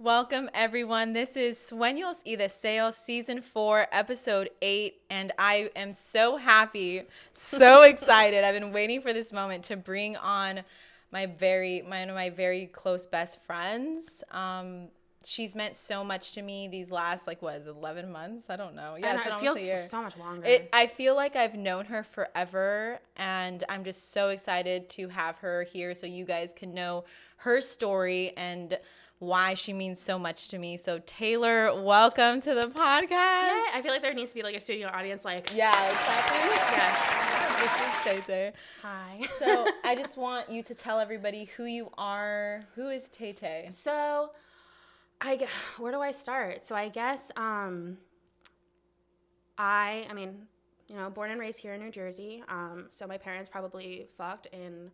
Welcome, everyone. This is Sueños y Deseos, Season 4, Episode 8, and I am so happy, so excited. I've been waiting for this moment to bring on one of my very close best friends. She's meant so much to me these last, 11 months? I don't know. Yeah, and it's been it almost a year. feels so much longer. I feel like I've known her forever, and I'm just so excited to have her here so you guys can know her story and why she means so much to me. So Taylor, welcome to the podcast. Yeah, I feel like there needs to be like a studio audience, Yeah, exactly. Yes. This is Tay. Hi. So I just want you to tell everybody who you are. Who is Tay? So, where do I start? So I guess born and raised here in New Jersey. So my parents probably fucked in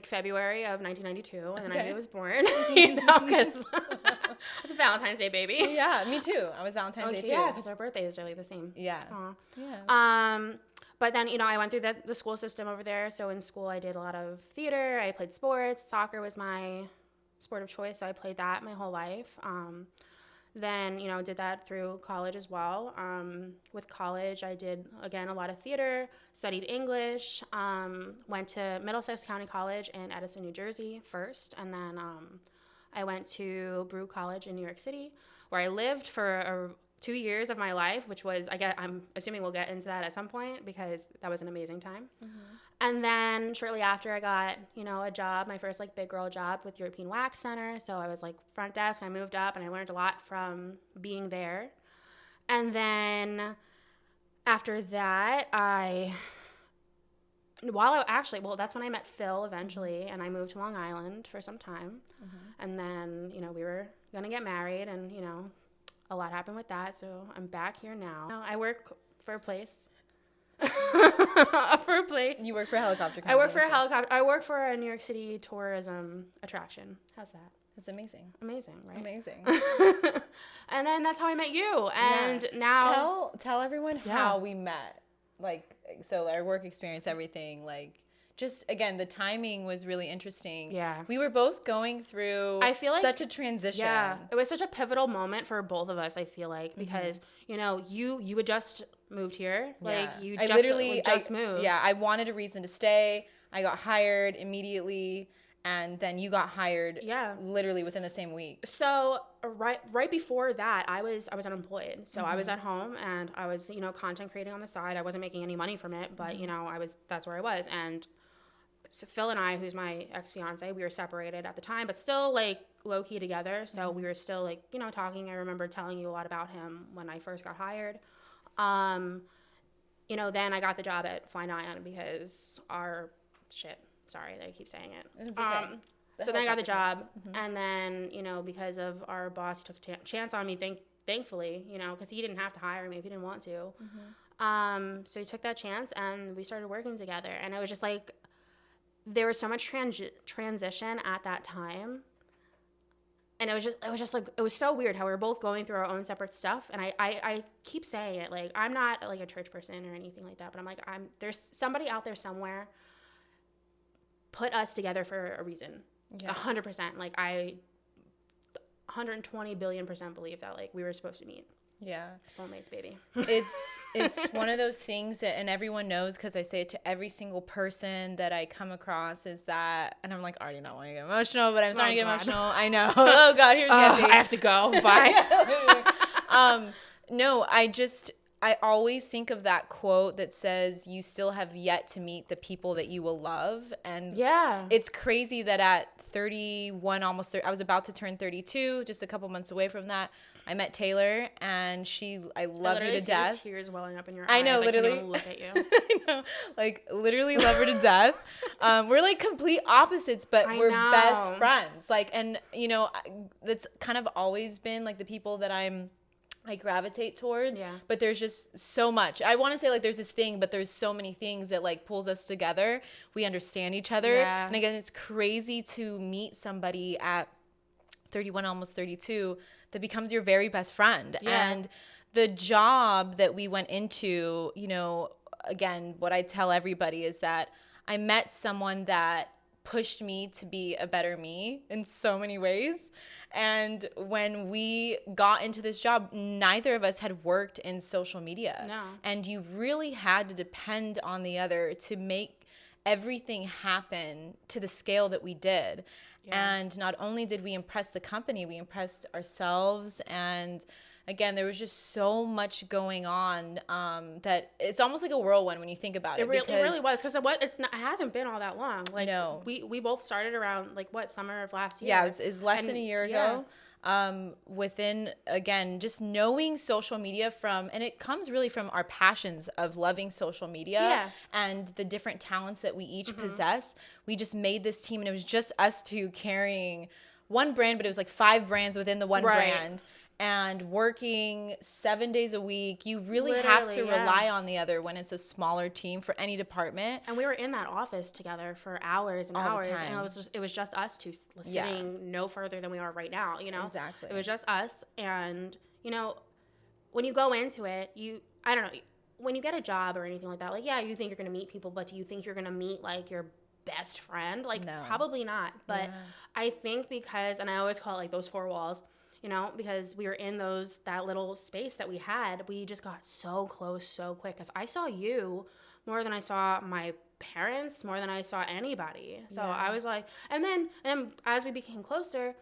February of 1992, and then I was born, because I was a Valentine's Day baby. Yeah, me too. I was Valentine's Day too. Yeah, because our birthdays are really the same. Yeah. Aww. Yeah. But then, I went through the school system over there. So in school, I did a lot of theater. I played sports. Soccer was my sport of choice, so I played that my whole life. Then, did that through college as well. With college, I did, again, a lot of theater, studied English, went to Middlesex County College in Edison, New Jersey first, and then I went to Brew College in New York City, where I lived for 2 years of my life, which was, I'm assuming we'll get into that at some point, because that was an amazing time. Mm-hmm. And then shortly after, I got, a job, my first big girl job with European Wax Center. So I was front desk. I moved up and I learned a lot from being there. And after that, that's when I met Phil eventually, and I moved to Long Island for some time. Mm-hmm. And then, we were going to get married, and, a lot happened with that. So I'm back here now. I work for a place. You work for a helicopter company. I work for a New York City tourism attraction. How's that? That's amazing. Amazing, right? Amazing. And then that's how I met you. And now tell everyone how we met. So our work experience, everything, just again, the timing was really interesting. Yeah. We were both going through such a transition. Yeah. It was such a pivotal moment for both of us, I feel like, because, you had just moved here. You just moved. Yeah. I wanted a reason to stay. I got hired immediately, and then you got hired literally within the same week. So right before that, I was unemployed. So I was at home, and I was, content creating on the side. I wasn't making any money from it, but, that's where I was. And so Phil and I, who's my ex-fiance, we were separated at the time, but still low-key together. So we were still talking. I remember telling you a lot about him when I first got hired. Then I got the job at Fine Ion because sorry that I keep saying it. It's okay. So then I got the job, and then, because of our boss, he took a chance on me, thankfully, because he didn't have to hire me if he didn't want to. Mm-hmm. So he took that chance, and we started working together, and it was just there was so much transition at that time, and it was so weird how we were both going through our own separate stuff. And I keep saying it, I'm not a church person or anything like that, but there's somebody out there somewhere put us together for a reason. 100%. I 120 billion% believe that we were supposed to meet. Yeah. Soulmates, baby. It's one of those things that, and everyone knows, because I say it to every single person that I come across, is that, and I'm already not wanting to get emotional, but I'm starting to get emotional. I know. Oh God, here's Jesse. I have to go. Bye. No, I always think of that quote that says, you still have yet to meet the people that you will love. And it's crazy that at 31, almost 30, I was about to turn 32, just a couple months away from that, I met Taylor, and I love her to death. Tears welling up in your eyes. I know, literally. I can't even look at you. I know, literally love her to death. We're complete opposites, but we're best friends. And that's kind of always been the people that I gravitate towards. Yeah. But there's just so much. I want to say there's this thing, but there's so many things that pulls us together. We understand each other. Yeah. And again, it's crazy to meet somebody at 31, almost 32, that becomes your very best friend. Yeah. And the job that we went into, again, what I tell everybody is that I met someone that pushed me to be a better me in so many ways. And when we got into this job, neither of us had worked in social media. No. And you really had to depend on the other to make everything happen to the scale that we did. Yeah. And not only did we impress the company, we impressed ourselves. And again, there was just so much going on that it's almost like a whirlwind when you think about it. It really was, because it hasn't been all that long. Like, no. We both started around, like, summer of last year? Yeah, it was less than a year ago. Within, again, just knowing social media and it comes really from our passions of loving social media and the different talents that we each possess. We just made this team, and it was just us two carrying one brand, but it was like 5 brands within the one brand. And working 7 days a week, you really have to rely on the other when it's a smaller team for any department. And we were in that office together for hours and hours, and it was just us two sitting no further than we are right now. You know, exactly. It was just us, and you know, when you go into it, I don't know, when you get a job or anything like that, like you think you're gonna meet people, but do you think you're gonna meet like your best friend? Like no. Probably not. But I think because, and I always call it like those 4 walls. You know, because we were in that little space that we had, we just got so close so quick. Because I saw you more than I saw my parents, more than I saw anybody. So I was like, and then as we became closer,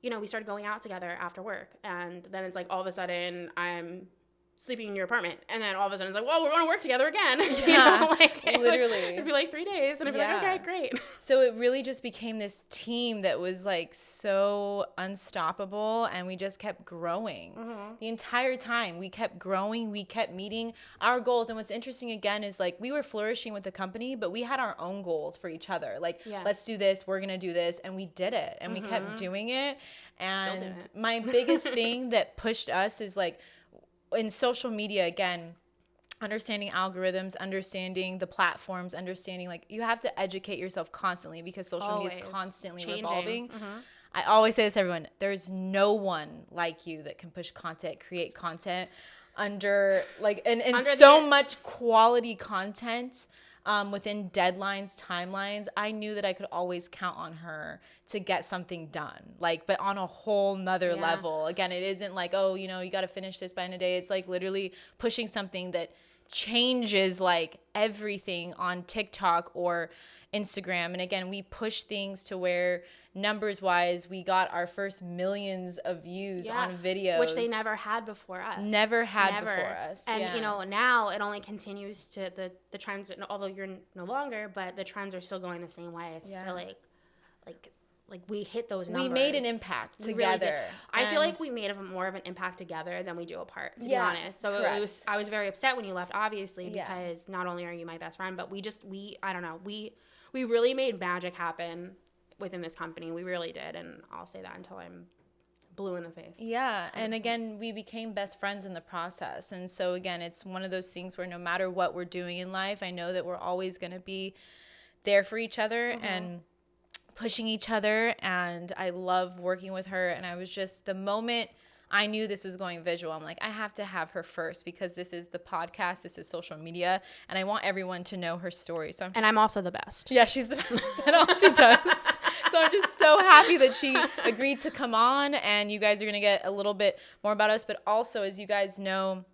you know, we started going out together after work. And then it's like all of a sudden I'm sleeping in your apartment, and then all of a sudden it's like, well, we're going to work together again. You know, like literally it'd be like 3 days, and I'd be like, okay, great. So it really just became this team that was like so unstoppable, and we just kept growing the entire time. We kept growing, we kept meeting our goals. And what's interesting again is like we were flourishing with the company, but we had our own goals for each other. Like, let's do this, we're gonna do this, and we did it, and we kept doing it. And my biggest thing that pushed us is like, in social media, again, understanding algorithms, understanding the platforms, understanding like you have to educate yourself constantly because social media is constantly revolving. I always say this to everyone, there's no one like you that can push content, create content under like and so much quality content within deadlines, timelines. I knew that I could always count on her to get something done, like, but on a whole nother level. Again, it isn't like, oh, you know, you got to finish this by end of day. It's like literally pushing something that changes like everything on TikTok or Instagram. And again, we push things to where numbers wise, we got our first millions of views on videos, which they never had before us. Never had before us. And you know, now it only continues to the trends, although you're no longer, but the trends are still going the same way. It's still like we hit those numbers. We made an impact together. Really I feel like we made more of an impact together than we do apart, to be honest. So I was very upset when you left, obviously, because not only are you my best friend, but I don't know, we really made magic happen within this company. We really did. And I'll say that until I'm blue in the face. Yeah. 100%. And again, we became best friends in the process. And so again, it's one of those things where no matter what we're doing in life, I know that we're always going to be there for each other and pushing each other. And I love working with her. And I was just, the moment I knew this was going visual, I'm like, I have to have her first because this is the podcast, this is social media, and I want everyone to know her story. So I'm also the best. Yeah, she's the best at all she does. So I'm just so happy that she agreed to come on, and you guys are going to get a little bit more about us. But also, as you guys know,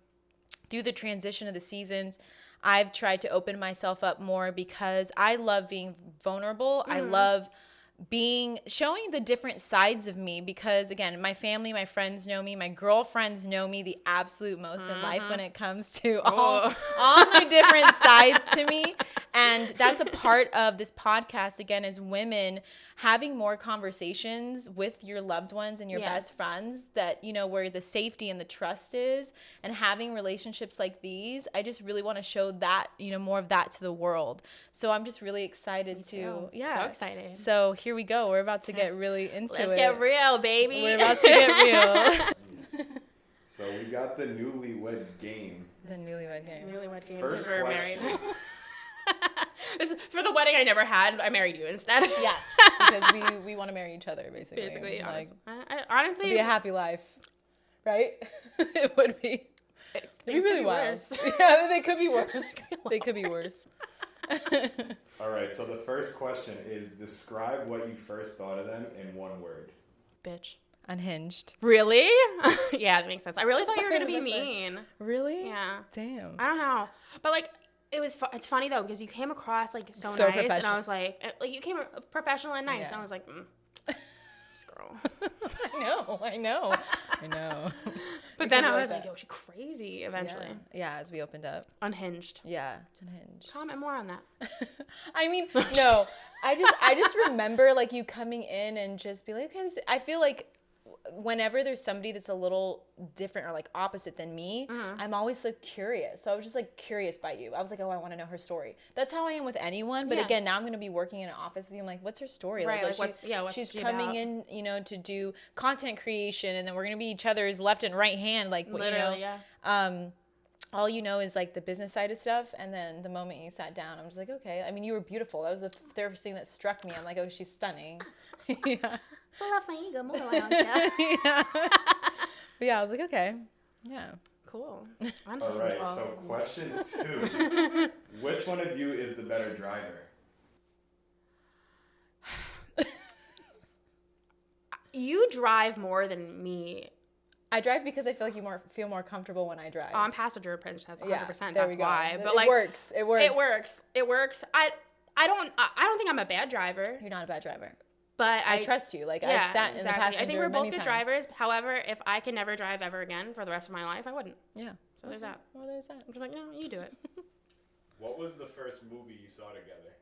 through the transition of the seasons, I've tried to open myself up more because I love being vulnerable. I love showing the different sides of me because, again, my family, my friends know me, my girlfriends know me the absolute most in life when it comes to all the different sides to me. And that's a part of this podcast, again, is women having more conversations with your loved ones and your best friends that, you know, where the safety and the trust is, and having relationships like these. I just really want to show that, you know, more of that to the world. So I'm just really excited so excited. So here we go. We're about to get really into Let's get real, baby. We're about to get real. So we got the newlywed game. The newlywed game. First we're question. Married. For the wedding I never had, I married you instead. Yeah, because we want to marry each other, basically. Like, honestly, it'd be a happy life, right? It would be. It'd be really wild. Worse. Yeah, they could be worse. They could be worse. All right, so the first question is describe what you first thought of them in one word. Bitch. Unhinged. Really? Yeah, that makes sense. I really thought you were going to be mean. Really? Yeah. Damn. I don't know. But, like, it's funny, though, because you came across, like, so nice. And I was like, you came professional and nice. Yeah. And I was like, this girl. I know. But then I was like, yo, she's crazy eventually. Yeah, as we opened up. Unhinged. Yeah, it's unhinged. Comment more on that. I mean, no. I just remember, like, you coming in and just be like, okay, I feel like whenever there's somebody that's a little different or like opposite than me, I'm always so curious. So I was just like curious by you. I was like, oh, I want to know her story. That's how I am with anyone. But again, now I'm going to be working in an office with you. I'm like, what's her story? Right. Like what's she's she coming about? in, you know, to do content creation, and then we're going to be each other's left and right hand. Like, literally, you know, all you know is like the business side of stuff. And then the moment you sat down, I'm just like, okay. I mean, you were beautiful. That was the first thing that struck me. I'm like, oh, she's stunning. Yeah. Full of my ego more, aren't you? Yeah. But yeah, I was like, okay. Yeah. Cool. All right, so question 2. Which one of you is the better driver? You drive more than me. I drive because I feel like you feel more comfortable when I drive. Oh, I'm passenger princess, 100%. Yeah, That's why. But like, it works. It works. I don't think I'm a bad driver. You're not a bad driver. But I trust you. Like, I've sat in the passenger I think we're both good times. drivers. However, if I can never drive ever again for the rest of my life, I wouldn't. Yeah. So there's that. Well, there's that. I'm just like, no, you do it. What was the first movie you saw together?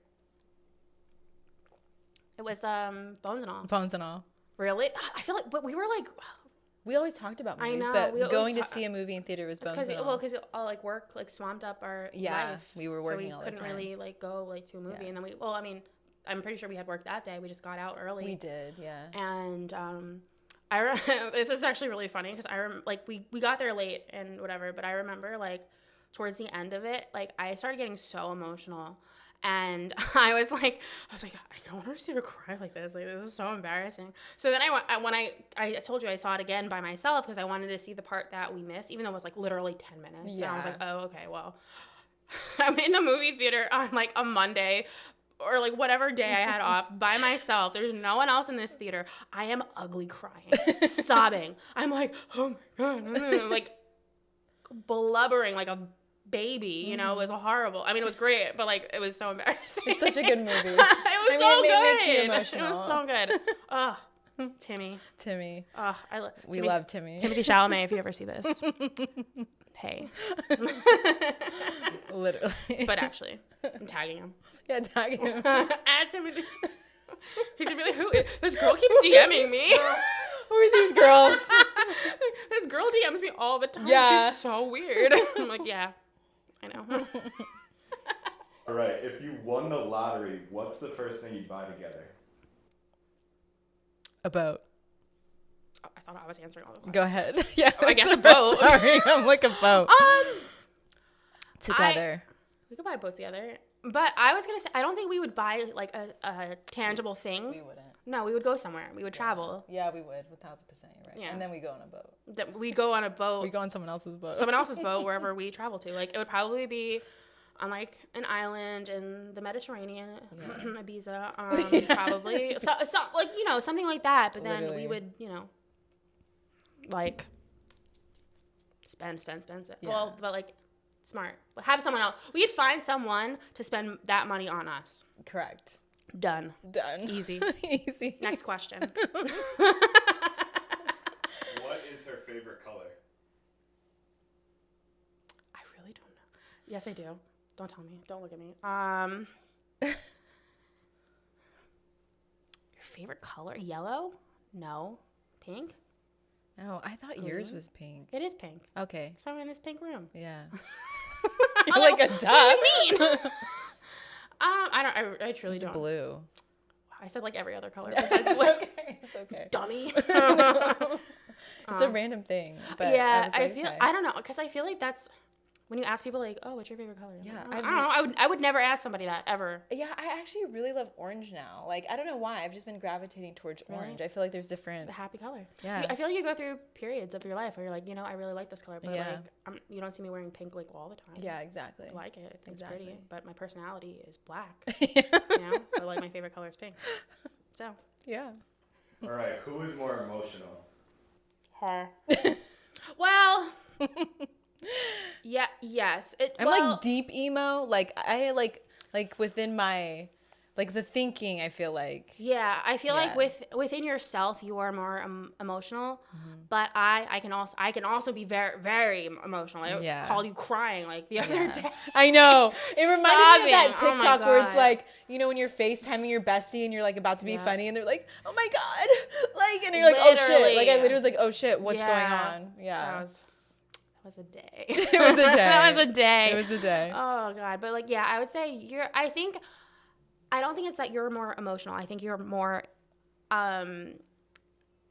It was Bones and All. Bones and All. Really? I feel like, but we were like... We always talked about movies, but going to see a movie in theater was Bones and All. Well, because like work like swamped up our life. We were working all the time. So we couldn't really like go like to a movie. And then I'm pretty sure we had work that day. We just got out early. We did, yeah. And this is actually really funny because we got there late and whatever, but I remember like towards the end of it, like I started getting so emotional. And I was like, I don't want to see her cry like this. Like, this is so embarrassing. So then I told you I saw it again by myself because I wanted to see the part that we missed, even though it was like literally 10 minutes. Yeah. So I was like, oh, okay, well, I'm in the movie theater on like a Monday or like whatever day I had off by myself. There's no one else in this theater. I am ugly crying, sobbing. I'm like, oh my God. Like blubbering like a baby, you know. It was horrible. I mean, it was great, but like it was so embarrassing. It's such a good movie. It was so good. It makes you emotional. It was so good. Oh, Timmy. Oh, we love Timmy. Timothy Chalamet, if you ever see this. Hey. Literally. But actually, I'm tagging him. Yeah, tagging him. Add Timothy. He's gonna be like, who? This girl keeps DMing me. Who are these girls? This girl DMs me all the time. Yeah. She's so weird. I'm like, yeah, I know. All right, if you won the lottery, what's the first thing you'd buy together? A boat. Oh, I thought I was answering all the questions. Go ahead. Yeah, I guess a boat. Sorry, I'm like a boat. Together. We could buy a boat together. But I was going to say, I don't think we would buy like a tangible thing. We wouldn't. No, we would go somewhere. We would travel. Yeah, we would. 1,000%. Right. Yeah. And then we go on a boat. We'd go on a boat. We go on someone else's boat. Someone else's boat wherever we travel to. Like, it would probably be on like an island in the Mediterranean, Ibiza, probably. So like, you know, something like that. But then we would, you know, like spend. Yeah. Well, but like smart. But have someone else. We'd find someone to spend that money on us. Correct. Done. Easy. Easy. Next question. What is her favorite color? I really don't know. Yes, I do. Don't tell me. Don't look at me. Your favorite color? Yellow? No. Pink? No, I thought yours was pink. It is pink. Okay. That's why I'm in this pink room. Yeah. You're like a duck. What do you mean? I truly don't. It's blue. I said like every other color besides blue. It's okay. Dummy. It's a random thing. But yeah, I feel. I don't know, because I feel like that's when you ask people like, oh, what's your favorite color? Yeah, I don't know. I would never ask somebody that ever. Yeah, I actually really love orange now. Like, I don't know why. I've just been gravitating towards orange. I feel like there's different. The happy color. Yeah. I feel like you go through periods of your life where you're like, I really like this color, but Yeah. like, you don't see me wearing pink like all the time. Yeah, exactly. I like it. I think it's pretty, but my personality is black. Yeah. But like my favorite color is pink. So. Yeah. All right, who is more emotional? Her. Well. Yeah. Yes. I'm like deep emo. Like I like within my like the thinking. I feel like. Yeah, I feel like within yourself you are more emotional, but I can also be very very emotional. I called you crying like the other day. I know. It reminded me of that Oh my TikTok where it's God. like, when you're FaceTiming your bestie and you're like about to be funny and they're like, oh my God, like, and you're like, oh shit, like I literally was like, oh shit, what's going on? Yeah. That was a day. It was a day. That was a day. It was a day. Oh God, but like I would say I don't think it's that you're more emotional. I think you're more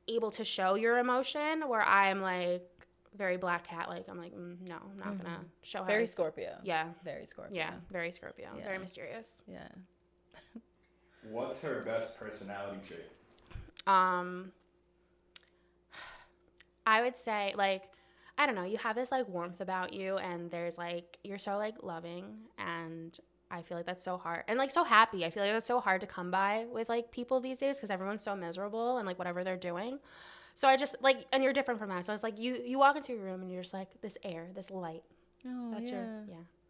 able to show your emotion, where I'm like very black cat. Like I'm like, no, I'm not gonna show. Very Scorpio. Yeah. Very Scorpio. Yeah. Very Scorpio. Yeah. Very mysterious. Yeah. What's her best personality trait? I would say like, I don't know, you have this like warmth about you, and there's like, you're so like loving, and I feel like that's so hard, and like so happy. I feel like that's so hard to come by with like people these days, because everyone's so miserable and like whatever they're doing. So I just like, and you're different from that. So it's like you walk into a room and you're just like this air, this light. Oh, that's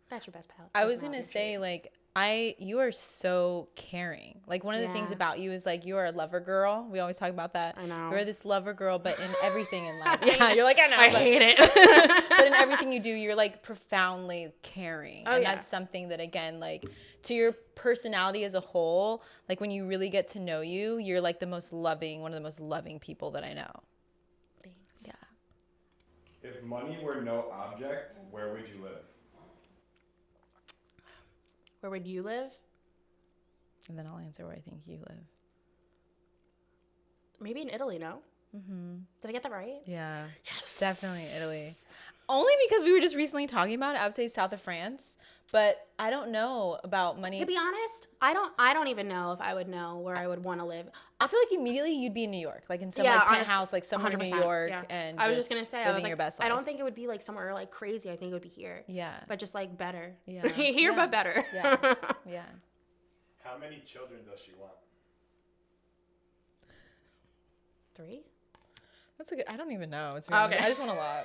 that's your best pal. I was gonna say like you are so caring. Like one of the things about you is like you are a lover girl. We always talk about that. I know. You're this lover girl, but in everything in life. Yeah, you're like, I know. I hate it. But in everything you do, you're like profoundly caring. Oh, and that's something that, again, like to your personality as a whole, like when you really get to know you, you're like one of the most loving people that I know. Thanks. Yeah. If money were no object, where would you live? Where would you live? And then I'll answer where I think you live. Maybe in Italy, no? Mm-hmm. Did I get that right? Yeah. Yes. Definitely Italy. Only because we were just recently talking about it. I would say south of France. But I don't know about money. To be honest, I don't even know if I would know where I would want to live. I feel like immediately you'd be in New York, like in some like penthouse, like somewhere in New York, and I was just gonna say, I was like, your best life. I don't think it would be like somewhere like crazy. I think it would be here. Yeah. But just like better. Yeah. Here, but better. Yeah. Yeah. How many children does she want? 3? That's a good. I don't even know. It's really okay. I just want a lot,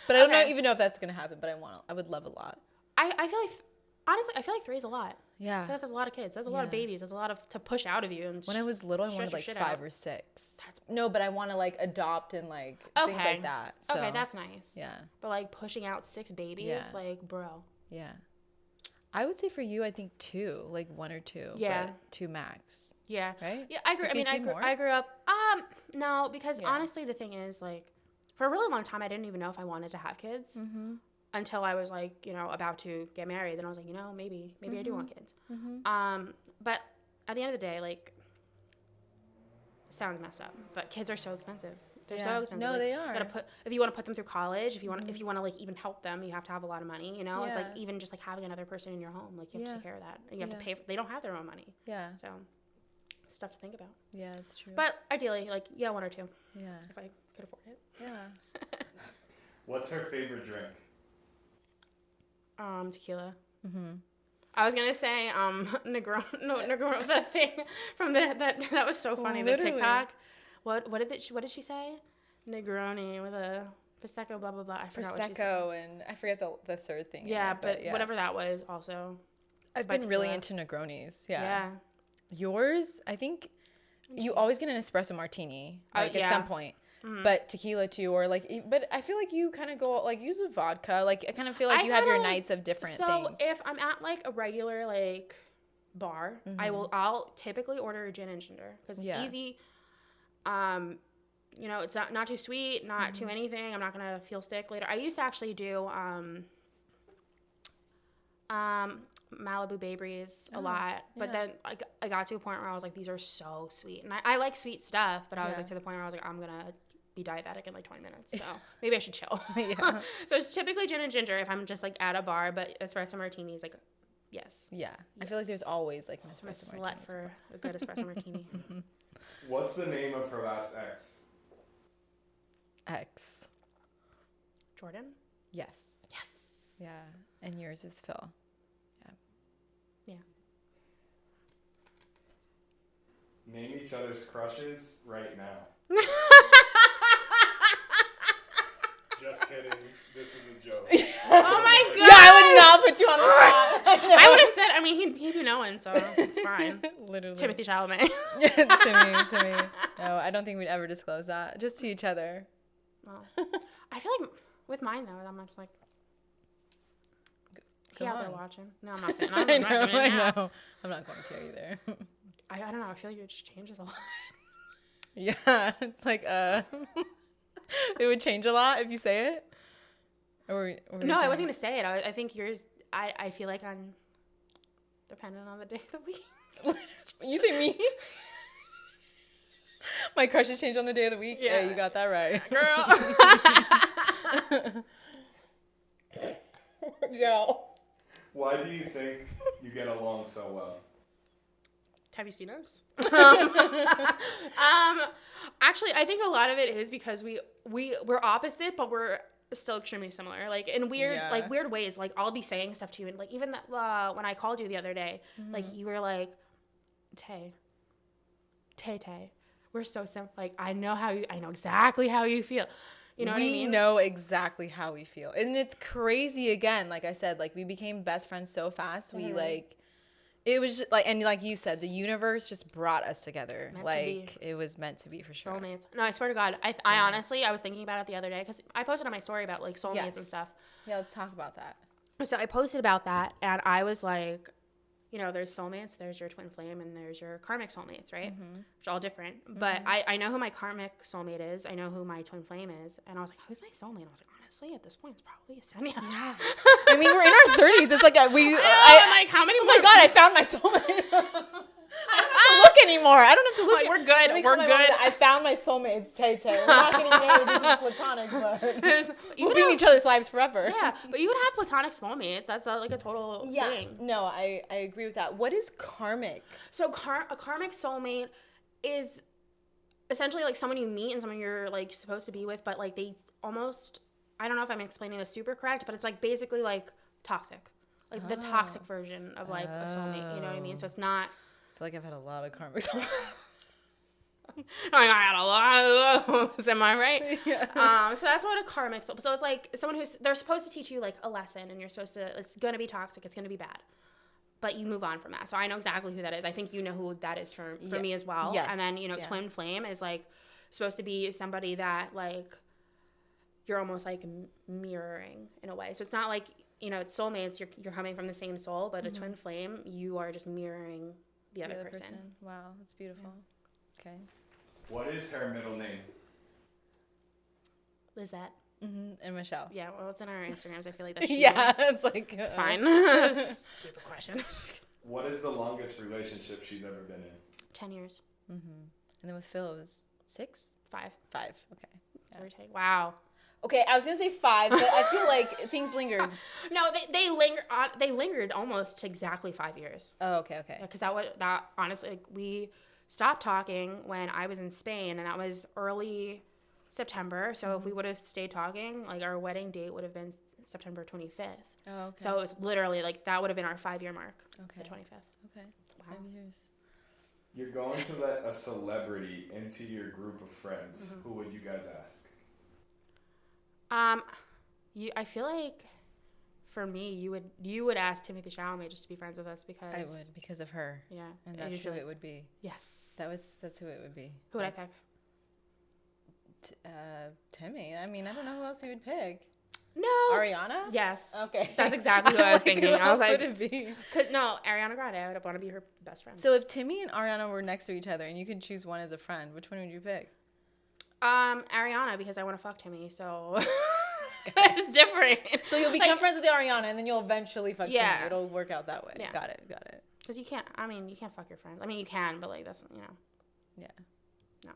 but I don't even know if that's gonna happen. But I would love a lot. I feel like, honestly, I feel like 3 is a lot. Yeah. I feel like that's a lot of kids. That's a lot of babies. That's a lot of to push out of you. And when I was little, I wanted like 5 or 6. No, but I want to like adopt and like things like that. So. Okay, that's nice. Yeah. But like pushing out 6 babies, like bro. Yeah. I would say for you, I think 2, like 1 or 2. Yeah. But 2 max. Yeah. Right? Yeah, I grew up no, because honestly the thing is like for a really long time I didn't even know if I wanted to have kids. Mm-hmm. Until I was like, about to get married. Then I was like, maybe I do want kids. Mm-hmm. But at the end of the day, like, sounds messed up, but kids are so expensive. They're so expensive. No, like, they are. If you want to put them through college, if you want to like even help them, you have to have a lot of money. It's like even just like having another person in your home, like you have to take care of that. And you have to pay. They don't have their own money. Yeah. So, stuff to think about. Yeah, it's true. But ideally, like 1 or 2. Yeah. If I could afford it. Yeah. What's her favorite drink? Tequila. Mm-hmm. I was gonna say Negroni. The thing from that was so funny. Literally. The TikTok. What did she say? Negroni with a prosecco. Blah blah blah. I forgot what she said. Prosecco and I forget the third thing. Yeah, but whatever that was. Also, I've been really into Negronis. Yeah. Yeah. Yours, I think, you always get an espresso martini at some point. Mm-hmm. But tequila too, or like, but I feel like you kind of go like use with vodka. Like I kind of feel like you have your nights of different things. So if I'm at like a regular like bar, I'll typically order a gin and ginger because it's easy. It's not too sweet, not too anything. I'm not gonna feel sick later. I used to actually do Malibu Bay Breeze a lot, but then I got to a point where I was like, these are so sweet, and I like sweet stuff, but I was like to the point where I was like, I'm gonna be diabetic in like 20 minutes. So maybe I should chill. Yeah. So it's typically gin and ginger if I'm just like at a bar, but espresso martinis, like, yes. Yeah. I feel like there's always like an espresso I'm a martini. slut for a good espresso martini. What's the name of her last ex? X. Jordan? Yes. Yes. Yeah. And yours is Phil. Yeah. Name each other's crushes right now. Just kidding. This is a joke. Oh my God. Yeah, I would not put you on the spot. I would have said, I mean, he'd be knowing, so it's fine. Literally. Timothy Chalamet. Timmy. No, I don't think we'd ever disclose that. Just to each other. Well, I feel like with mine, though, I'm just like, he out there watching. No, I'm not saying. I'm not doing it now. I know. I'm not going to either. I don't know. I feel like it just changes a lot. Yeah. It's like, it would change a lot if you say it. Or no, I wasn't going to say it. I think yours, I feel like I'm dependent on the day of the week. You say me? My crushes change on the day of the week? Yeah, you got that right. Girl. Yo. Why do you think you get along so well? Have you seen us? Actually, I think a lot of it is because we're opposite, but we're still extremely similar. Like in weird ways. Like I'll be saying stuff to you, and like even that, when I called you the other day, like you were like, Tay. We're so simple. Like I know exactly how you feel. You know what I mean? We know exactly how we feel. And it's crazy again. Like I said, like we became best friends so fast. We like, it was just like, and like you said, the universe just brought us together. It was meant to be for sure. Soulmates. No, I swear to God. I honestly, I was thinking about it the other day because I posted on my story about like soulmates and stuff. Yeah, let's talk about that. So I posted about that and I was like, you know, there's soulmates, there's your twin flame, and there's your karmic soulmates, right? Which are all different. But I know who my karmic soulmate is. I know who my twin flame is. And I was like, who's my soulmate? And I was like, honestly, at this point, it's probably Yesenia. Yeah. I mean, we're in our 30s. It's like I'm like, how many? Oh my God, I found my soulmate. I don't have to look anymore. I don't have to look. Like, we're good. We're good. I found my soulmate. It's Tay. We're not getting married. This is platonic, but we'll be in each other's lives forever. Yeah, but you would have platonic soulmates. That's like a total thing. No, I agree with that. What is karmic? So a karmic soulmate is essentially like someone you meet and someone you're like supposed to be with, but like they almost, I don't know if I'm explaining this super correct, but it's like basically like toxic. Like the toxic version of like a soulmate. You know what I mean? So it's not. I feel like I've had a lot of karmic soulmates. I had a lot of those, am I right? Yeah. So that's what a karmic soul. So it's like someone they're supposed to teach you like a lesson, and you're supposed to. It's gonna be toxic. It's gonna be bad, but you move on from that. So I know exactly who that is. I think you know who that is for me as well. Yes. And then twin flame is like supposed to be somebody that like you're almost like mirroring in a way. So it's not like it's soulmates. You're coming from the same soul, but a twin flame, you are just mirroring the other person. Wow, that's beautiful. Yeah. Okay. What is her middle name? Lizette. And Michelle. Yeah, well, it's in our Instagrams. I feel like that's it's like fine. Stupid question. What is the longest relationship she's ever been in? 10 years. And then with Phil, it was 6? 5. 5. Okay. Yeah. Wow. Okay, I was gonna say 5, but I feel like things lingered. No, they lingered almost to exactly 5 years. Oh, okay. Because that honestly, like, we stopped talking when I was in Spain, and that was early September. So if we would have stayed talking, like our wedding date would have been September 25th. Oh, okay. So it was literally like that would have been our 5-year mark. Okay. The 25th. Okay. Wow. 5 years. You're going to let a celebrity into your group of friends. Who would you guys ask? I feel like for me, you would ask Timothy Chalamet just to be friends with us because I would because of her. Yeah, and that's who it would be. Yes, that's who it would be. Who would I pick? Timmy. I mean, I don't know who else you would pick. No. Ariana? Yes. Okay. That's exactly what I was thinking. Who I was else like, would it be? No, Ariana Grande. I would want to be her best friend. So if Timmy and Ariana were next to each other and you could choose one as a friend, which one would you pick? Ariana, because I want to fuck Timmy, so it's different. So you'll become friends with Ariana and then you'll eventually fuck Timmy. It'll work out that way. Yeah. Got it. Because you can't fuck your friends. I mean, you can, but like, that's, Yeah. No.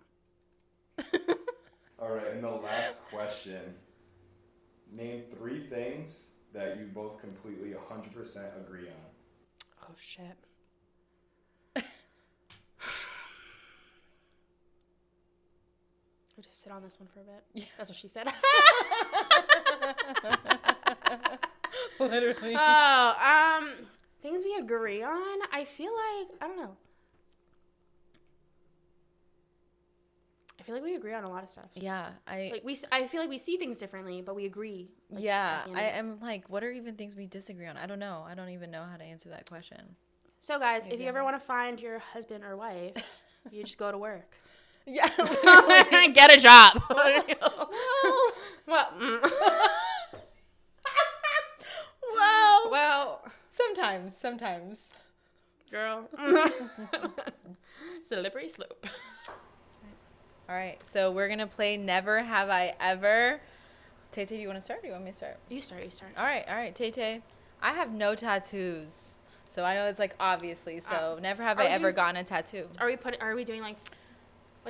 All All right, and the last question. Name 3 things that you both completely 100% agree on. Oh, shit. I'll just sit on this one for a bit. Yeah. That's what she said. Literally. Oh, things we agree on. I feel like, I don't know. I feel like we agree on a lot of stuff. Yeah, I feel like we see things differently, but we agree. Like, yeah, I am like, what are even things we disagree on? I don't know. I don't even know how to answer that question. So, guys, if you ever want to find your husband or wife, you just go to work. Yeah. Get a job. Well, sometimes. Girl. Slippery slope. All right, so we're going to play Never Have I Ever. Tay, do you want to start or do you want me to start? You start. All right, Tay. I have no tattoos. So I know it's like obviously. So never have I ever gotten a tattoo. Are we doing like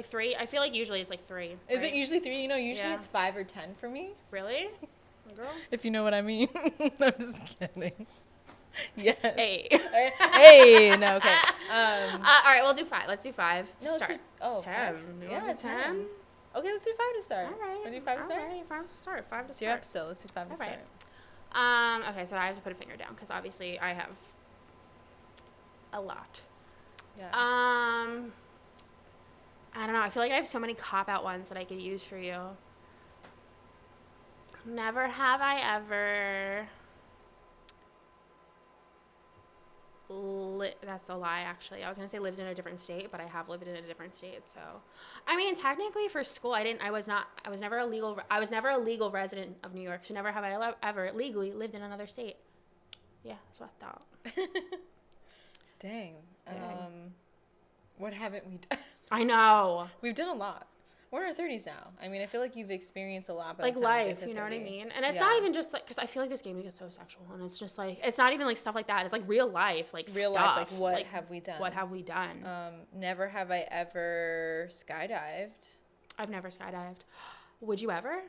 3? I feel like usually it's like 3. Is it usually 3? You know, usually it's 5 or 10 for me. Really? Girl? If you know what I mean. I'm just kidding. Yes. Hey. Hey. No. Okay. All right, we'll do 5. Let's do 5. No, start. 10. 10. Yeah, 10. Okay, let's do 5 to start. All right. We'll do 5 to start. All right, 5 to start. 5 to It's your start. episode. Let's do 5 to start. Right. Okay, so I have to put a finger down because obviously I have a lot. Yeah. I don't know. I feel like I have so many cop-out ones that I could use for you. Never have I ever... That's a lie, actually. I was gonna say lived in a different state, but I have lived in a different state. So, I mean, technically for school, I was never a legal resident of New York. So never have I ever legally lived in another state. Yeah, that's what I thought. Dang. What haven't we done? I know. We've done a lot. We're in our 30s now. I mean, I feel like you've experienced a lot. Like life, you know what I mean? And it's not even just like, because I feel like this game gets so sexual, and it's just like, it's not even like stuff like that. It's like real life, like real stuff. life. Like what have we done? What have we done? Never have I ever skydived. I've never skydived. Would you ever?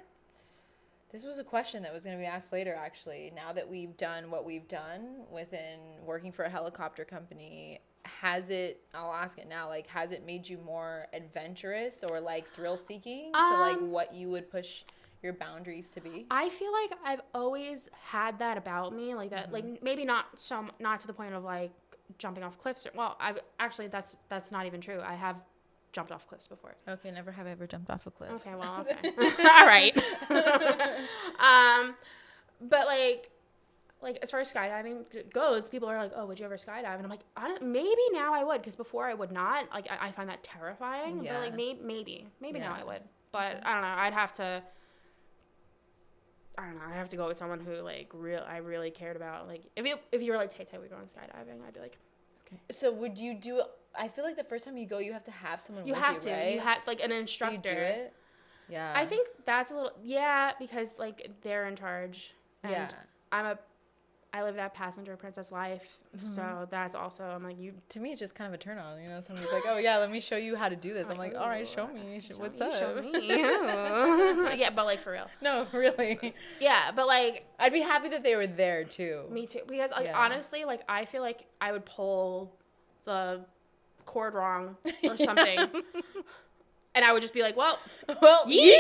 This was a question that was going to be asked later, actually. Now that we've done what we've done within working for a helicopter company, I'll ask it now, like, has it made you more adventurous or, like, thrill-seeking to, like, what you would push your boundaries to be? I feel like I've always had that about me, like that, like, maybe not to the point of, like, jumping off cliffs. That's not even true. I have jumped off cliffs before. Okay, never have I ever jumped off a cliff. Okay, well, okay. All right. But, like as far as skydiving goes, people are like, oh, would you ever skydive? And I'm like, maybe now I would, because before I would not. Like, I find that terrifying. Yeah. But, like, maybe now I would. But I don't know. I'd have to go with someone who, like, I really cared about. Like, if you were like, Tay, we're going skydiving, I'd be like, okay. So would you do? I feel like the first time you go, you have to have someone with you, right? You have, like, an instructor. Do you do it? Yeah. I think that's a little, because, like, they're in charge. And I live that passenger princess life, so that's also, I'm like, to me, it's just kind of a turn on, you know, somebody's like, oh, yeah, let me show you how to do this. I'm like, all right, show me, what's up? Show me. Yeah, but, like, for real. No, really. Yeah, but, like, I'd be happy that they were there, too. Me, too, because, like, honestly, like, I feel like I would pull the cord wrong or something, and I would just be like, well, yeet.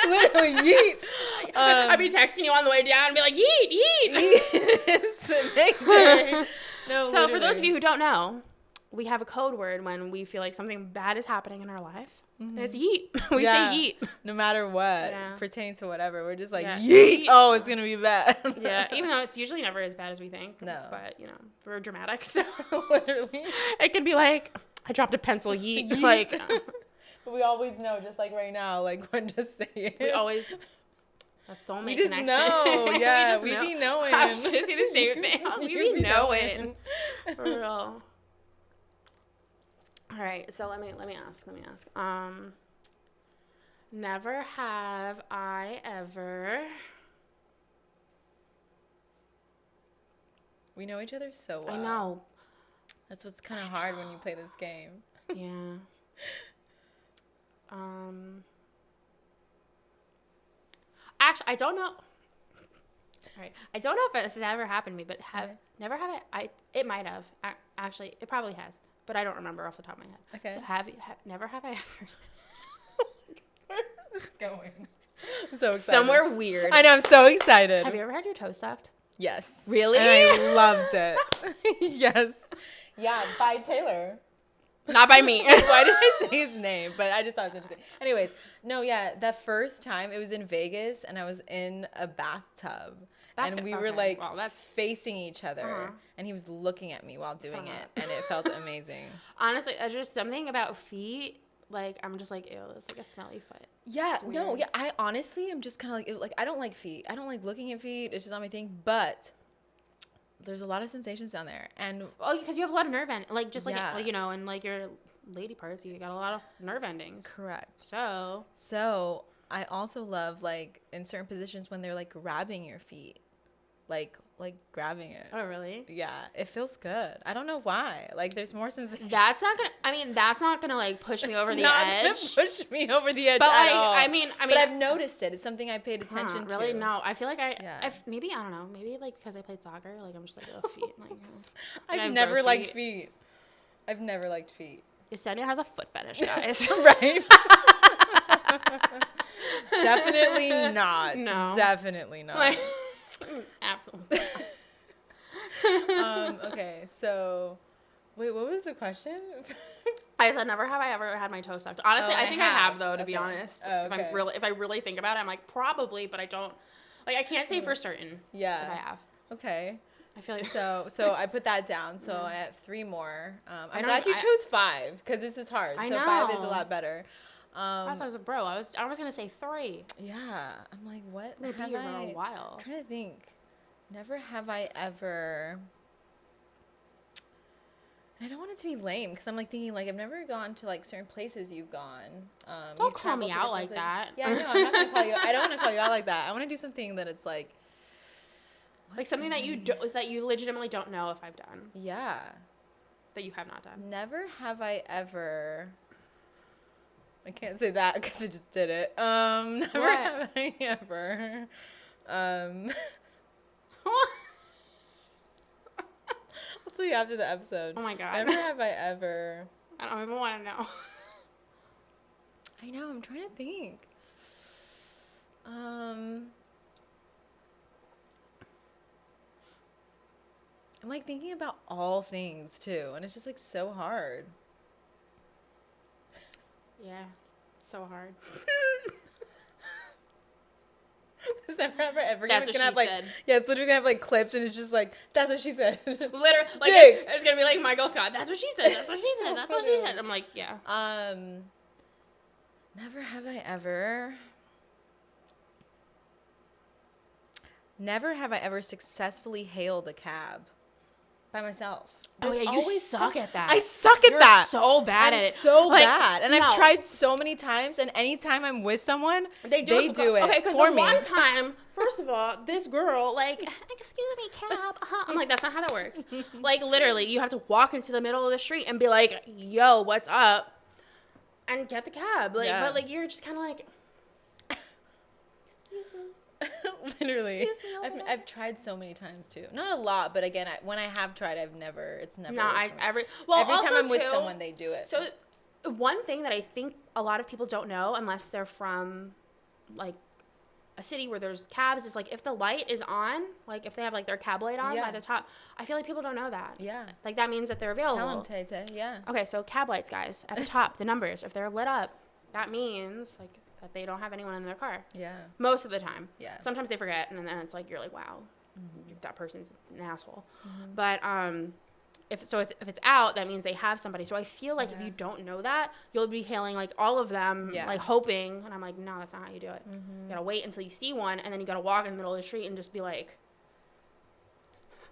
Literally, yeet. I'd be texting you on the way down and be like, yeet. It's a victory. No, so literally. For those of you who don't know, we have a code word when we feel like something bad is happening in our life. Mm-hmm. It's yeet. We say yeet. No matter what, pertaining to whatever, we're just like, yeet. Oh, it's going to be bad. Yeah, even though it's usually never as bad as we think. No. But, you know, we're dramatic, so. Literally. It could be like, I dropped a pencil, yeet. Like. But we always know, just like right now, like, when to say it. We always, a soulmate we just connection. Know, yeah, we be knowing. I was going to say the same thing. We be knowing. For real. All right, so let me ask. Never have I ever. We know each other so well. I know. That's what's kind of hard when you play this game. Yeah. actually, I don't know. All right. I don't know if this has ever happened to me, but never have it might have. Actually, it probably has, but I don't remember off the top of my head. Okay. So never have I ever. Where is this going? I'm so excited. Somewhere weird. I know, I'm so excited. Have you ever had your toe sucked? Yes. Really? And I loved it. Yes. Yeah, by Taylor. Not by me. Why did I say his name? But I just thought it was interesting. Anyways, no, yeah, that first time it was in Vegas and I was in a bathtub. And we were like facing each other and he was looking at me while doing it and it felt amazing. Honestly, there's just something about feet. Like, I'm just like, ew, it's like a smelly foot. Yeah, no, yeah, I honestly am just kind of like, I don't like feet. I don't like looking at feet. It's just not my thing. But there's a lot of sensations down there. And because you have a lot of nerve like just like, you know, and like your lady parts, you got a lot of nerve endings. Correct. So I also love like in certain positions when they're like grabbing your feet. Like grabbing it. Oh, really? Yeah, it feels good. I don't know why. Like, there's more sensation. That's not gonna like push me over the edge. It's not gonna push me over the edge but at like, all. I mean, but I've noticed it. It's something I paid attention to. Really? No, I feel like maybe, I don't know. Maybe like because I played soccer, like I'm just like, oh, feet. Like, I've never liked feet. I've never liked feet. Yesenia has a foot fetish, guys. Right? Definitely not. No. Definitely not. Like, absolutely. Okay, so wait, what was the question? I said never have I ever had my toe sucked. Honestly, I think I have though, to be honest. Okay. If I really think about it, I'm like probably, but I don't. Like, I can't say for certain. Yeah. If I have. Okay. I feel like so I put that down. So I have 3 more. I'm glad you chose 5 because this is hard. I so know. 5 is a lot better. I was like, bro, I was gonna say 3. Yeah, I'm like, what? I'm gonna be here for a while. I'm trying to think. Never have I ever. And I don't want it to be lame because I'm like thinking like I've never gone to like certain places you've gone. Don't call me out like that. Yeah, no, I'm not gonna call you. I don't want to call you out like that. I want to do something that it's like. Like something that you legitimately don't know if I've done. Yeah. That you have not done. Never have I ever. I can't say that because I just did it. Never have I ever. I'll tell you after the episode. Oh my god. Never have I ever. I don't even want to know. I know. I'm trying to think. I'm like thinking about all things too, and it's just like so hard. Yeah, so hard. It's never ever That's what she said. Yeah, it's literally gonna have like clips, and it's just like that's what she said. Literally, like it's gonna be like Michael Scott. That's what she said. That's what she said. That's what she said. I'm like, yeah. Never have I ever. Never have I ever successfully hailed a cab by myself. Oh yeah, you suck at that. I suck at that. You're so bad at it. So bad. And I've tried so many times, and anytime I'm with someone, they do it okay, because for me. One time, first of all, this girl, like, excuse me, cab. I'm like, that's not how that works. Like, literally, you have to walk into the middle of the street and be like, yo, what's up? And get the cab. Like, but like, you're just kind of like, literally. I've tried so many times too. Not a lot, but again, when I have tried, it's never. No, every time I'm with someone, they do it. So, one thing that I think a lot of people don't know, unless they're from, like, a city where there's cabs, is like if the light is on, like if they have like their cab light on at the top, I feel like people don't know that. Yeah. Like that means that they're available. Tell them, Tay-Tay. Yeah. Okay, so cab lights, guys, at the top, the numbers, if they're lit up, that means like that they don't have anyone in their car. Yeah. Most of the time. Yeah. Sometimes they forget, and then it's like you're like, wow, that person's an asshole. But if it's out, that means they have somebody. So I feel like if you don't know that, you'll be hailing like all of them, like hoping. And I'm like, no, that's not how you do it. You gotta wait until you see one, and then you gotta walk in the middle of the street and just be like,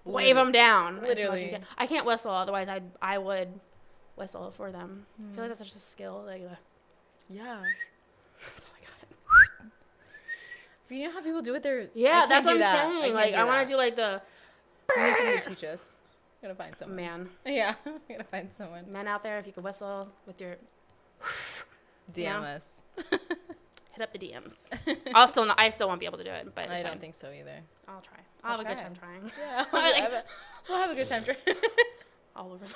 wave them down. Literally. I can't whistle, otherwise I would whistle for them. I feel like that's just a skill. Like, yeah. That's all I got. But you know how people do it? That's what I'm saying. Like, I want to do like the. I need someone to teach us. Gotta find someone. Man. Yeah, gotta find someone. Men out there, if you could whistle with your. DM us. hit up the DMs. I still won't be able to do it, but it's I don't fine. think so either. I'll try. I'll have a good time trying. Yeah, we'll have a good time trying. All over.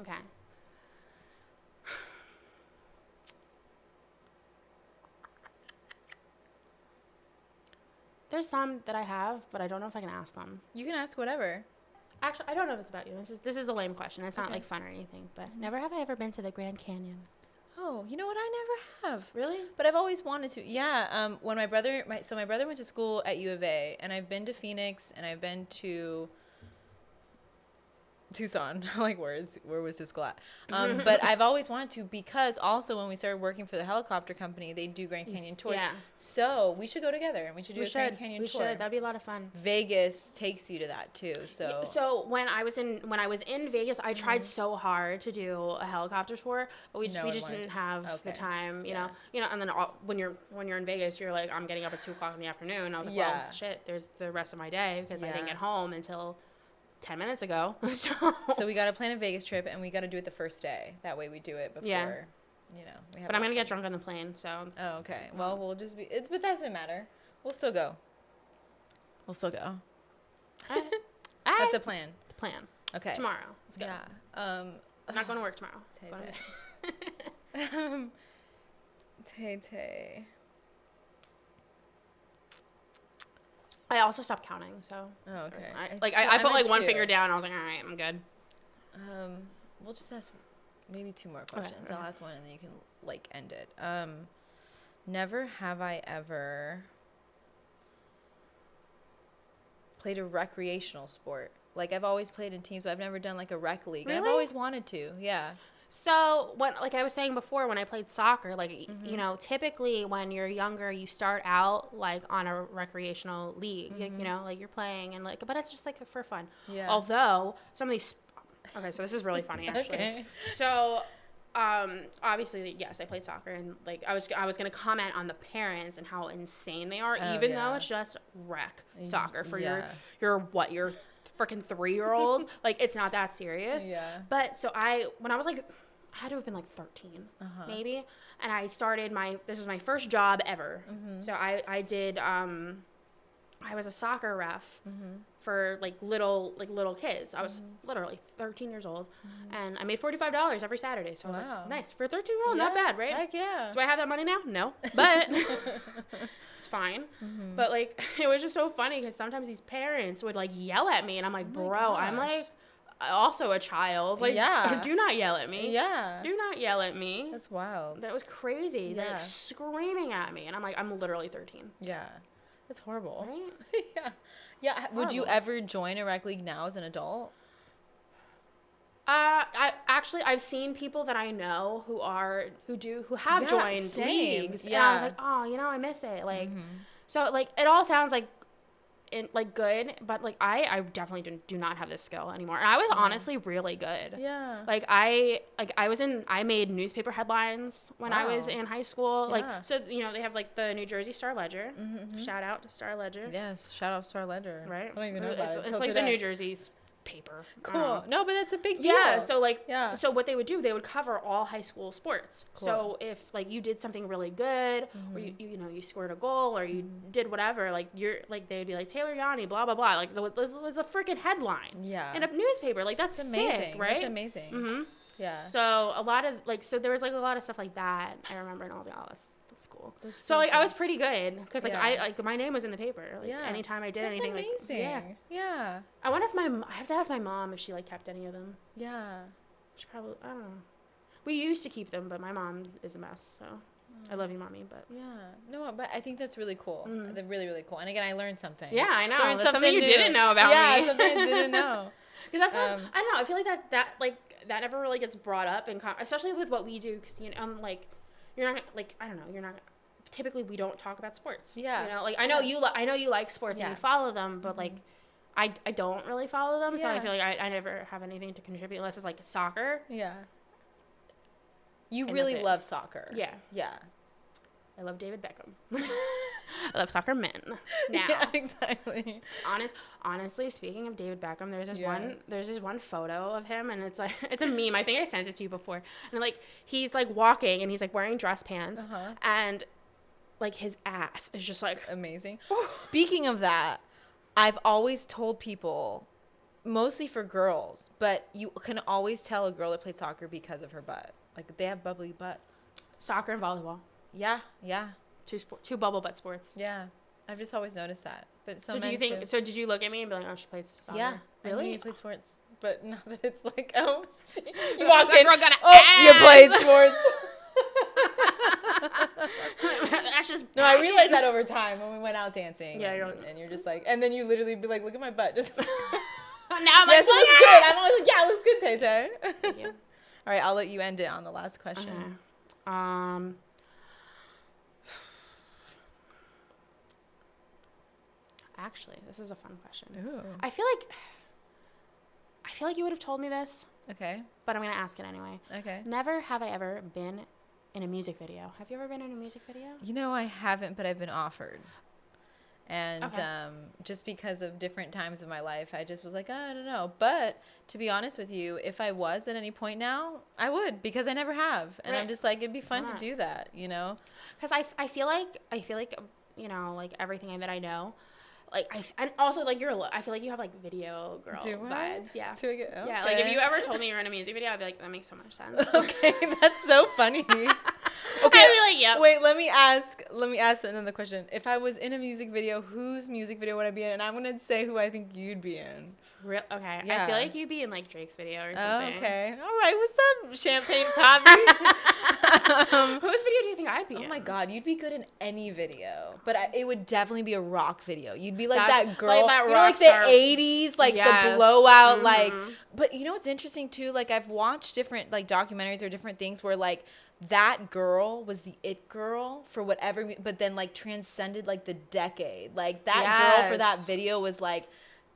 Okay. There's some that I have, but I don't know if I can ask them. You can ask whatever. Actually, I don't know this about you. This is the lame question. It's not Okay. like fun or anything, but never have I ever been to the Grand Canyon. Oh, you know what? I never have. Really? But I've always wanted to. Yeah. When my brother went to school at U of A, and I've been to Phoenix, and I've been to Tucson. Like, where was his school at? But I've always wanted to, because also when we started working for the helicopter company, they do Grand Canyon tours. Yeah. So we should go together, and we should do a Grand Canyon tour. We should. That'd be a lot of fun. Vegas takes you to that too. So when I was in Vegas, I tried so hard to do a helicopter tour, but we just didn't have the time. You know. And then when you're in Vegas, you're like, I'm getting up at 2:00 in the afternoon. I was like, well, shit. There's the rest of my day, because I didn't get home until 10 minutes ago. So we got to plan a Vegas trip, and we got to do it the first day. That way we do it before, But I'm going to get drunk on the plane, so. Oh, okay. Well, we'll just be, but that doesn't matter. We'll still go. That's a plan. The plan. Okay. Tomorrow. Let's go. Yeah. I'm not going to work tomorrow. Tay. I also stopped counting, so. Oh, okay. I put like one finger down. I was like, all right, I'm good. We'll just ask maybe 2 more questions. Okay. I'll ask one, and then you can like end it. Never have I ever played a recreational sport. Like, I've always played in teams, but I've never done like a rec league. Really? And I've always wanted to. Yeah. So like I was saying before, when I played soccer, like, typically when you're younger, you start out like on a recreational league, like you're playing, and like, but it's just like for fun. Yeah. Although some of these, okay, so this is really funny actually. Okay. So, obviously, yes, I played soccer, and like I was going to comment on the parents and how insane they are, though it's just rec soccer for your freaking 3-year-old. Like, it's not that serious. Yeah. But so when I was like, I had to have been like 13, maybe. And I started this was my first job ever. So I did, I was a soccer ref for like little kids. I was literally 13 years old, and I made $45 every Saturday. So I was like, nice. For a 13-year-old, not bad, right? Heck yeah. Do I have that money now? No. But it's fine. But like, it was just so funny, because sometimes these parents would like yell at me, and I'm like, bro, I'm like also a child. Like, do not yell at me. Yeah. Do not yell at me. That's wild. That was crazy. Yeah. They're like screaming at me, and I'm like, I'm literally 13. Yeah. That's horrible. Right? Yeah. Yeah. Would you ever join a rec league now as an adult? I've seen people that I know who have joined leagues. Yeah. And I was like, oh, I miss it. Like, so like, it all sounds like good, but like I definitely do not have this skill anymore. And I was honestly really good. Yeah. Like I made newspaper headlines when I was in high school. Yeah. Like, so they have like the New Jersey Star Ledger. Shout out to Star Ledger. Yes, shout out Star Ledger. Right. I don't even know about it. It's like the New Jersey's paper. Cool. No, but that's a big deal. Yeah. So like, so what they would do, they would cover all high school sports. Cool. So if like you did something really good, or you scored a goal, or you did whatever, like they'd be like, Taylor Yanni, blah blah blah. Like, it was a freaking headline. Yeah. In a newspaper. Like, that's amazing. Sick, right? That's amazing. Yeah. So a lot of so there was like a lot of stuff like that, I remember, and I was like, oh, that's cool. So like, I was pretty good, because like I my name was in the paper. Like, anytime I did anything, amazing. Like, yeah. I wonder if I have to ask my mom if she like kept any of them. Yeah. She probably, I don't know. We used to keep them, but my mom is a mess. So I love you, mommy. But no, but I think that's really cool. They're really, really cool. And again, I learned something. Yeah, I know. That's something you didn't know about me. Yeah, something I didn't know. Because that's not, I don't know. I feel like that never really gets brought up, especially with what we do. Because like, you're not like, I don't know. You're not. Typically, we don't talk about sports. Yeah. Like, I know you like sports and you follow them, but like, I don't really follow them. So I feel like I never have anything to contribute unless it's like soccer. Yeah. You really love soccer. Yeah. Yeah. I love David Beckham. I love soccer men. Now, yeah, exactly. Honestly, speaking of David Beckham, there's this one photo of him, and it's like it's a meme. I think I sent it to you before. And like he's like walking, and he's like wearing dress pants, and like his ass is just like amazing. Speaking of that, I've always told people, mostly for girls, but you can always tell a girl that played soccer because of her butt. Like they have bubbly butts. Soccer and volleyball. Yeah, yeah. Two bubble butt sports. Yeah, I've just always noticed that. But so do you think? Too. So did you look at me and be like, "Oh, she plays soccer"? Yeah, really? I knew you played sports, but not that it's like, oh, you walked in. Girl got an oh, ass. you played sports. That's just. No, I realized that over time when we went out dancing. Yeah, and you're just like, and then you literally be like, look at my butt. Just now I'm yes, like, it looks good. I'm always like, yeah, it looks good, Tay Tay. Thank you. All right, I'll let you end it on the last question. Okay. Actually, this is a fun question. Ooh. I feel like you would have told me this. Okay. But I'm gonna ask it anyway. Okay. Never have I ever been in a music video. Have you ever been in a music video? You know, I haven't, but I've been offered. And just because of different times of my life, I just was like, I don't know. But to be honest with you, if I was at any point now, I would, because I never have. And I'm just like, it'd be fun to do that, you know? Because I feel like, you know, like everything that I know, like and also like I feel like you have like video girl vibes. Yeah. Do I get, okay. Yeah. Like if you ever told me you were in a music video, I'd be like, that makes so much sense. Okay, that's so funny. Okay. I'd be like, yep. Wait, let me ask another question. If I was in a music video, whose music video would I be in? And I'm gonna say who I think you'd be in. Okay. Yeah. I feel like you'd be in like Drake's video or something. Okay. All right. What's up, Champagne Poppy? Whose video do you think I'd be in? Oh my God, you'd be good in any video, but it would definitely be a rock video. You'd be like that girl, like that rock like star. the '80s, like the blowout, like. But you know what's interesting too? Like I've watched different like documentaries or different things where like that girl was the it girl for whatever, but then like transcended like the decade. Like that girl for that video was like.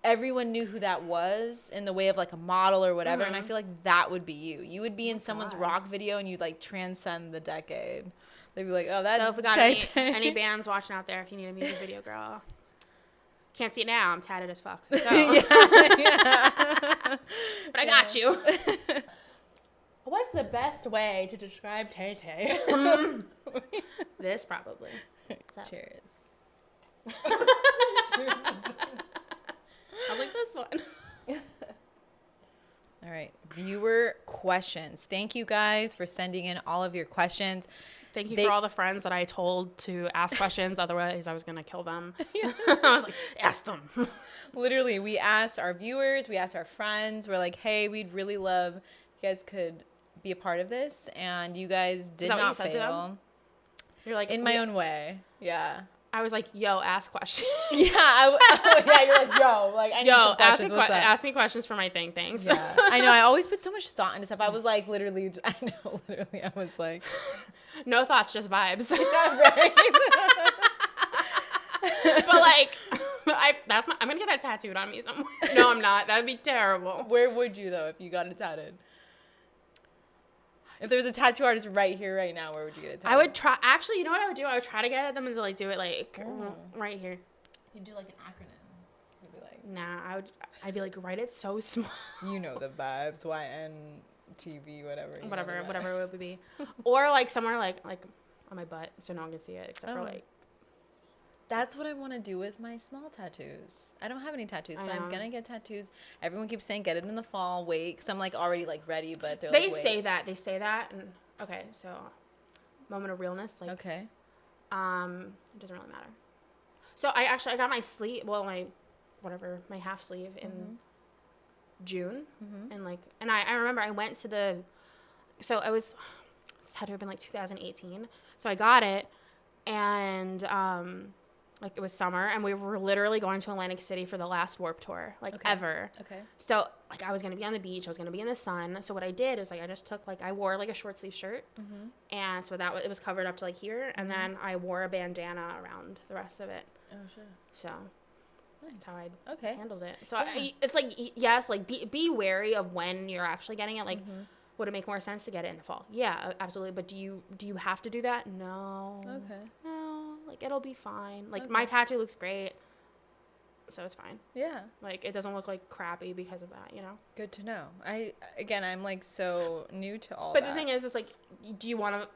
Everyone knew who that was in the way of like a model or whatever. And I feel like that would be you. You would be in someone's rock video and you'd like transcend the decade. They'd be like, oh, that's so if we got any bands watching out there, if you need a music video girl, can't see it now. I'm tatted as fuck. So. yeah. But I got you. What's the best way to describe Tay Tay? This probably. So. Cheers. Cheers. I was like, this one. All right. Viewer questions. Thank you guys for sending in all of your questions. Thank you for all the friends that I told to ask questions. Otherwise, I was going to kill them. I was like, ask them. Literally, we asked our viewers. We asked our friends. We're like, hey, we'd really love if you guys could be a part of this. And you guys did not fail. You're like, in my own way. Yeah. I was like, yo, ask questions. Yeah, yeah, you're like, yo, like, I need some questions. Ask me questions for my thing, thanks. Yeah. I know, I always put so much thought into stuff. I was like, literally, I was like. No thoughts, just vibes. Yeah, right? But like, I'm gonna get that tattooed on me somewhere. No, I'm not. That'd be terrible. Where would you, though, if you got it tatted? If there was a tattoo artist right here, right now, where would you get it tattooed? I would try. Actually, you know what I would do? I would try to get them to like do it like right here. You'd do like an acronym. You'd be like, nah, I'd be like, write it so small. You know the vibes. YNTV, whatever. Whatever it would be. Or like somewhere like on my butt, so no one can see it except for like. That's what I want to do with my small tattoos. I don't have any tattoos, but I'm going to get tattoos. Everyone keeps saying get it in the fall, wait, because I'm like already like ready, but they're like, wait. They say that. And okay, so moment of realness. Like, okay. It doesn't really matter. So I got my sleeve, my half sleeve in June. And I remember I went to this had to have been like 2018. So I got it and, like it was summer and we were literally going to Atlantic City for the last Warped Tour, ever. Okay. So like I was going to be on the beach. I was going to be in the sun. So what I did is like, I wore like a short sleeve shirt. And so it was covered up to like here. And then I wore a bandana around the rest of it. Oh, sure. So that's how I handled it. So yeah. it's like, yes, like be wary of when you're actually getting it. Like would it make more sense to get it in the fall? Yeah, absolutely. But do you have to do that? No. Okay. No, like it'll be fine. Like Okay. my tattoo looks great, so it's fine. Yeah. Like it doesn't look like crappy because of that, you know. Good to know. I'm like so new to all But that. the thing is, like, do you want to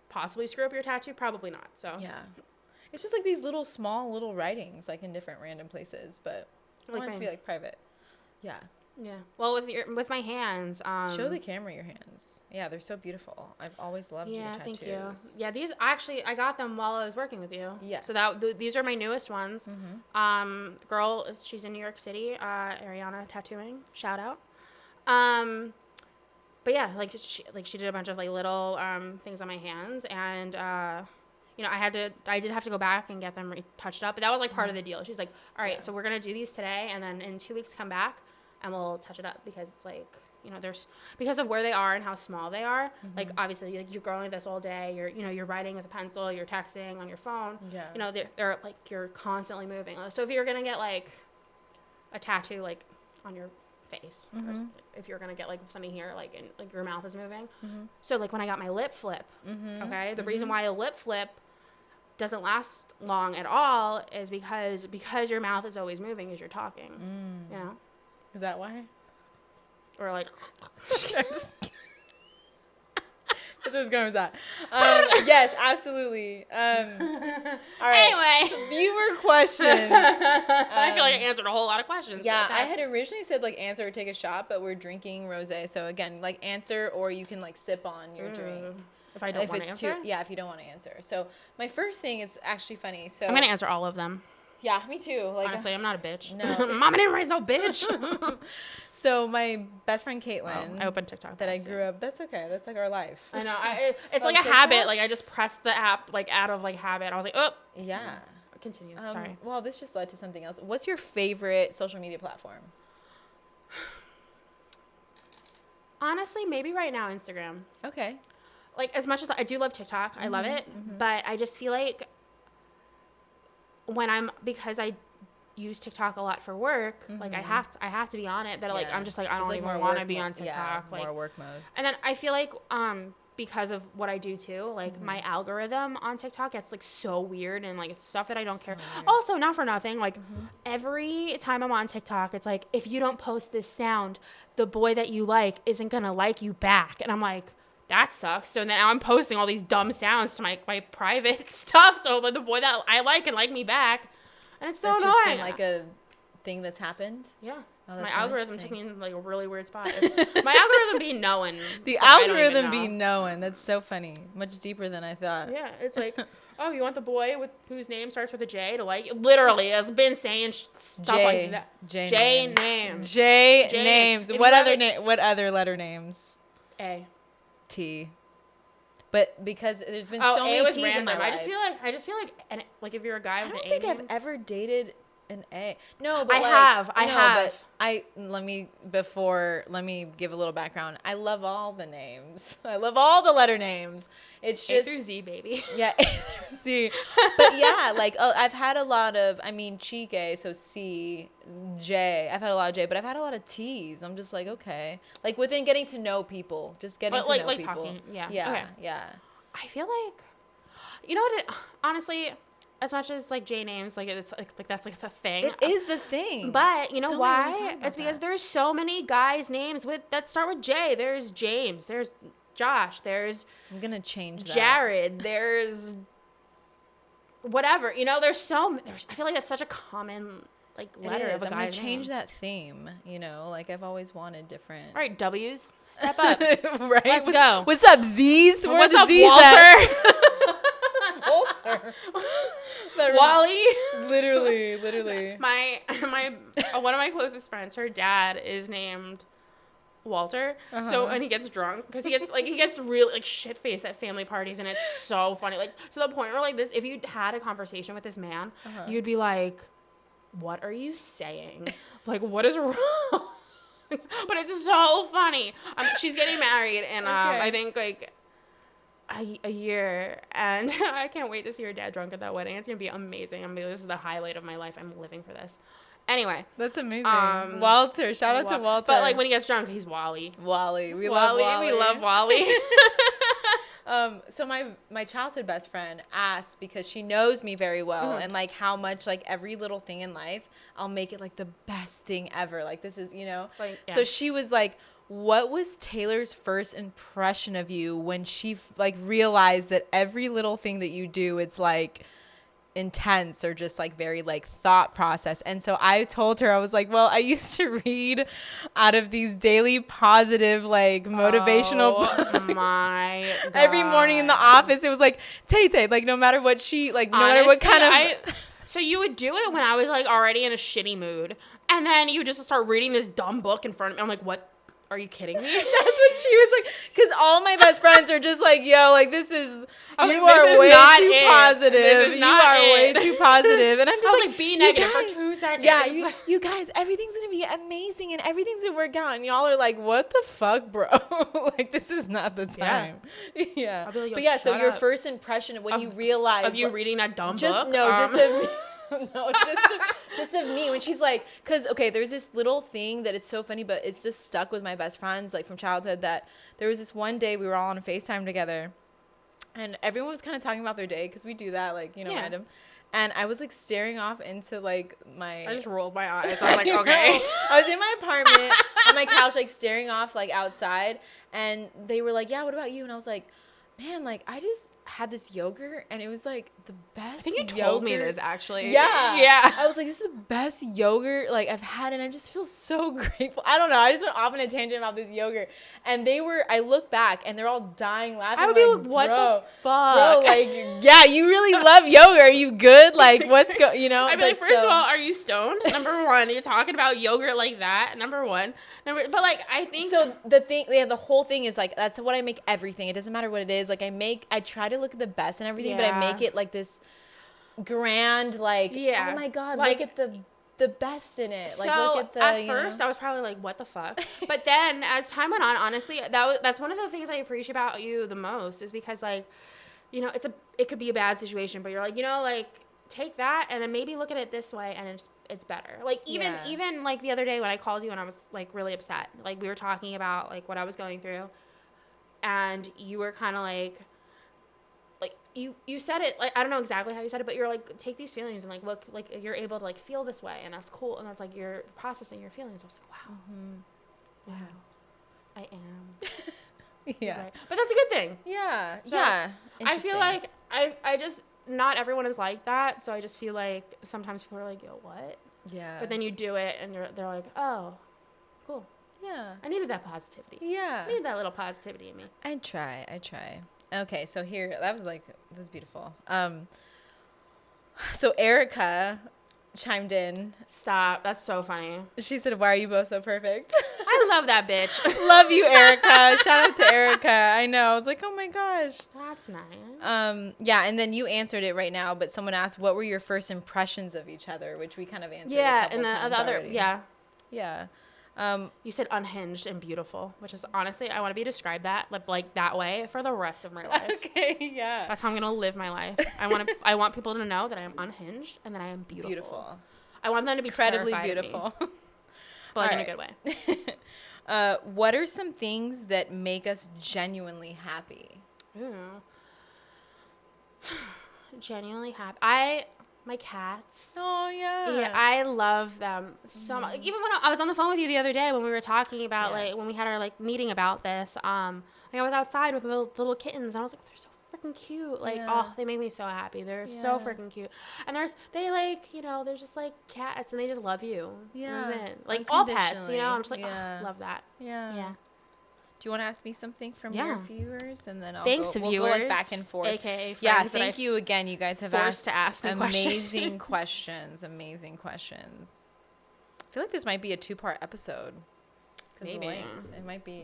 possibly screw up your tattoo? Probably not. So Yeah. It's just like these small little writings, like in different random places, but I want it to be like private. Yeah. Yeah. Well, with my hands. Show the camera your hands. Yeah, they're so beautiful. I've always loved your tattoos. Thank you. Yeah, these actually I got them while I was working with you. Yes. So these are my newest ones. Mm-hmm. Girl, she's in New York City. Ariana Tattooing. Shout out. But yeah, like she did a bunch of like little things on my hands, and you know, I did have to go back and get them touched up, but that was like part of the deal. She's like, all right, so we're gonna do these today, and then in 2 weeks come back and we'll touch it up, because it's like, you know, there's, because of where they are and how small they are, like obviously you're growing this all day, you're writing with a pencil, you're texting on your phone, you know, they're like, you're constantly moving. So if you're gonna get like a tattoo like on your face, or if you're gonna get like something here, like in, like your mouth is moving, so like when I got my lip flip, okay, the reason why a lip flip doesn't last long at all is because your mouth is always moving as you're talking, you know. Is that why? Or like, That's what I was going with that. Yes, absolutely. All right. anyway, Viewer question. I feel like I answered a whole lot of questions. Yeah, like I had originally said like answer or take a shot, but we're drinking rosé. So again, like answer, or you can like sip on your drink. If I don't want to answer? Yeah, if you don't want to answer. So my first thing is actually funny. So I'm going to answer all of them. Yeah, me too. Like, honestly, I'm not a bitch. No. Mama didn't raise no bitch. So my best friend Caitlin, I opened TikTok. that I grew up. That's okay. That's like our life. I know. It's like a TikTok? habit. Like I just pressed the app like out of like habit. I was like, oh. Yeah. Continue. Sorry. Well, this just led to something else. What's your favorite social media platform? Honestly, maybe right now Instagram. Okay. Like as much as I do love TikTok, I love it, but I just feel like because I use TikTok a lot for work, like I have to be on it, that like I'm just like I don't even want to be on TikTok. Yeah, like more work mode. And then I feel like because of what I do too, like my algorithm on TikTok gets like so weird, and like it's stuff that I don't care. Weird. Also, not for nothing, like every time I'm on TikTok, it's like, if you don't post this sound, the boy that you like isn't gonna like you back. And I'm like, that sucks. So now I'm posting all these dumb sounds to my private stuff, so like the boy that I like can like me back, and it's so That's annoying. just been like a thing that's happened. Yeah. Oh, My that's so algorithm took interesting. me in like a really weird spot. My algorithm be knowing. The stuff I don't even algorithm know. be knowing. That's so funny. Much deeper than I thought. Yeah, it's like, oh, you want the boy whose name starts with a J to like? Literally, it's been saying stuff like that. J names. J J names. names. What other name? What other letter names? A. T. But because there's been so many A was T's random. in my life. I just feel like, and like if you're a guy I with don't an think A I've name, ever dated an A. No, but I like, have. Let me give a little background. I love all the names. I love all the letter names. It's A just through Z, baby. Yeah, A through Z. But yeah, like I've had a lot of, Chique, so C, J. I've had a lot of J, but I've had a lot of T's. I'm just like, okay. Like within getting to know people, just getting to know like people. talking, yeah. Yeah, Okay. yeah. I feel like, you know what? Honestly, as much as like J names, like it's like that's like the thing. It is the thing. But you know So many ways to why? talk about It's because that. there's so many guys' names that start with J. There's James. There's Josh. There's I'm gonna change that. Jared. There's whatever. You know, there's I feel like that's such a common like letter of a I'm guy's gonna change name. that theme. You know, like I've always wanted different. All right, W's, step up. Right? Let's go. What's up, Z's? Where's What's the up, Z's Walter? Walter. Wally. Literally. My one of my closest friends, her dad is named Walter. So and he gets drunk because he gets really like shit faced at family parties, and it's so funny. Like to the point where like this, if you had a conversation with this man, you'd be like, "What are you saying? Like what is wrong?" But it's so funny. She's getting married in I think like a year, and I can't wait to see her dad drunk at that wedding. It's gonna be amazing. This is the highlight of my life. I'm living for this. Anyway. That's amazing. Walter. Shout out to Walter. But, like, when he gets drunk, he's Wally. Wally. We love Wally. We love Wally. So my childhood best friend asked, because she knows me very well, and like how much like every little thing in life, I'll make it like the best thing ever. Like this is, Like, yeah. So she was like, what was Taylor's first impression of you when she like realized that every little thing that you do, it's like intense or just like very like thought process? And so I told her, I was like, well, I used to read out of these daily positive like motivational books. My God. Every morning in the office it was like Tay, like no matter what she like, no matter what kind of so you would do it when I was like already in a shitty mood, and then you just start reading this dumb book in front of me. I'm like, what? Are you kidding me? That's what she was like, because all my best friends are just like, yo, like this is, you this are is way not too it. positive. This is not way it. too positive. And I'm just like, be negative for 2 seconds. Yeah, you guys, everything's going to be amazing and everything's going to work out. And y'all are like, what the fuck, bro? Like, this is not the time. Yeah. I'll be like, but yeah, so your up. first impression when you realize. Of you reading that dumb just, book? No, just of me when she's like, because okay, there's this little thing that it's so funny, but it's just stuck with my best friends like from childhood, that there was this one day we were all on a FaceTime together and everyone was kind of talking about their day, because we do that, like, random, and I was like staring off into like I just rolled my eyes. I was like, okay. I was in my apartment on my couch like staring off like outside, and they were like, yeah, what about you? And I was like, man, like I just had this yogurt and it was like the best. I think you told me this actually. Yeah. I was like, this is the best yogurt like I've had, and I just feel so grateful. I don't know. I just went off on a tangent about this yogurt, and I look back and they're all dying laughing. I would be like, what the fuck? Bro, like, yeah, you really love yogurt. Are you good? Like, what's I'd be like, first of all, are you stoned? Number one, you're talking about yogurt like that. Number one. But like, I think. So the whole thing is like, that's what I make everything. It doesn't matter what it is. Like I try to look at the best and everything, but I make it like this grand, like, oh my God, like, look at the best in it. So like, look at the, at first I was probably like, what the fuck? But then as time went on, honestly, that's one of the things I appreciate about you the most, is because like, it could be a bad situation, but you're like, like, take that and then maybe look at it this way and it's better. Like even like the other day when I called you and I was like really upset, like we were talking about like what I was going through, and you were kind of like you said it, like, I don't know exactly how you said it, but you're like, take these feelings and like, look, like you're able to like feel this way, and that's cool, and that's like you're processing your feelings. I was like, wow. Mm-hmm. Wow. I am. Yeah. Right. But that's a good thing. Yeah. So yeah. I feel like I just, not everyone is like that, so I just feel like sometimes people are like, yo, what? Yeah. But then you do it and they're like, oh, cool. Yeah. I needed that positivity. Yeah. I needed that little positivity in me. I try. Okay, so here, that was beautiful. So Erica chimed in. Stop. That's so funny. She said, why are you both so perfect? I love that bitch. Love you, Erica. Shout out to Erica. I know. I was like, oh my gosh. That's nice. Yeah, and then you answered it right now, but someone asked, what were your first impressions of each other, which we kind of answered a couple and the times other, already. Yeah. You said unhinged and beautiful, which is honestly, I want to be described like that way for the rest of my life. Okay, yeah. That's how I'm gonna live my life. I want people to know that I am unhinged and that I am beautiful. I want them to be incredibly beautiful, but like in a good way. What are some things that make us genuinely happy? Genuinely happy. My cats. Oh, yeah. Yeah, I love them so much. Like, even when I was on the phone with you the other day when we were talking about, like, when we had our, like, meeting about this, like, I was outside with the little kittens, and I was like, they're so freaking cute. Like, they make me so happy. They're so freaking cute. And they, like, they're just, like, cats, and they just love you. Yeah. That's it. Like, all pets, I'm just like, love that. Yeah. Do you want to ask me something from your viewers, and then viewers, we'll go like back and forth. AKA friends. Yeah, thank you again. You guys have asked to ask me amazing questions. Amazing questions. I feel like this might be a 2-part episode. Maybe it might be.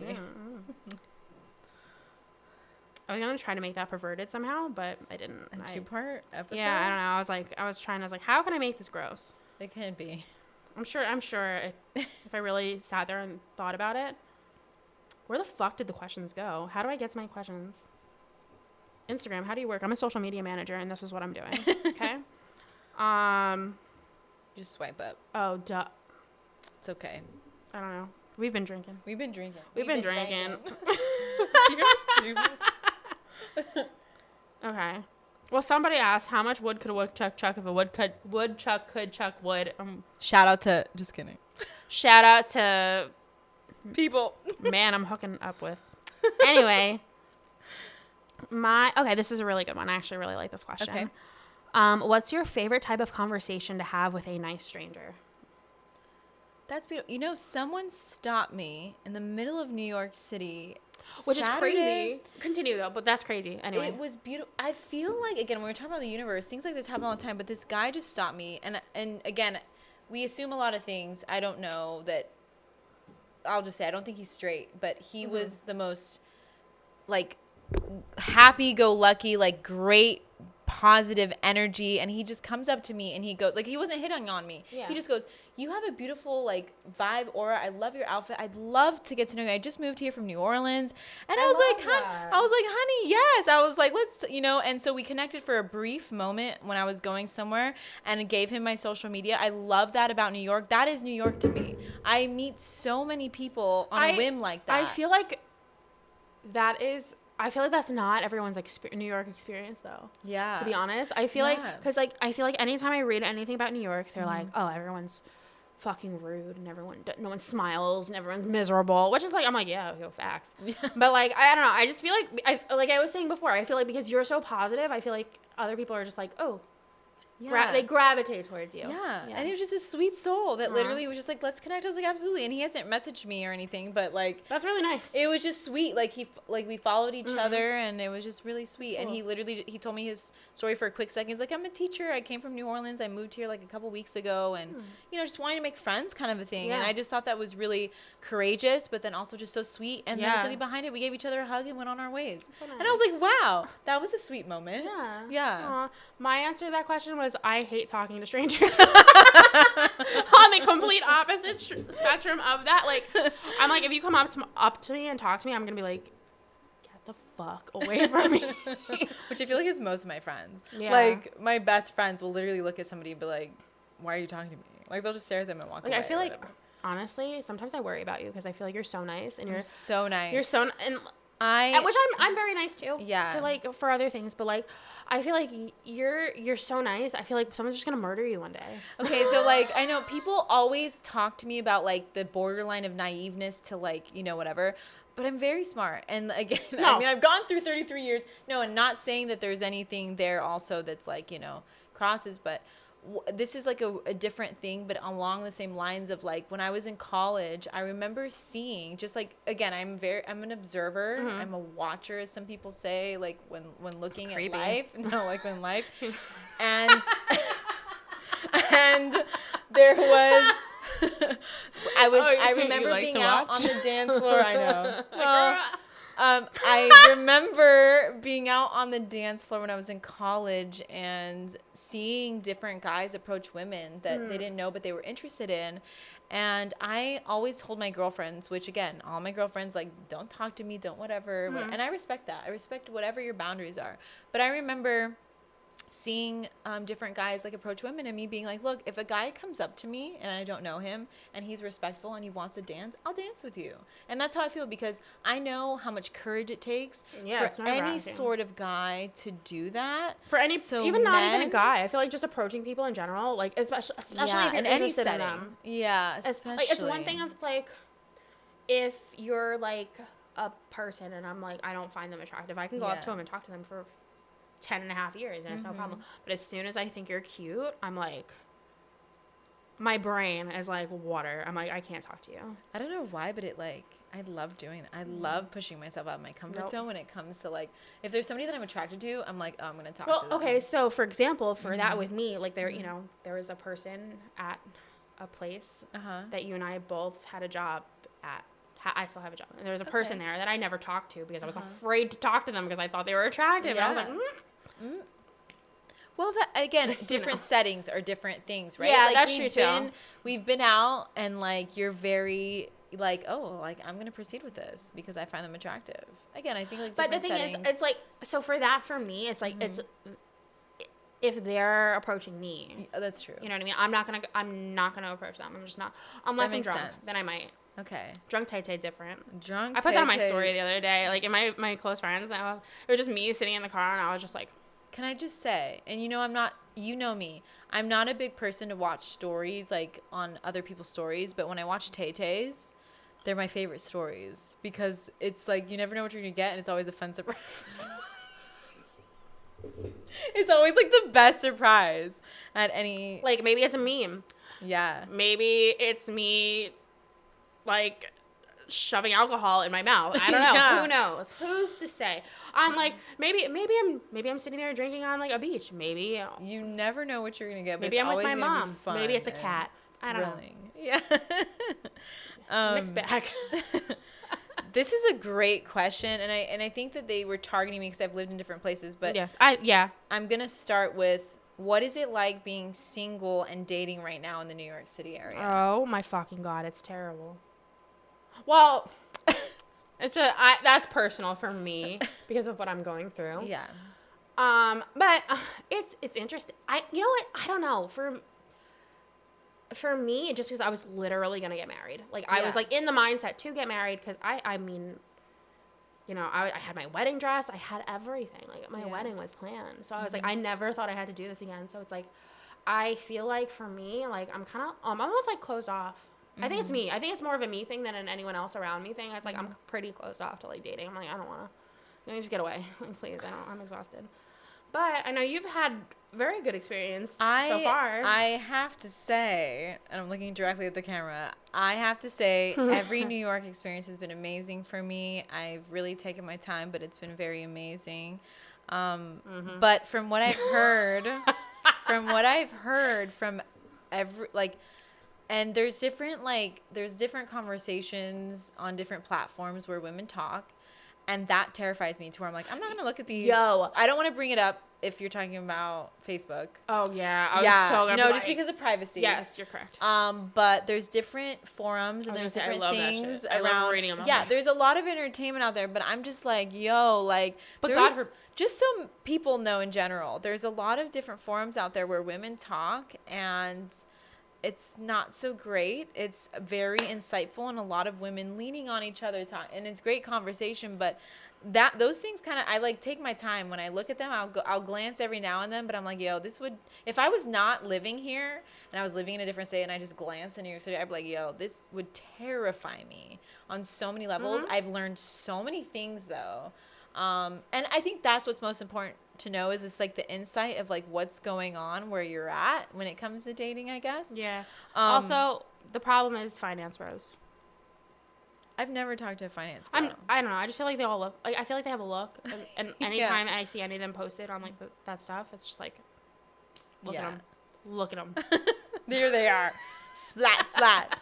I was gonna try to make that perverted somehow, but I didn't. A 2-part episode. Yeah, I don't know. I was trying. How can I make this gross? It can be. I'm sure if I really sat there and thought about it. Where the fuck did the questions go? How do I get to my questions? Instagram, how do you work? I'm a social media manager, and this is what I'm doing. Okay? You just swipe up. Oh, duh. It's okay. I don't know. We've been drinking. We've been drinking. Okay. Well, somebody asked, how much wood could a woodchuck chuck if a woodchuck could chuck wood? Shout out to, just kidding. Shout out to people. Man, I'm hooking up with. Anyway, okay, this is a really good one. I actually really like this question. Okay. What's your favorite type of conversation to have with a nice stranger? That's beautiful. You know, someone stopped me in the middle of New York City. Which Saturday. Is crazy. Continue, though, but that's crazy. Anyway. It was beautiful. I feel like, again, when we're talking about the universe, things like this happen all the time, but this guy just stopped me. And again, we assume a lot of things. I don't know that, I'll just say, I don't think he's straight, but he was the most, like, happy-go-lucky, like, great, positive energy. And he just comes up to me and he goes, like, he wasn't hitting on me. Yeah. He just goes, you have a beautiful, like, vibe, aura. I love your outfit. I'd love to get to know you. I just moved here from New Orleans. And I was like, honey, yes. I was like, let's, you know, and so we connected for a brief moment when I was going somewhere and gave him my social media. I love that about New York. That is New York to me. I meet so many people on a whim like that. I feel like that's not everyone's New York experience, though. Yeah. To be honest, I feel like, because, like, I feel like anytime I read anything about New York, they're like, oh, everyone's fucking rude and no one smiles and everyone's miserable, which is like, I'm like, yeah, facts. But like, I don't know. I just feel like I was saying before, I feel like because you're so positive, I feel like other people are just like, oh, they gravitate towards you. Yeah. And he was just a sweet soul that literally was just like, let's connect. I was like, absolutely. And he hasn't messaged me or anything, but like, that's really nice. It was just sweet. Like we followed each other and it was just really sweet. Cool. And he told me his story for a quick second. He's like, I'm a teacher. I came from New Orleans. I moved here like a couple weeks ago and, you know, just wanting to make friends kind of a thing. Yeah. And I just thought that was really courageous, but then also just so sweet. And there was something behind it. We gave each other a hug and went on our ways. So nice. And I was like, wow, that was a sweet moment. Yeah. Yeah. Aww. My answer to that question was, I hate talking to strangers. On the complete opposite spectrum of that. Like, I'm like, if you come up to me and talk to me, I'm going to be like, get the fuck away from me. Which I feel like is most of my friends. Yeah. Like, my best friends will literally look at somebody and be like, why are you talking to me? Like, they'll just stare at them and walk away. I feel like, honestly, sometimes I worry about you because I feel like you're so nice. And you're so nice. You're so, and which I'm very nice too. Yeah. So like for other things, but like I feel like you're so nice. I feel like someone's just gonna murder you one day. Okay, so like I know people always talk to me about like the borderline of naiveness to like, you know, whatever. But I'm very smart. And again, I mean, I've gone through 33 years. No, and not saying that there's anything there also that's like, you know, crosses, but this is like a different thing, but along the same lines of like when I was in college, I remember seeing just like, again, I'm an observer. Mm-hmm. I'm a watcher, as some people say, like when looking at life. No, like when life. And there was, I remember being out on the dance floor. I know. I remember being out on the dance floor when I was in college and seeing different guys approach women that they didn't know but they were interested in. And I always told my girlfriends, which again, all my girlfriends, like, don't talk to me, don't whatever. And I respect that. I respect whatever your boundaries are. But I remember seeing different guys like approach women and me being like, look, if a guy comes up to me and I don't know him and he's respectful and he wants to dance, I'll dance with you. And that's how I feel because I know how much courage it takes for any sort of guy to do that. For any, even not even a guy. I feel like just approaching people in general, like especially if you're interested in them. Yeah, especially. Like, it's one thing if it's like, if you're like a person and I'm like, I don't find them attractive, I can go up to them and talk to them for 10.5 years and it's no problem. But as soon as I think you're cute, I'm like, my brain is like water. I'm like, I can't talk to you. I don't know why, but it like, I love doing that. I love pushing myself out of my comfort zone when it comes to like, if there's somebody that I'm attracted to, I'm like, oh, I'm gonna talk to them. Okay, so for example, for that with me, like there, you know, there was a person at a place that you and I both had a job at. I still have a job. And there was a person there that I never talked to because I was afraid to talk to them because I thought they were attractive. Yeah. And I was like, Well, that again, different settings are different things, right? Yeah, like, that's true too. We've been out and like you're very like, oh, like I'm gonna proceed with this because I find them attractive. Again, I think like. But the thing is, it's like so for me, it's like if they're approaching me. That's true. You know what I mean? I'm not gonna approach them. I'm just not, unless I'm drunk. Then I might. Okay. Drunk Tay different. Drunk I put that on my story the other day. Like in my close friends, it was just me sitting in the car, and I was just like. Can I just say, and I'm not, me, I'm not a big person to watch stories like on other people's stories, but when I watch Tay-Tay's, they're my favorite stories because it's like you never know what you're gonna get, and it's always a fun surprise. It's always like the best surprise at any. Like maybe it's a meme. Yeah. Maybe it's me, like shoving alcohol in my mouth. I don't know. Yeah. Who knows? Who's to say? I'm like maybe I'm sitting there drinking on like a beach. Maybe you never know what you're gonna get. But maybe I'm with my mom. Fun maybe it's a cat. I don't know. Yeah. Mixed bag. This is a great question, and I think that they were targeting me because I've lived in different places. But yes, I'm gonna start with, what is it like being single and dating right now in the New York City area? Oh my fucking God, it's terrible. Well, that's personal for me because of what I'm going through. Yeah. But it's interesting. You know what? I don't know. For me, just because I was literally gonna get married. Like I was like in the mindset to get married because I mean, I had my wedding dress. I had everything. Like my wedding was planned. So I was like, I never thought I had to do this again. So it's like, I feel like for me, like I'm kind of almost like closed off. I think it's me. I think it's more of a me thing than an anyone else around me thing. It's like I'm pretty closed off to like dating. I'm like, I don't want to. Let me just get away. Like, please, I'm exhausted. But I know you've had very good experience so far. I have to say, and I'm looking directly at the camera, I have to say every New York experience has been amazing for me. I've really taken my time, but it's been very amazing. But from what I've heard, from every, like, and there's different conversations on different platforms where women talk. And that terrifies me to where I'm like, I'm not going to look at these. I don't want to bring it up if you're talking about Facebook. Oh, yeah. I was so going to just because of privacy. Yes, you're correct. But there's different forums and there's different things around. I love reading them. Yeah, there's a lot of entertainment out there, but I'm just like, but just so people know in general, there's a lot of different forums out there where women talk, and it's not so great. It's very insightful, and a lot of women leaning on each other talk, and it's great conversation. But those things kind of, I like take my time when I look at them. I'll glance every now and then, but I'm like, this would, if I was not living here and I was living in a different state and I just glanced in New York City, I'd be like, this would terrify me on so many levels. I've learned so many things though, and I think that's what's most important to know is it's like the insight of like what's going on where you're at when it comes to dating, I guess. Yeah. Also, the problem is finance bros. I've never talked to a finance bro. I don't know. I just feel like they all look. Like I feel like they have a look, and anytime I see any of them posted on like that stuff, it's just like, look at them, look at them. There they are, splat splat.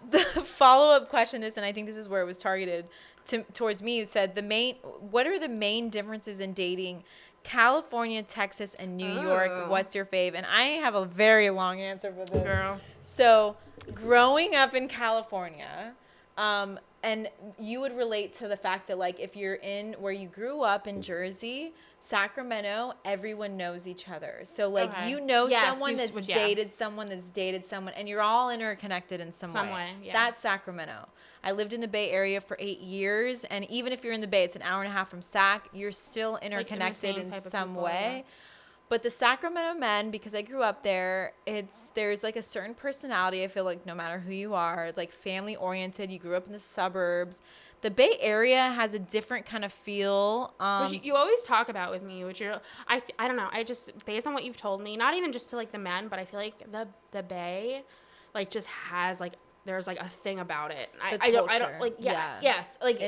The follow-up question and I think this is where it was targeted towards me, who said what are the main differences in dating California, Texas, and New York? What's your fave? And I have a very long answer for this. Girl. So growing up in California, and you would relate to the fact that like if you're in where you grew up in Jersey, Sacramento, everyone knows each other. So like someone that's dated someone that's dated someone, and you're all interconnected in some way. Yeah. That's Sacramento. I lived in the Bay Area for 8 years, and even if you're in the Bay, it's an hour and a half from Sac, you're still interconnected in some way. Yeah. But the Sacramento men, because I grew up there, there's like a certain personality. I feel like no matter who you are, it's like family oriented. You grew up in the suburbs. The Bay Area has a different kind of feel. Which you always talk about with me, which I don't know. I just, based on what you've told me, not even just to like the men, but I feel like the Bay, like just has like, there's like a thing about it. I don't like, yes. Like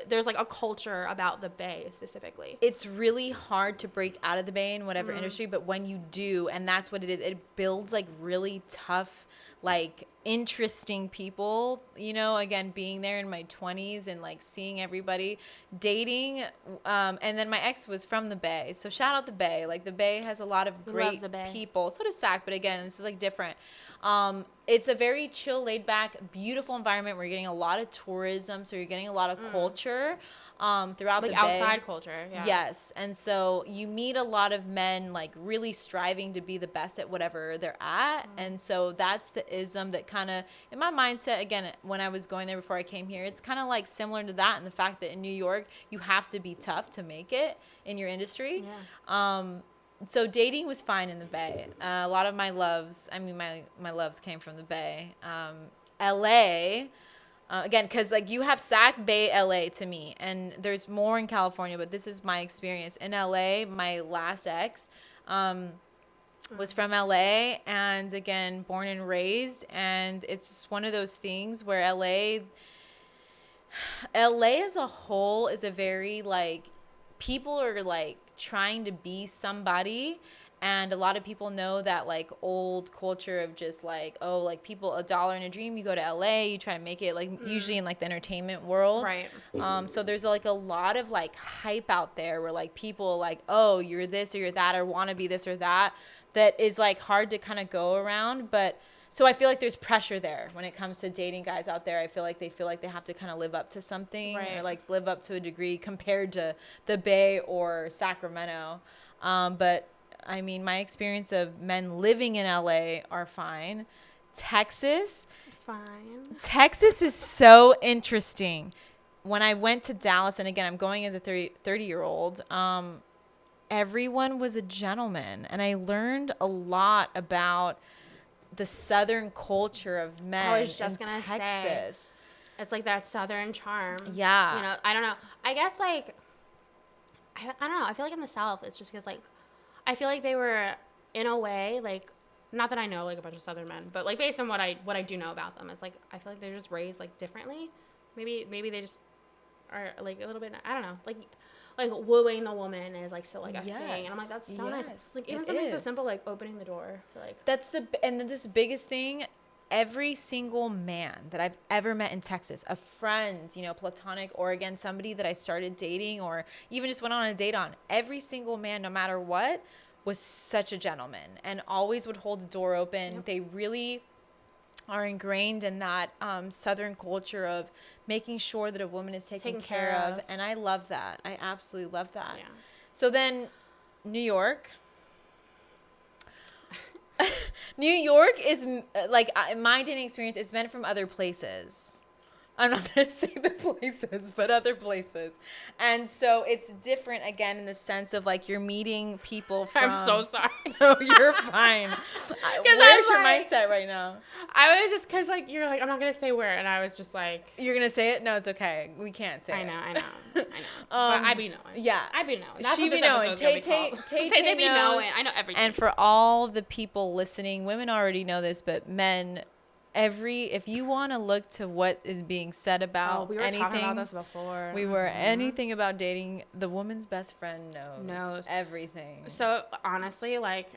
there's like a culture about the Bay specifically. It's really hard to break out of the Bay in whatever industry, but when you do, and that's what it is, it builds like really tough, like interesting people, again, being there in my 20s and like seeing everybody dating. And then my ex was from the Bay. So shout out the Bay. Like the Bay has a lot of great people. So does Sac, but again, this is like different. It's a very chill, laid back, beautiful environment where you're getting a lot of tourism. So you're getting a lot of culture. throughout the Bay. Like outside culture, yeah. Yes. And so you meet a lot of men like really striving to be the best at whatever they're at. And so that's the ism that kind of, in my mindset, again, when I was going there before I came here, it's kind of like similar to that, and the fact that in New York, you have to be tough to make it in your industry. Yeah. So dating was fine in the Bay. A lot of my loves, my loves came from the Bay. LA, again, because like you have Sac Bay, LA to me, and there's more in California, but this is my experience. In LA, my last ex was from LA, and again, born and raised, and it's just one of those things where LA as a whole is a very like, people are like trying to be somebody, and a lot of people know that like old culture of just like, oh, like people, a dollar and a dream, you go to LA, you try to make it, like usually in like the entertainment world, Right. So there's like a lot of like hype out there where like people like, oh, you're this or you're that, or want to be this or that is like hard to kind of go around. But so I feel like there's pressure there when it comes to dating guys out there. I feel like they have to kind of live up to something, Right. or like live up to a degree compared to the Bay or Sacramento. But I mean, my experience of men living in LA are fine. Texas is so interesting. When I went to Dallas, and again, I'm going as a 30-year-old, everyone was a gentleman. And I learned a lot about the Southern culture of men I was just in gonna Texas. say, it's like that Southern charm. Yeah. You know, I don't know. I guess like, I don't know. I feel like in the South, it's just because like, I feel like they were in a way like, not that I know like a bunch of Southern men, but like based on what I do know about them, it's like I feel like they're just raised like differently. Maybe they just are like a little bit, I don't know, like wooing the woman is like still like a thing, and I'm like, that's so nice. Like even something so simple like opening the door for like, and this biggest thing. Every single man that I've ever met in Texas, a friend, you know, platonic, or again, somebody that I started dating or even just went on a date on, every single man, no matter what, was such a gentleman and always would hold the door open. Yep. They really are ingrained in that Southern culture of making sure that a woman is taken care of. And I love that. I absolutely love that. Yeah. So then New York. New York is like, my dating experience is meant from other places. I'm not going to say the places, but other places. And so it's different again in the sense of like you're meeting people from. I'm so sorry. No, you're fine. Where's your mindset right now? I was just, because like you're like, I'm not going to say where. And I was just like. You're going to say it? No, it's okay. We can't say it. I know. But I be knowing. Yeah. I be knowing. That's she what be knowing. Tay be knowing. I know everything. And for all the people listening, women already know this, but men, if you want to look to what is being said about we were anything, talking about this before. Anything about dating, the woman's best friend knows everything. So honestly, like,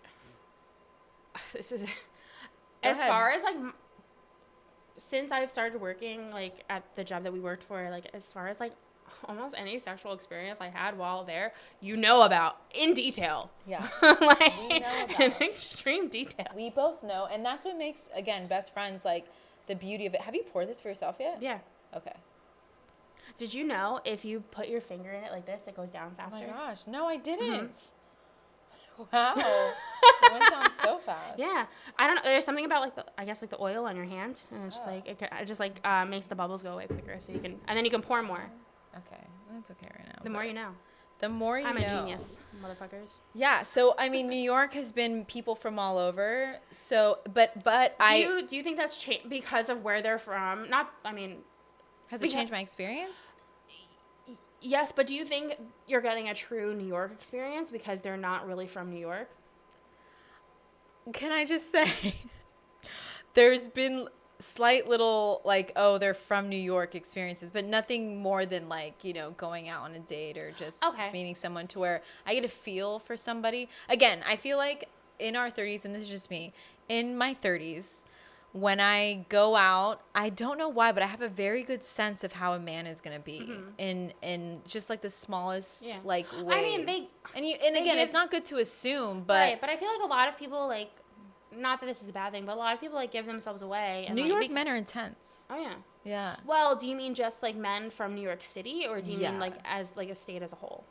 this is, far as like, since I've started working like at the job that we worked for, like as far as like almost any sexual experience I had while there, you know about in detail. Yeah. Like we know about in extreme detail. We both know. And that's what makes, again, best friends, like the beauty of it. Have you poured this for yourself yet? Yeah. Okay. Did you know if you put your finger in it like this, it goes down faster? Oh my gosh. No, I didn't. Mm-hmm. Wow. It went down so fast. Yeah. I don't know. There's something about like the oil on your hand, and it's just like, it just like makes the bubbles go away quicker, so you can, and then you can pour more. Okay, that's okay right now. The more you know. The more you know. I'm a genius, motherfuckers. Yeah, so I mean, New York has been people from all over. So, but do you think that's changed because of where they're from? Has it changed my experience? Yes, but do you think you're getting a true New York experience because they're not really from New York? Can I just say, there's been slight little like, oh, they're from New York experiences, but nothing more than like, you know, going out on a date or just meeting someone to where I get a feel for somebody. Again, I feel like in our 30s, and this is just me, in my 30s, when I go out, I don't know why, but I have a very good sense of how a man is going to be in just like the smallest like ways. I mean, again, it's not good to assume, but right, but I feel like a lot of people like not that this is a bad thing, but a lot of people like give themselves away. And, New like, York men are intense. Oh yeah. Yeah. Well, do you mean just like men from New York City, or do you mean like as like a state as a whole?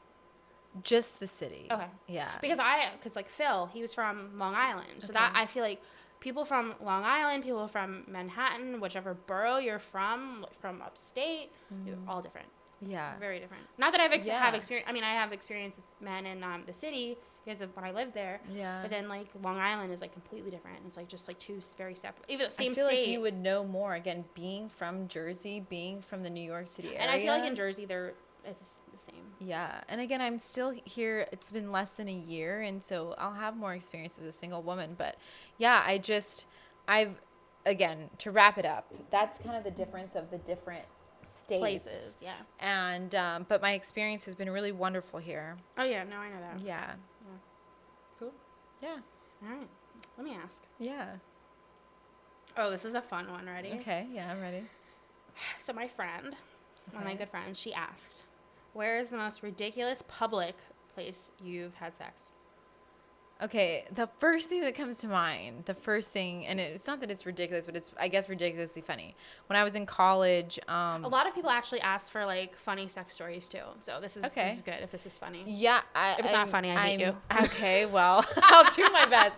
Just the city. Okay. Yeah. Because like Phil, he was from Long Island, so that I feel like people from Long Island, people from Manhattan, whichever borough you're from upstate, you're all different. Yeah. Very different. Not that have experience. I mean, I have experience with men in the city because of when I lived there. Yeah. But then like Long Island is like completely different. It's like just like two very separate. Even the same I feel state. like you would know more again, being from Jersey, being from the New York City area. And I feel like in Jersey it's the same. Yeah. And again, I'm still here. It's been less than a year, and so I'll have more experience as a single woman. But yeah, again, to wrap it up, that's kind of the difference of the different states. Places, yeah. And but my experience has been really wonderful here. Oh yeah, no, I know that. Yeah. Cool. Yeah. All right. Let me ask. Yeah. Oh, this is a fun one. Ready? Okay. Yeah, I'm ready. So my friend, one of my good friends, she asked, "Where is the most ridiculous public place you've had sex?" Okay, the first thing that comes to mind, and it's not that it's ridiculous, but it's, I guess, ridiculously funny. When I was in college, a lot of people actually ask for like funny sex stories too. So this is good if this is funny. Yeah, if it's not funny, I hate you. Okay, well, I'll do my best.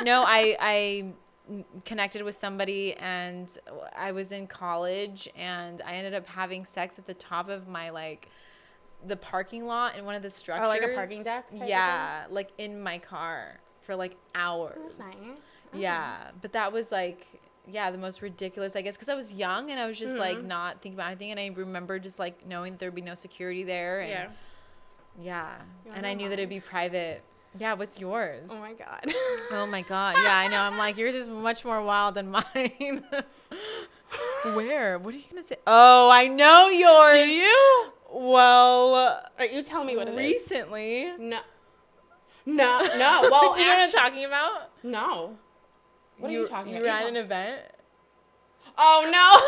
No, I connected with somebody, and I was in college, and I ended up having sex at the top of my the parking lot in one of the structures. Oh, like a parking deck? Yeah, like in my car for like hours. That's nice. Yeah, but that was the most ridiculous, I guess, because I was young and I was just like not thinking about anything, and I remember just like knowing there'd be no security there. And and I knew that it'd be private. Yeah, what's yours? Oh my god. Oh my god. Yeah, I know. I'm like, yours is much more wild than mine. Where? What are you gonna say? Oh, I know yours. Do you? Well, you tell me what it is. Recently. No. Well, do you know what I'm talking about? No. What are you talking about? You were at an event? Oh, no.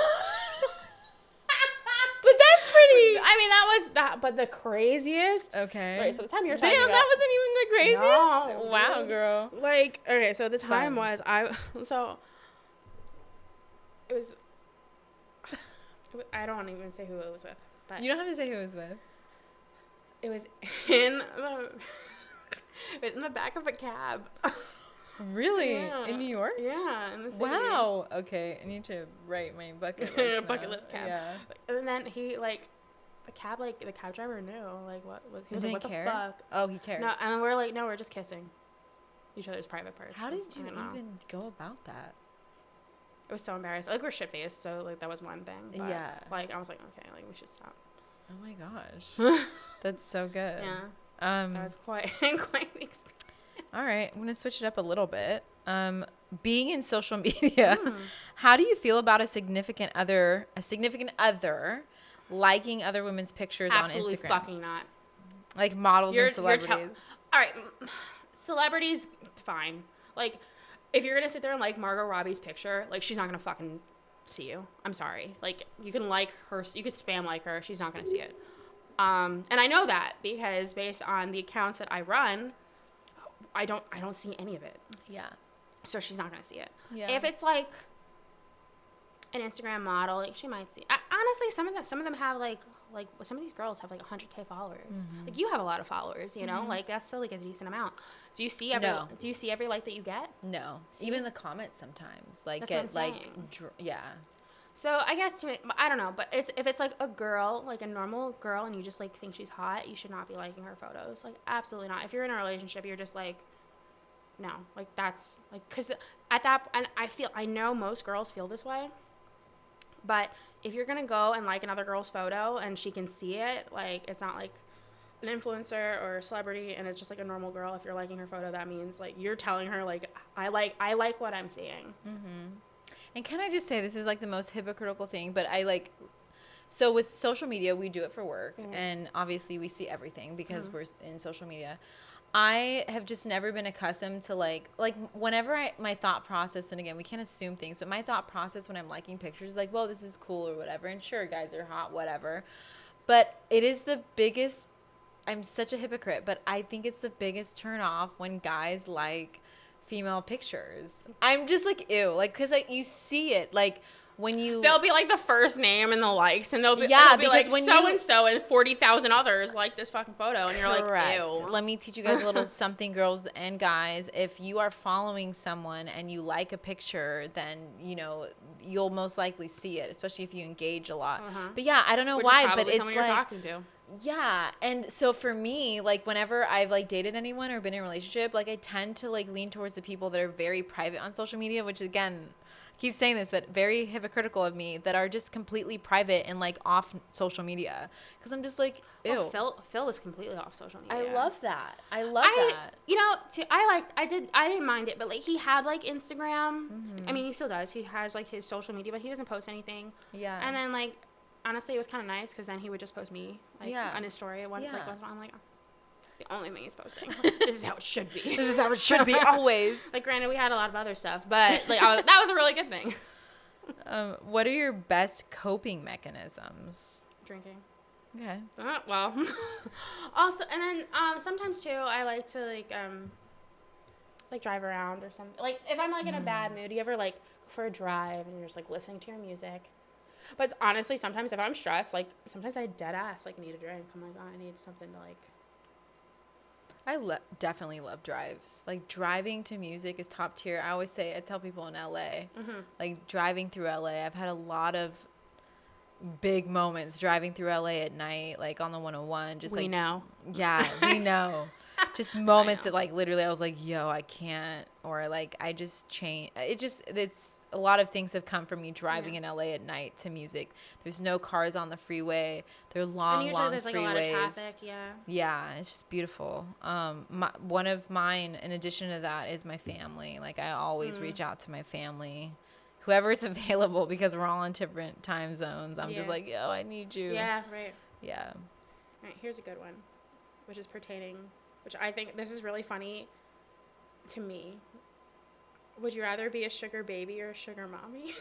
But that's pretty. I mean, that was that. But the craziest. Okay. Right. So the time you're talking about. Damn, that wasn't even the craziest. No. Wow, girl. Like, okay. So the time was it was. I don't even say who it was with. But you don't have to say who it was with. It was in the back of a cab. Really? Yeah. In New York? Yeah, in the city. Wow. Okay, I need to write my bucket list. Bucket list cab. Yeah. And then he the cab driver knew what he was didn't like, what care? the fuck? Oh, he cared. No, and we're like, no, we're just kissing each other's private parts. How did you even go about that? It was so embarrassing. Like, we're shit-faced, so, like, that was one thing. But, yeah. Like, I was like, okay, like, we should stop. Oh, my gosh. That's so good. Yeah. That was quite an experience. All right. I'm going to switch it up a little bit. Being in social media, how do you feel about a significant other liking other women's pictures on Instagram? Absolutely fucking not. Like models and celebrities. All right. Celebrities, fine. Like, if you're going to sit there and like Margot Robbie's picture, like, she's not going to fucking see you. I'm sorry. Like, you can like her, you could spam like her, she's not going to see it. And I know that because based on the accounts that I run, I don't see any of it. Yeah. So she's not going to see it. Yeah. If it's like an Instagram model, like, she might see. Honestly, some of them have like some of these girls have like 100K followers. Mm-hmm. Like, you have a lot of followers, you know? Like, that's still like a decent amount. Do you see every like that you get? No. See? Even the comments sometimes that's get like yeah. So I guess I don't know, but if it's like a girl, like a normal girl, and you just like think she's hot, you should not be liking her photos. Like, absolutely not. If you're in a relationship, you're just like, no, like, that's like, because at that, and I know most girls feel this way, but if you're gonna go and like another girl's photo and she can see it, like, it's not like an influencer or a celebrity, and it's just like a normal girl. If you're liking her photo, that means like you're telling her like, I like what I'm seeing. Mm-hmm. And can I just say, this is like the most hypocritical thing, but so with social media, we do it for work, and obviously we see everything because we're in social media. I have just never been accustomed to like whenever my thought process, and again, we can't assume things, but my thought process when I'm liking pictures is like, well, this is cool or whatever, and sure, guys are hot, whatever. But it is the biggest, I'm such a hypocrite, but I think it's the biggest turn off when guys like female pictures. I'm just like, ew. Like, because like, you see it. Like, when you... They'll be like the first name in the likes, and they'll be like, when so-and-so and 40,000 others like this fucking photo, and you're like, ew. Let me teach you guys a little something, girls and guys. If you are following someone and you like a picture, then, you know, you'll most likely see it, especially if you engage a lot. But yeah, I don't know why, but it's like... you're talking to. Yeah, and so for me, like, whenever I've, like, dated anyone or been in a relationship, like, I tend to, like, lean towards the people that are very private on social media, which, again... keep saying this, but very hypocritical of me, that are just completely private and like off social media, because I'm just like, ew. Oh, Phil was completely off social media. I love that. That. You know, I didn't mind it, but like he had like Instagram. I mean, he still does. He has like his social media, but he doesn't post anything. Yeah. And then like, honestly, it was kind of nice because then he would just post me like on his story. I'm like, oh, the only thing he's posting. This is how it should be. This is how it should be always. Like, granted, we had a lot of other stuff, but like that was a really good thing. What are your best coping mechanisms? Drinking. Okay. Well, also, and then sometimes too, I like to like drive around or something. Like if I'm like in a bad mood, you ever like go for a drive and you're just like listening to your music? But honestly, sometimes if I'm stressed, like sometimes I dead ass like need a drink. I'm like, oh, I need something to like. I definitely love drives. Like, driving to music is top tier. I always say, I tell people in LA, like, driving through LA, I've had a lot of big moments driving through LA at night, like, on the 101. Just we know. Yeah, we know. Just moments that, like, literally I was like, yo, I can't. Or, like, I just changed. It's a lot of things have come from me driving in LA at night to music. There's no cars on the freeway. They're long, long there's, freeways. Like, a lot of traffic, Yeah, it's just beautiful. One of mine, in addition to that, is my family. Like, I always reach out to my family. Whoever's available, because we're all in different time zones. I'm just like, yo, I need you. Yeah, right. Yeah. All right, here's a good one, which I think this is really funny to me. Would you rather be a sugar baby or a sugar mommy?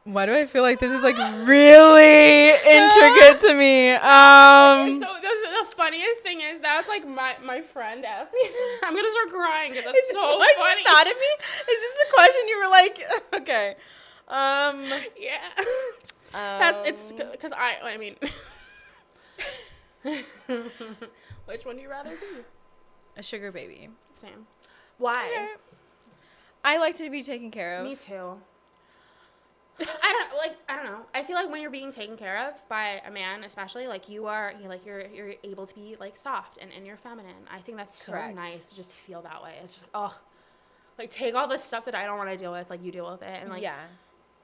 Why do I feel like this is like really intricate to me? So the funniest thing is that's like my friend asked me. I'm gonna start crying because that's so funny. You thought of me? Is this the question you were like? Okay. Yeah. It's because I mean. Which one do you rather be? A sugar baby. Same. Why? Okay. I like to be taken care of. Me too. I don't know. I feel like when you're being taken care of by a man, especially, like you're able to be like soft and you're feminine. I think that's Correct. So nice to just feel that way. It's just like take all this stuff that I don't want to deal with, like you deal with it, and like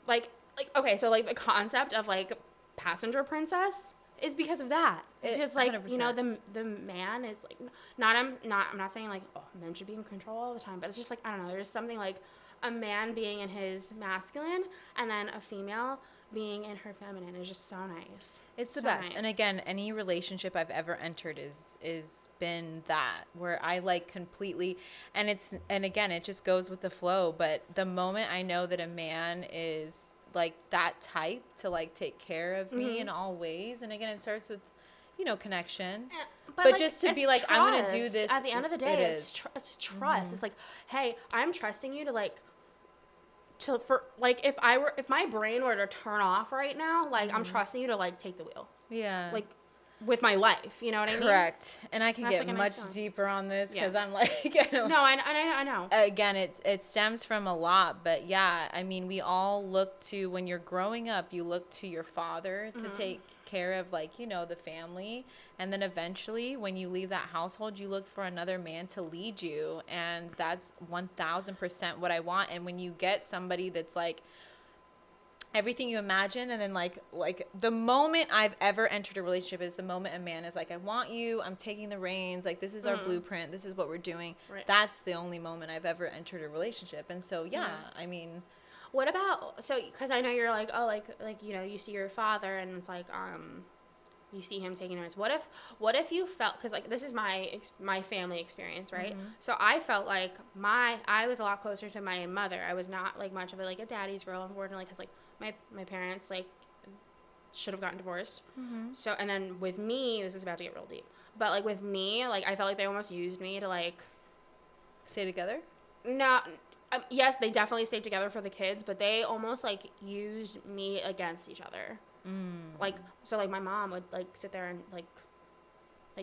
like okay, so like the concept of like passenger princess is because of that. It's just like 100%. You know the man is like I'm not saying like men should be in control all the time, but it's just like I don't know. There's something like a man being in his masculine and then a female being in her feminine is just so nice. It's the best. Nice. And again, any relationship I've ever entered is been that where I like completely and again it just goes with the flow, but the moment I know that a man is like that type to like take care of me in all ways, and again it starts with connection. But like, just to be like, trust. I'm going to do this. At the end of the day, it's trust. Mm-hmm. It's like, hey, I'm trusting you to like, if my brain were to turn off right now, like I'm trusting you to like take the wheel. Yeah. Like with my life, you know what I mean? Correct. And I can get like much deeper on this because I'm like, I know. Again, it stems from a lot, but yeah, I mean, we all look to, when you're growing up, you look to your father to take care of like, the family. And then eventually when you leave that household, you look for another man to lead you. And that's 1000% what I want. And when you get somebody that's like, everything you imagine, and then like the moment I've ever entered a relationship is the moment a man is like, I want you, I'm taking the reins, like this is our blueprint, this is what we're doing. Right. That's the only moment I've ever entered a relationship. And so I mean, what about because I know you're like, oh, like you see your father and it's like you see him taking turns. What if you felt, because like this is my family experience, right? Mm-hmm. So I felt like I was a lot closer to my mother. I was not like much of a daddy's girl, unfortunately, because like my parents like should have gotten divorced. Mm-hmm. So, and then with me, this is about to get real deep, but like with me, like I felt like they almost used me to like stay together. No. Yes, they definitely stayed together for the kids, but they almost like used me against each other. Like, so like my mom would like sit there and like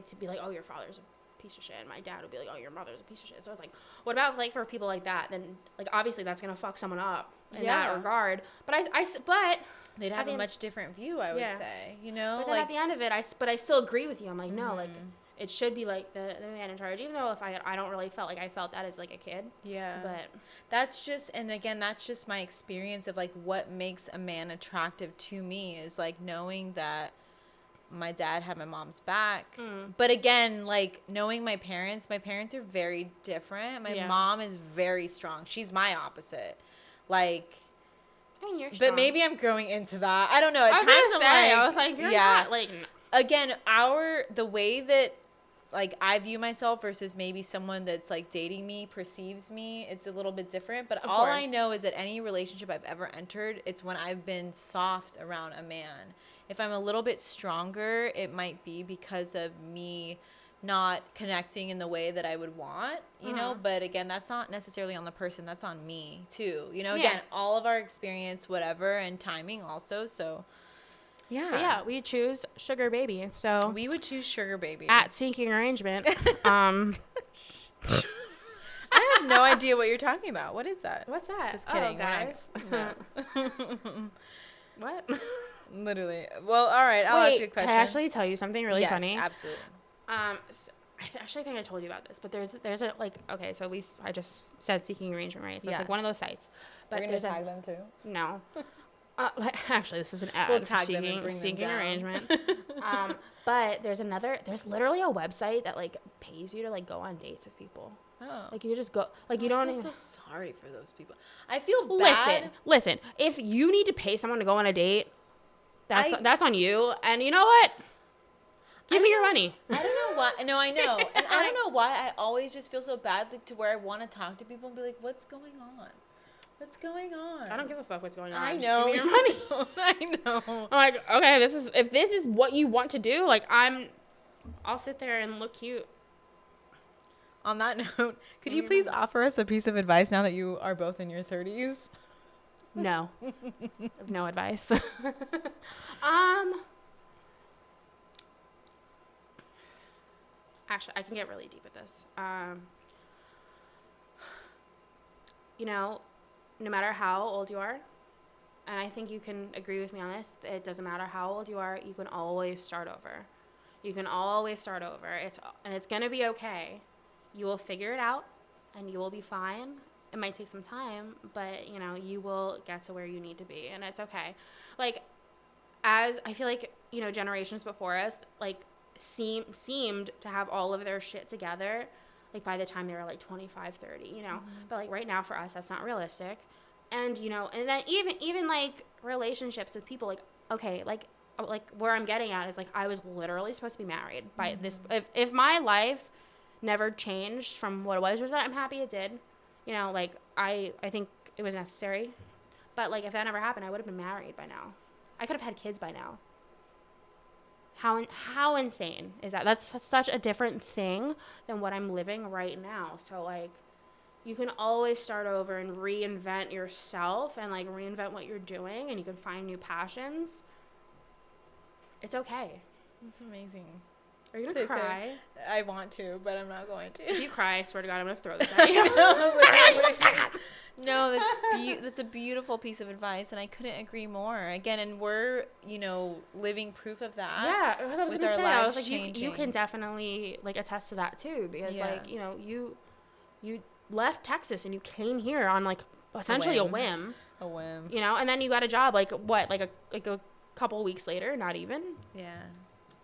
to be like, oh, your father's a piece of shit, and my dad would be like, oh, your mother's a piece of shit. So I was like, what about like for people like that? Then like obviously that's gonna fuck someone up in that regard. But but they'd have a much different view, I would say. You know, but then at the end of it, I still agree with you. I'm like, no, like. It should be like the man in charge, even though if I don't really felt like I felt that as like a kid. Yeah. But that's just my experience of like what makes a man attractive to me is like knowing that my dad had my mom's back. But again, like knowing my parents are very different. My mom is very strong. She's my opposite. Like, I mean, you're strong. But maybe I'm growing into that. I don't know. At times I was like, you're not like. Again, the way that like I view myself versus maybe someone that's like dating me perceives me, it's a little bit different. But all I know is that any relationship I've ever entered, it's when I've been soft around a man. If I'm a little bit stronger, it might be because of me not connecting in the way that I would want, you know. But again, that's not necessarily on the person, that's on me too, you know. Again, all of our experience, whatever, and timing also. So yeah. But yeah, we choose Sugar Baby. So we would choose Sugar Baby. At Seeking Arrangement. I have no idea what you're talking about. What is that? What's that? Just kidding, guys. What? Literally. Well, all right. I'll ask you a question. Can I actually tell you something really funny? Yes, absolutely. So I actually think I told you about this, but there's a like, okay, so I just said Seeking Arrangement, right? So it's like one of those sites. But we're gonna tag them too. No. Actually, this is an ad. We'll tag them and bring Seeking them down. Arrangement. But there's literally a website that like pays you to like go on dates with people. Oh. Like you just go, like you don't. I feel so sorry for those people. I feel bad. Listen. If you need to pay someone to go on a date, that's on you. And you know what? Give me your money. I don't know why. No, I know. And I don't know why I always just feel so bad to where I want to talk to people and be like, what's going on? What's going on? I don't give a fuck what's going on. I know. Just give me your money. I know. I'm like, okay, if this is what you want to do, like I'll sit there and look cute. On that note, could you please offer us a piece of advice now that you are both in your 30s? No. No advice. Actually, I can get really deep with this. You know, no matter how old you are, and I think you can agree with me on this, it doesn't matter how old you are, you can always start over. You can always start over. It's going to be okay. You will figure it out, and you will be fine. It might take some time, but, you know, you will get to where you need to be, and it's okay. Like, as I feel like, you know, generations before us, like, seemed to have all of their shit together, like, by the time they were, like, 25, 30, you know? Mm-hmm. But, like, right now for us, that's not realistic. And, you know, and then even like, relationships with people, like, okay, like where I'm getting at is, like, I was literally supposed to be married by this. If my life never changed from what it was I'm happy it did. You know, like, I think it was necessary. But, like, if that never happened, I would have been married by now. I could have had kids by now. How insane is that? That's such a different thing than what I'm living right now. So, like, you can always start over and reinvent yourself and, like, reinvent what you're doing, and you can find new passions. It's okay. That's amazing. Are you going to cry? I want to, but I'm not going to. If you cry, I swear to God, I'm going to throw this at you. No, that's a beautiful piece of advice, and I couldn't agree more. Again, and we're, you know, living proof of that. Yeah, it was what I was going to say. I was like, you can definitely, like, attest to that, too, because, like, you know, you left Texas and you came here on, like, essentially a whim. A whim. You know, and then you got a job, like, what, like a couple weeks later, not even. Yeah.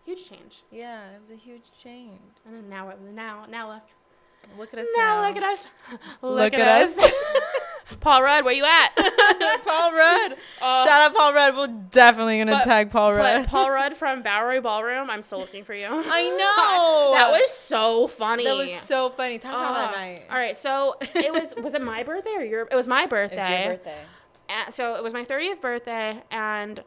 Huge change. Yeah, it was a huge change. And then now look. Look at us now. Now look at us. Look at us. Paul Rudd, where you at? Paul Rudd. Shout out Paul Rudd. We're definitely going to tag Paul Rudd. But Paul Rudd from Bowery Ballroom, I'm still looking for you. I know. That was so funny. That was so funny. Talk about that night. All right. So was it my birthday or your? It was my birthday. It was your birthday. So it was my 30th birthday, and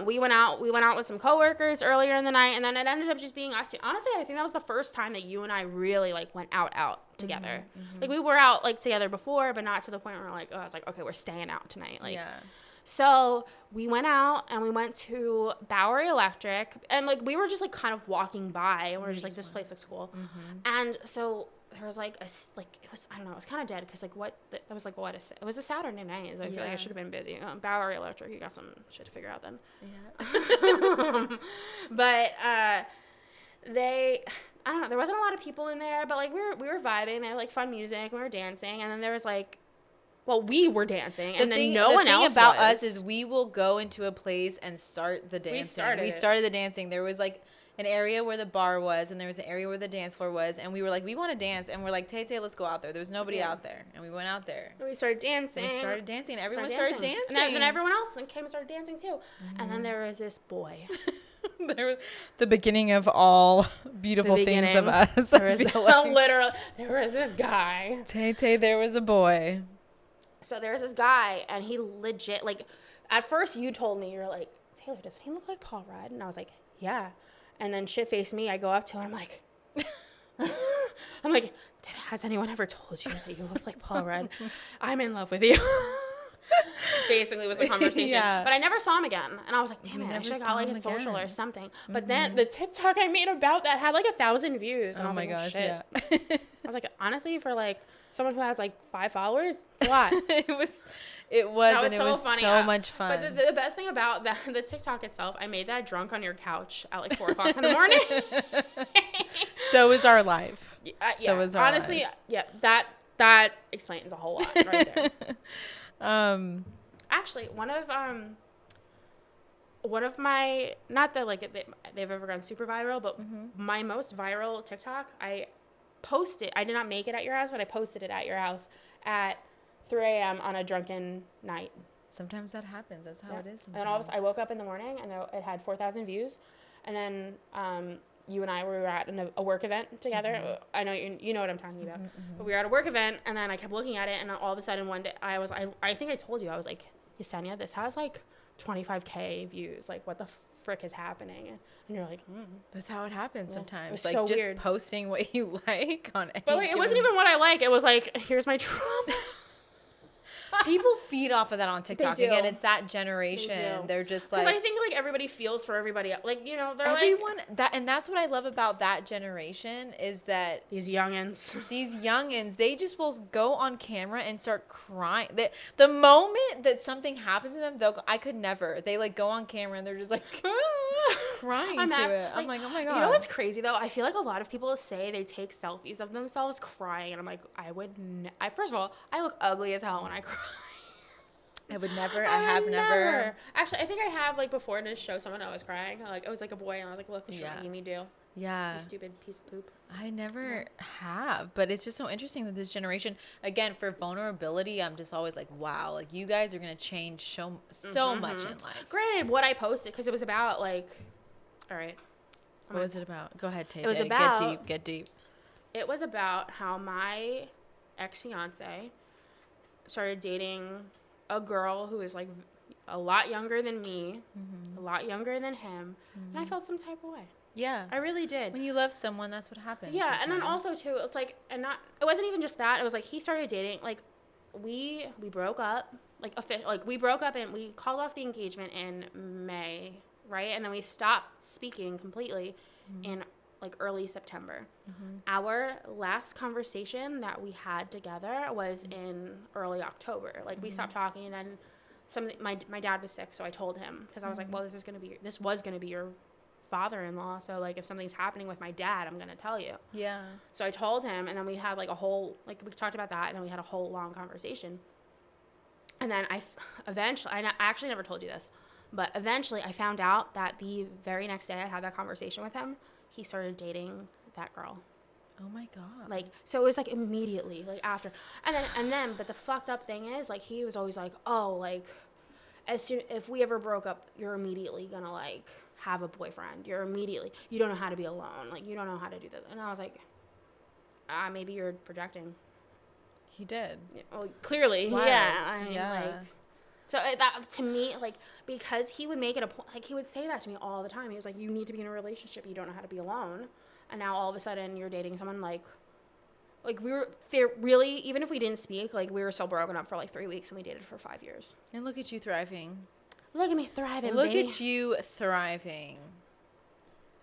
we went out with some coworkers earlier in the night, and then it ended up just being us. Honestly, I think that was the first time that you and I really like went out together. Like we were out like together before, but not to the point where like, I was like, okay, we're staying out tonight. Like, yeah. So we went out and we went to Bowery Electric, and like we were just like kind of walking by, and we were just like, this place looks cool. And so there was like it was, I don't know, it was kind of dead because like it was a Saturday night, so I feel like I should have been busy. Bowery Electric, you got some shit to figure out then. Yeah. But I don't know, there wasn't a lot of people in there, but like we were vibing. They had like fun music, we were dancing, and then there was like, well, we were dancing, and then no one else was. The thing about us is we will go into a place and start the dancing. We started the dancing. There was like an area where the bar was, and there was an area where the dance floor was, and we were like, we want to dance, and we're like, Tay, let's go out there. There was nobody out there, and we went out there. And we started dancing. And everyone started dancing. And then everyone else came and started dancing too. And then there was this boy. The beginning of all beautiful things of us. There was this guy. Tay, there was a boy. So there's this guy, and he legit, like, at first you told me, you're like, Taylor, doesn't he look like Paul Rudd? And I was like, yeah. And then shit-faced me, I go up to him, I'm like, has anyone ever told you that you look like Paul Rudd? I'm in love with you. Basically was the conversation. Yeah. But I never saw him again. And I was like, damn it, I should have got like a social or something. But then the TikTok I made about that had like 1,000 views. And I was like, gosh, shit. Yeah. I was like, honestly, for like someone who has like 5 followers, it's a lot. It was so funny. So much fun. But the best thing about the TikTok itself, I made that drunk on your couch at like 4 o'clock in the morning. So is our life. Yeah. So is our honestly, life. Yeah, that explains a whole lot right there. Actually, one of my, not that like they've ever gone super viral, but my most viral TikTok, I did not make it at your house, but I posted it at your house at 3 a.m. on a drunken night. Sometimes that happens. That's how it is. And all of a sudden, I woke up in the morning and it had 4,000 views. And then you and I were at a work event together. I know you know what I'm talking about. But we were at a work event, and then I kept looking at it, and all of a sudden one day I think I told you, I was like, Yesenia, this has like 25K views. Like, what the frick is happening? And you're like, that's how it happens sometimes. It was like so just weird. Posting what you like on anything. But like, it wasn't even what I like. It was like, here's my trauma. People feed off of that on TikTok. Again, it's that generation. They're just like, because I think like everybody feels for everybody. Like, you know, they're everyone and that's what I love about that generation is that these youngins, they just will go on camera and start crying. The moment that something happens to them, I could never. They like go on camera and they're just like crying it. Like, I'm like, oh my god. You know what's crazy though? I feel like a lot of people say they take selfies of themselves crying, and I'm like, first of all, I look ugly as hell when I cry. I would never. I have never. Actually, I think I have like before to show someone I was crying. Like it was like a boy, and I was like, "Look what you made me do." Yeah. You stupid piece of poop. I never have, but it's just so interesting that this generation, again, for vulnerability, I'm just always like, wow, like you guys are gonna change so much in life. Granted, what I posted, because it was about like, all right. What was it about? Go ahead, Tay. It was about get deep. It was about how my ex-fiance started dating a girl who was like a lot younger than me, a lot younger than him, and I felt some type of way. Yeah, I really did. When you love someone, that's what happens. Yeah, sometimes. And then also too, it's like, it wasn't even just that. It was like he started dating. Like we broke up. We broke up and we called off the engagement in May, right? And then we stopped speaking completely in like early September. Our last conversation that we had together was in early October. Like we stopped talking, and then my dad was sick, so I told him, because I was like, well, this was gonna be your father-in-law, so like if something's happening with my dad, I'm gonna tell you. Yeah. So I told him, and then we had like a whole, like we talked about that, and then we had a whole long conversation. And then eventually, I actually never told you this, but eventually I found out that the very next day I had that conversation with him, he started dating that girl. Oh my God. Like, so it was like immediately, like after, and then, but the fucked up thing is, like, he was always like, oh, like, as soon, if we ever broke up, you're immediately gonna like have a boyfriend. You don't know how to be alone. Like, you don't know how to do that. And I was like, maybe you're projecting. He did. Yeah, well, clearly, yeah. I mean, like, so that to me, like, because he would make it a point, like, he would say that to me all the time. He was like, you need to be in a relationship. You don't know how to be alone. And now all of a sudden you're dating someone like we were there really, even if we didn't speak, like, we were still broken up for like 3 weeks and we dated for 5 years. And look at you thriving. Look at me thriving, Look at you thriving.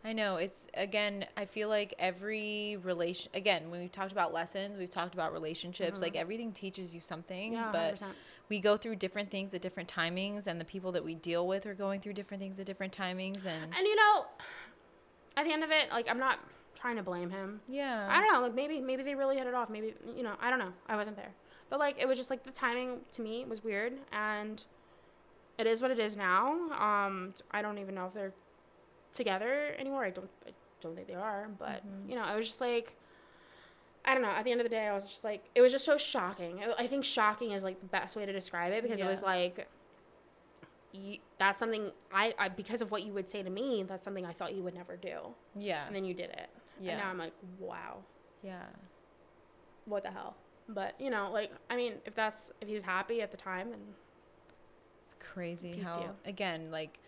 I know. It's, again, I feel like every relation, again, when we've talked about lessons, we've talked about relationships, like, everything teaches you something. Yeah, but 100%. we go through different things at different timings, and the people that we deal with are going through different things at different timings. And you know, at the end of it, like, I'm not trying to blame him. Yeah. I don't know. Like, maybe they really hit it off. Maybe, you know, I don't know. I wasn't there. But, like, it was just, like, the timing to me was weird. And it is what it is now. I don't even know if they're together anymore. I don't think they are. But, you know, I was just, like, I don't know. At the end of the day, I was just, like, it was just so shocking. I think shocking is, like, the best way to describe it, because it was, like, that's something I because of what you would say to me, that's something I thought you would never do. Yeah. And then you did it. Yeah. And now I'm like, wow. Yeah. What the hell? But, you know, like, I mean, if he was happy at the time, then it's crazy how, again, like,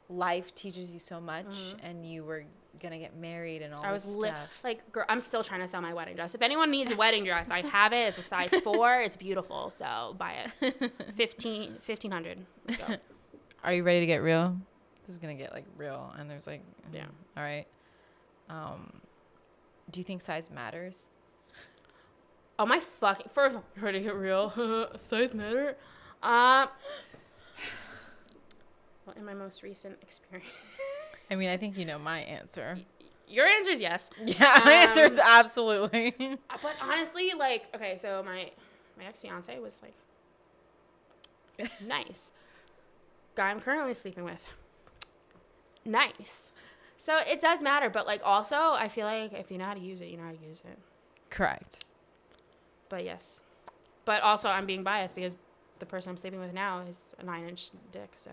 life teaches you so much, and you were gonna get married and all this stuff. Like, girl, I'm still trying to sell my wedding dress. If anyone needs a wedding dress, I have it. It's a size 4. It's beautiful. So buy it. $1,500. Let's go. Are you ready to get real? This is gonna get, like, real, and there's, like, yeah. All right. Do you think size matters? Oh my fucking! First, ready to get real? Size matter? Well, in my most recent experience. I mean, I think you know my answer. Your answer is yes. Yeah, my answer is absolutely. But honestly, like, okay, so my ex-fiance was, like, nice. Guy I'm currently sleeping with. Nice. So it does matter, but, like, also, I feel like if you know how to use it, you know how to use it. Correct. But yes. But also, I'm being biased because the person I'm sleeping with now is a 9-inch dick, so.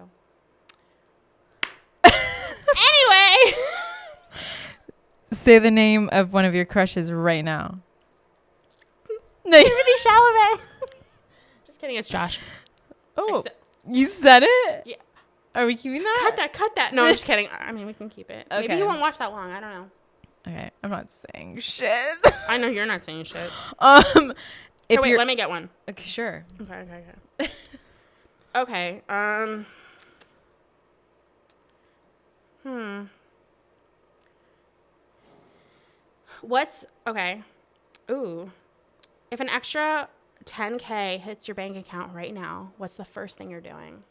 Anyway! Say the name of one of your crushes right now. Timothy Chalamet. Just kidding, it's Josh. Oh, you said it? Yeah. Are we keeping that? Cut that. No, I'm just kidding. I mean, we can keep it. Okay. Maybe you won't watch that long. I don't know. Okay, I'm not saying shit. I know you're not saying shit. If wait, let me get one. Okay, sure. Okay. Okay. What's okay? Ooh. If an extra $10K hits your bank account right now, what's the first thing you're doing?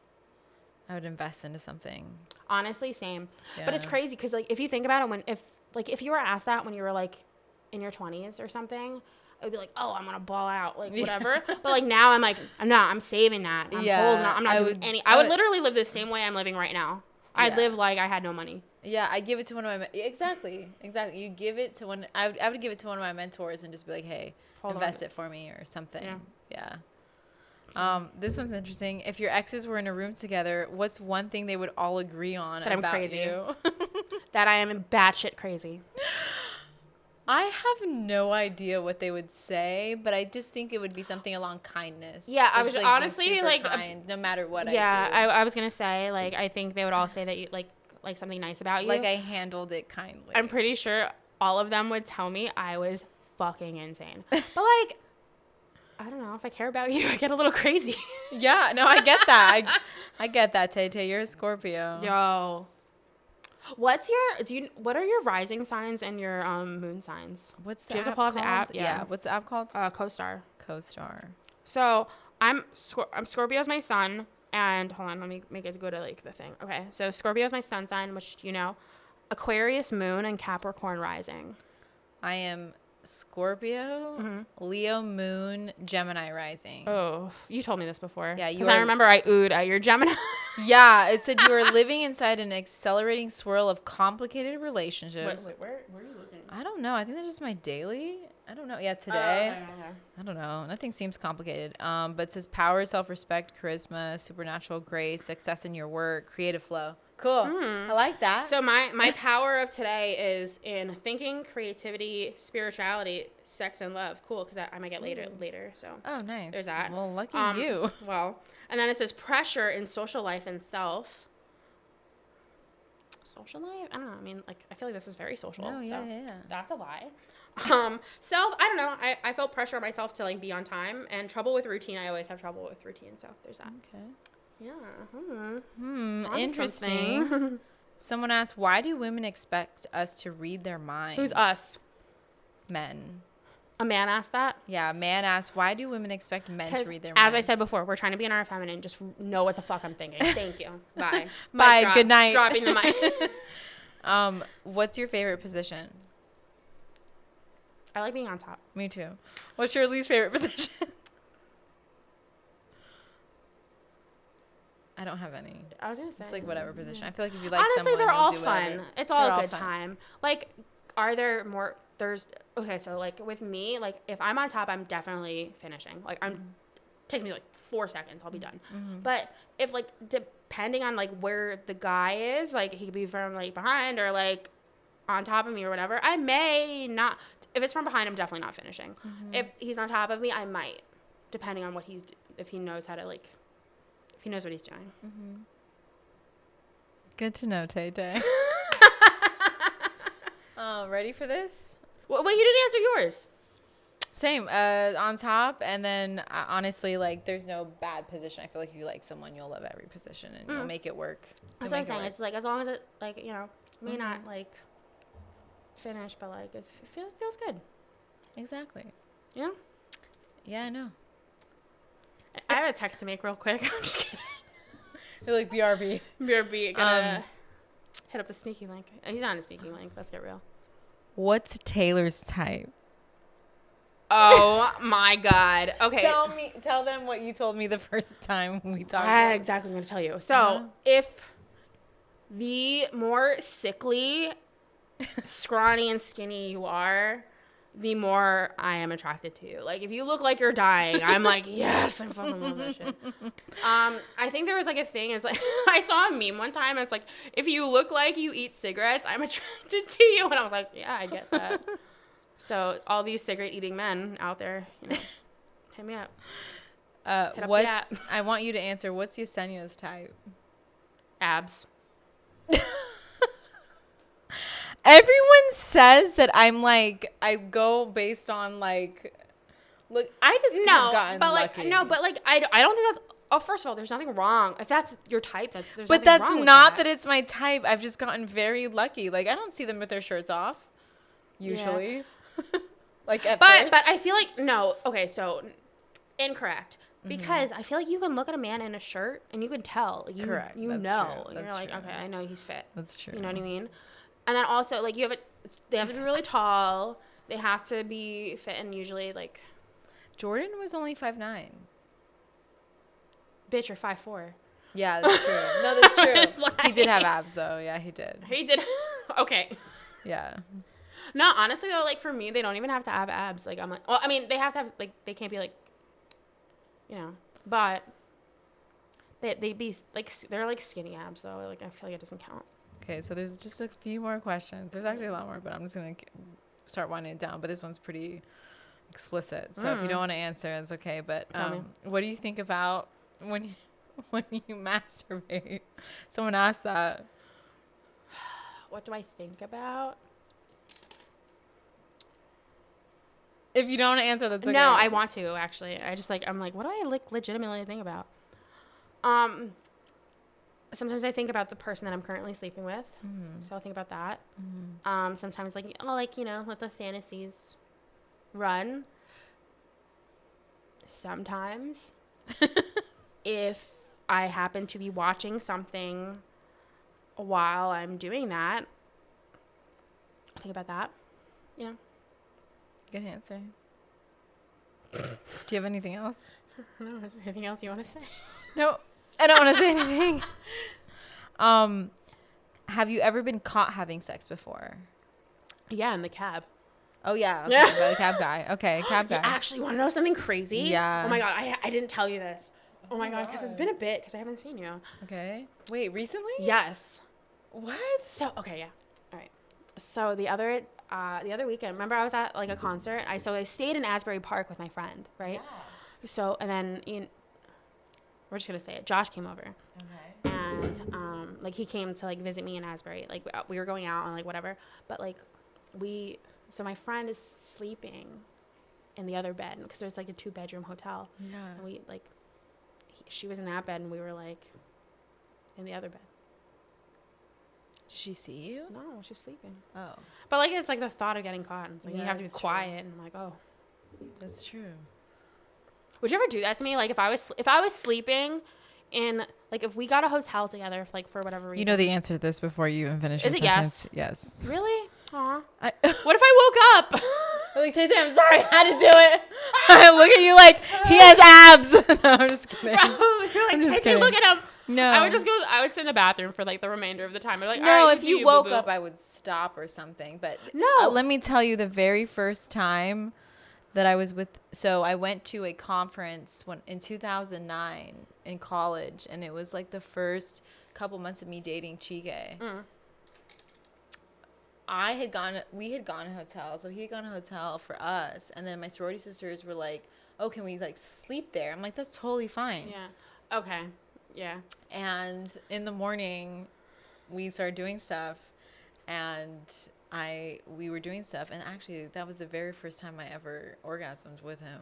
I would invest into something. Honestly, same. Yeah. But it's crazy because, like, if you think about it, if you were asked that when you were, like, in your 20s or something, I would be like, oh, I'm gonna ball out, like, whatever. But, like, now I'm like, I'm saving that. I'm holding on. I'm not doing any. I would literally live the same way I'm living right now. I'd live like I had no money. Yeah, I give it to one of my exactly. You give it to one. I would give it to one of my mentors and just be like, hey, invest it for me or something. Yeah. This one's interesting. If your exes were in a room together, what's one thing they would all agree on that about I'm crazy? You? That I am batshit crazy. I have no idea what they would say, but I just think it would be something along kindness. Yeah, I was like, honestly like kind, no matter what I do. I was gonna say, like, I think they would all say that you like something nice about you. Like I handled it kindly. I'm pretty sure all of them would tell me I was fucking insane. But like, I don't know, if I care about you, I get a little crazy. Yeah, no, I get that. I get that, Tay. You're a Scorpio. Yo. What are your rising signs and your moon signs? What's the do you app have to pull up the app? Yeah. What's the app called? CoStar. CoStar. So I'm Scorpio's my sun, and hold on, let me make it go to like the thing. Okay, so Scorpio's my sun sign, which you know, Aquarius moon and Capricorn rising. I am Scorpio, Leo moon, Gemini rising. Oh, you told me this before. Yeah, because I remember I oohed at your Gemini. Yeah, it said you are living inside an accelerating swirl of complicated relationships. Where are you looking? I I don't know. I think that's just my daily. I don't know. Yeah, today. Okay. I don't know. Nothing seems complicated. But it says power, self-respect, charisma, supernatural grace, success in your work, creative flow. Cool. I like that. So my power of today is in thinking, creativity, spirituality, sex, and love. Cool, because I might get later. So oh, nice. there's that. Well, lucky you. Well, and then it says pressure in social life and self. Social life? I don't know. I mean, like, I feel like this is very social. Oh, yeah, so yeah. that's a lie. Self, I don't know. I felt pressure on myself to like be on time, and trouble with routine. I always have trouble with routine, so there's that. Okay. Yeah. Interesting. Someone asked, why do women expect us to read their minds? Who's us? Men. A man asked that? Yeah, a man asked, why do women expect men to read their minds? As I said before, we're trying to be in our feminine. Just know what the fuck I'm thinking. Thank you. Bye. Bye. Good night. Dropping the mic. What's your favorite position? I like being on top. Me too. What's your least favorite position? I don't have any. I was gonna say it's like whatever position. I feel like if you like honestly, someone, they're all do fun. whatever. It's all They're a good time. Like, are there more? There's okay. So like with me, like if I'm on top, I'm definitely finishing. Like take me like 4 seconds, I'll be done. But if like depending on like where the guy is, like he could be from like behind or like on top of me or whatever, I may not. If it's from behind, I'm definitely not finishing. If he's on top of me, I might, depending on what if he knows how to like. If he knows what he's doing. Good to know, Tay Tay. Ready for this? Well, wait, you didn't answer yours. Same. On top, and then honestly, like, there's no bad position. I feel like if you like someone, you'll love every position, and you'll make it work. That's what I'm saying. It's like as long as it, like, you know, may not like finish, but like it feels good. Exactly. You know? Yeah, I know. I have a text to make real quick. I'm just kidding. You're like BRB. BRB, gonna hit up the sneaky link. He's not a sneaky link. Let's get real. What's Taylor's type? Oh my God. Okay. Tell them what you told me the first time we talked. I'm exactly going to tell you. So if the more sickly, scrawny, and skinny you are, the more I am attracted to you. Like, if you look like you're dying, I'm like, yes, I fucking love that shit. I think there was, like, a thing. It's like, I saw a meme one time. And it's like, if you look like you eat cigarettes, I'm attracted to you. And I was like, yeah, I get that. So all these cigarette-eating men out there, you know, hit me up. I want you to answer, what's Yesenia's type? Abs. Everyone says that I'm like, I go based on like, look, I just could have gotten lucky. I don't think that's. Oh, first of all, there's nothing wrong if that's your type. There's but nothing that's wrong with not that it's my type. I've just gotten very lucky. Like I don't see them with their shirts off, usually. Yeah. Like at first. But I feel like no. Okay, so incorrect. Because I feel like you can look at a man in a shirt and you can tell. Correct. You that's know. True. That's you're like, true. okay, I know he's fit. That's true. You know what I mean? And then also, like, they have to be really tall. They have to be fit, and usually, like... Jordan was only 5'9". Bitch, you're 5'4". Yeah, that's true. No, that's true. Like, he did have abs, though. Yeah, he did. He did. Okay. Yeah. No, honestly, though, like, for me, they don't even have to have abs. Like, I'm like... Well, I mean, they have to have, like... They can't be, like... You know. But... They be, like... They're, like, skinny abs, though. Like, I feel like it doesn't count. Okay, so there's just a few more questions. There's actually a lot more, but I'm just going to start winding it down. But this one's pretty explicit. So if you don't want to answer, it's okay. But what do you think about when you masturbate? Someone asked that. What do I think about? If you don't want to answer, that's okay. No, I want to, actually. I'm like, what do I legitimately think about? Sometimes I think about the person that I'm currently sleeping with. So I'll think about that. Sometimes, like, I'll, like, you know, let the fantasies run. Sometimes, if I happen to be watching something while I'm doing that, I'll think about that, you know. Good answer. Do you have anything else? No, is there anything else you want to say? No. I don't want to say anything. Have you ever been caught having sex before? Yeah, in the cab. Oh, yeah. Okay, the cab guy. Okay, cab guy. You actually want to know something crazy? Yeah. Oh, my God. I didn't tell you this. Oh, my God. Because it's been a bit because I haven't seen you. Okay. Wait, recently? Yes. What? So, okay, yeah. All right. So the other weekend, remember I was at like a concert? I stayed in Asbury Park with my friend, right? Yeah. So, and then we're just going to say it. Josh came over. Okay. And like he came to like visit me in Asbury. Like we were going out and like whatever. But like so my friend is sleeping in the other bed because there's like a 2-bedroom hotel. Yeah. And we like, she was in that bed and we were like in the other bed. Did she see you? No, she's sleeping. Oh. But like it's like the thought of getting caught. It's like you have to be quiet. And I'm like, oh. That's true. Would you ever do that to me? Like if I was sleeping in like if we got a hotel together like for whatever reason. You know the answer to this before you even finish. Is it sentence? yes? Yes. Really? Aw. What if I woke up? I'm like, Tay, I'm sorry, I had to do it. I look at you like he has abs. No, I'm just kidding. Bro, you're like, I'm just Tay, kidding. look at him. No. I would sit in the bathroom for like the remainder of the time. Like, no, all right, if you woke up, I would stop or something. But no, let me tell you, the very first time that I was so I went to a conference in 2009 in college, and it was like the first couple months of me dating Chike. We had gone to a hotel, so he had gone to a hotel for us, and then my sorority sisters were like, oh, can we like sleep there? I'm like, that's totally fine. Yeah. Okay. Yeah. And in the morning, we started doing stuff, and we were doing stuff, and actually that was the very first time I ever orgasmed with him.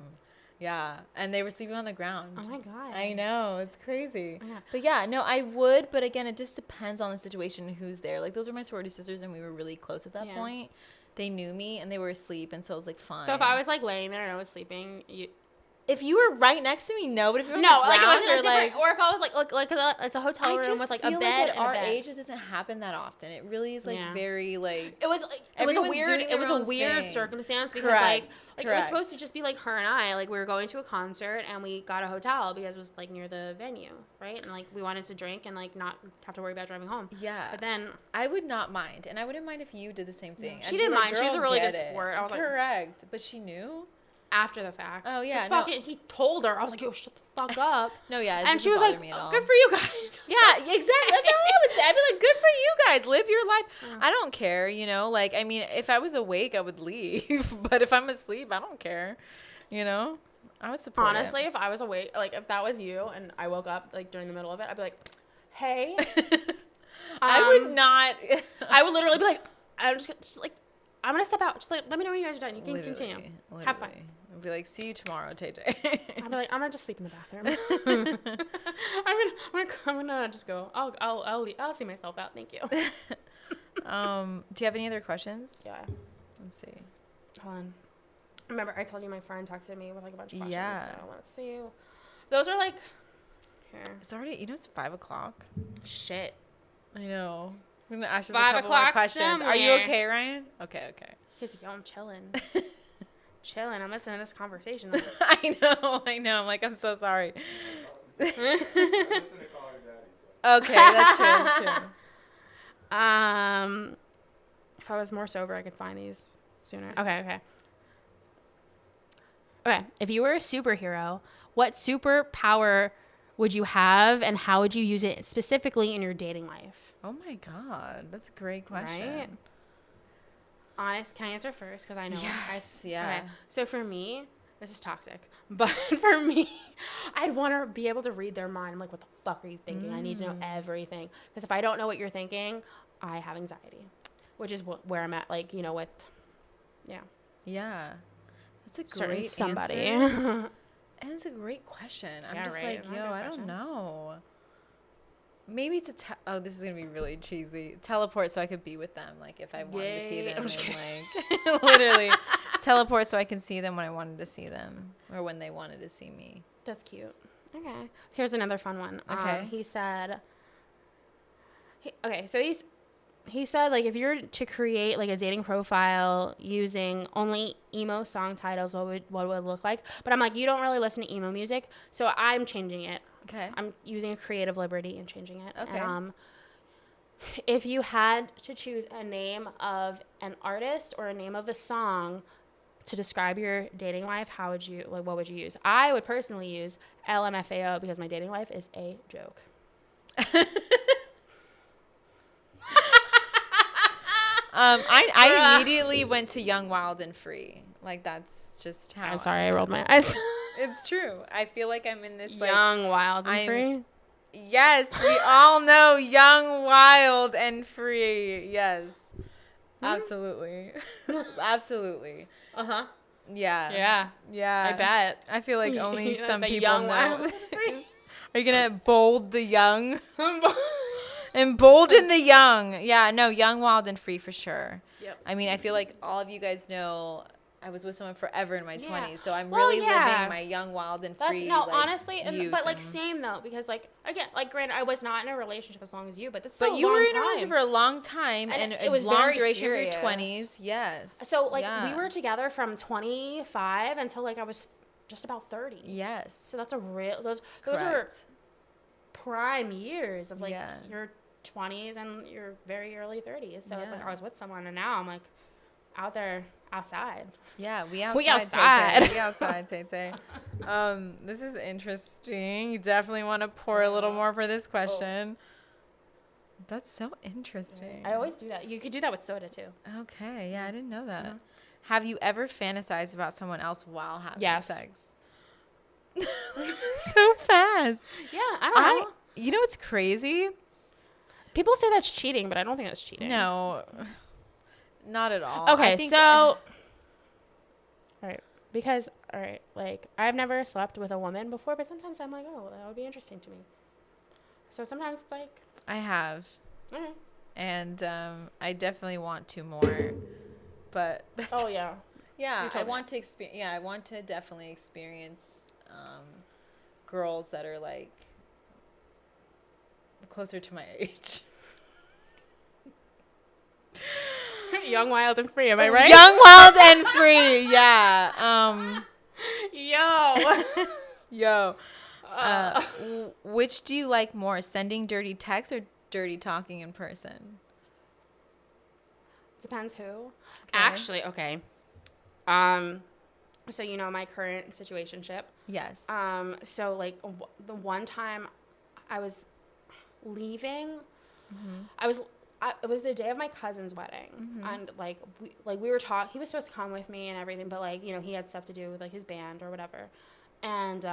Yeah, and they were sleeping on the ground. Oh my God. I know, it's crazy. Yeah. But yeah, no, I would, but again, it just depends on the situation and who's there. Like those were my sorority sisters, and we were really close at that point. They knew me, and they were asleep, and so it was like fine. So if I was like laying there and I was sleeping, if you were right next to me, no. But if you were like it wasn't or a different, or if I was like it's a hotel room with like a bed. Like at and our a bed. age, it doesn't happen that often. It really is like very like. It was a weird circumstance because like it was supposed to just be like her and I. Like we were going to a concert and we got a hotel because it was like near the venue, right? And like we wanted to drink and like not have to worry about driving home. Yeah. But then I would not mind, and I wouldn't mind if you did the same thing. She didn't mind. She was a really good sport. I was correct, but she knew. After the fact. Oh, yeah. He told her. I was like, yo, shut the fuck up. No, yeah. And she was like, good for you guys. Yeah, exactly. That's how I would say. I'd be like, good for you guys. Live your life. I don't care, you know? Like, I mean, if I was awake, I would leave. But if I'm asleep, I don't care. You know? I would support Honestly, if I was awake, like, if that was you and I woke up, like, during the middle of it, I'd be like, hey. I would not. I would literally be like, I'm just like, I'm going to step out. Just like, let me know when you guys are done. You can continue. Literally. Have fun. I'd be like, see you tomorrow, TJ. I'd be like, I'm gonna just sleep in the bathroom. I'm gonna just go. I'll see myself out. Thank you. Do you have any other questions? Yeah. Let's see. Hold on. Remember, I told you my friend texted me with like a bunch of questions. Yeah. So let's see. Those are like. Here. It's already. It's 5:00. Shit. I know. I'm gonna ask you 5 a couple more o'clock questions. somewhere. Are you okay, Ryan? Okay. He's like, yo, I'm chilling. I'm listening to this conversation. I know. I'm like, I'm so sorry. I listen to Call Her Daddy. So. Okay, that's true. If I was more sober, I could find these sooner. Okay. If you were a superhero, what superpower would you have, and how would you use it specifically in your dating life? Oh my God, that's a great question. Right? Honest, can I answer first? Because I know. Yes, yeah. Okay. So for me, this is toxic, but for me, I'd want to be able to read their mind. I'm like, what the fuck are you thinking? I need to know everything. Because if I don't know what you're thinking, I have anxiety, which is where I'm at, like, you know, with, yeah. Yeah. That's a great somebody. answer. And it's a great question. I'm just right. like, I don't know. Maybe this is going to be really cheesy. Teleport so I could be with them. Like, if I wanted to see them. And, like, literally. Teleport so I can see them when I wanted to see them. Or when they wanted to see me. That's cute. Okay. Here's another fun one. Okay. He said... He said, like, if you're to create, like, a dating profile using only emo song titles, what would it look like? But I'm like, you don't really listen to emo music, so I'm changing it. Okay. I'm using a creative liberty and changing it. Okay. If you had to choose a name of an artist or a name of a song to describe your dating life, what would you use? I would personally use LMFAO because my dating life is a joke. I immediately went to Young, Wild, and Free. Like, that's just how. I'm sorry, I rolled my eyes. It's true. I feel like I'm in this Young, Wild, and Free. Yes, we all know Young, Wild, and Free. Yes, absolutely, absolutely. Uh-huh. Yeah. I bet. I feel like only some people young, know. wild. Are you gonna bold the young? Embolden the young. Yeah, no, Young, Wild, and Free for sure. Yep. I mean, I feel like all of you guys know I was with someone forever in my 20s, so I'm Well, really yeah. living my young, wild, and free. No, like, honestly, youth but like same though, because like again, like granted, I was not in a relationship as long as you, but that's But still a you long were in time. a relationship for a long time, and it was long very duration serious. of your 20s. Yes. So like we were together from 25 until like I was just about 30. Yes. So that's a real those were prime years of like your 20s and your very early 30s. So it's like I was with someone, and now I'm like out there outside. Yeah, we outside. We outside, Tay. This is interesting. You definitely want to pour a little more for this question. That's so interesting. I always do that. You could do that with soda too. Okay, yeah, I didn't know that. Have you ever fantasized about someone else while having sex? So fast. Yeah, I don't know. You know what's crazy? People say that's cheating, but I don't think that's cheating. No, not at all. Okay, all right, because, all right, like, I've never slept with a woman before, but sometimes I'm like, oh, that would be interesting to me. So sometimes it's like. I have. Okay. And I definitely want to more, but. Oh, yeah. Yeah, I want to experience. Yeah, I want to definitely experience girls that are, like, closer to my age. Young, wild, and free. Am I right? Young, wild, and free. Yeah. Yo. Which do you like more, sending dirty texts or dirty talking in person? Depends who. Okay. Actually, okay. So you know my current situationship. Yes. So like the one time I was leaving, it was the day of my cousin's wedding, and like we were he was supposed to come with me and everything, but like, you know, he had stuff to do with like his band or whatever, and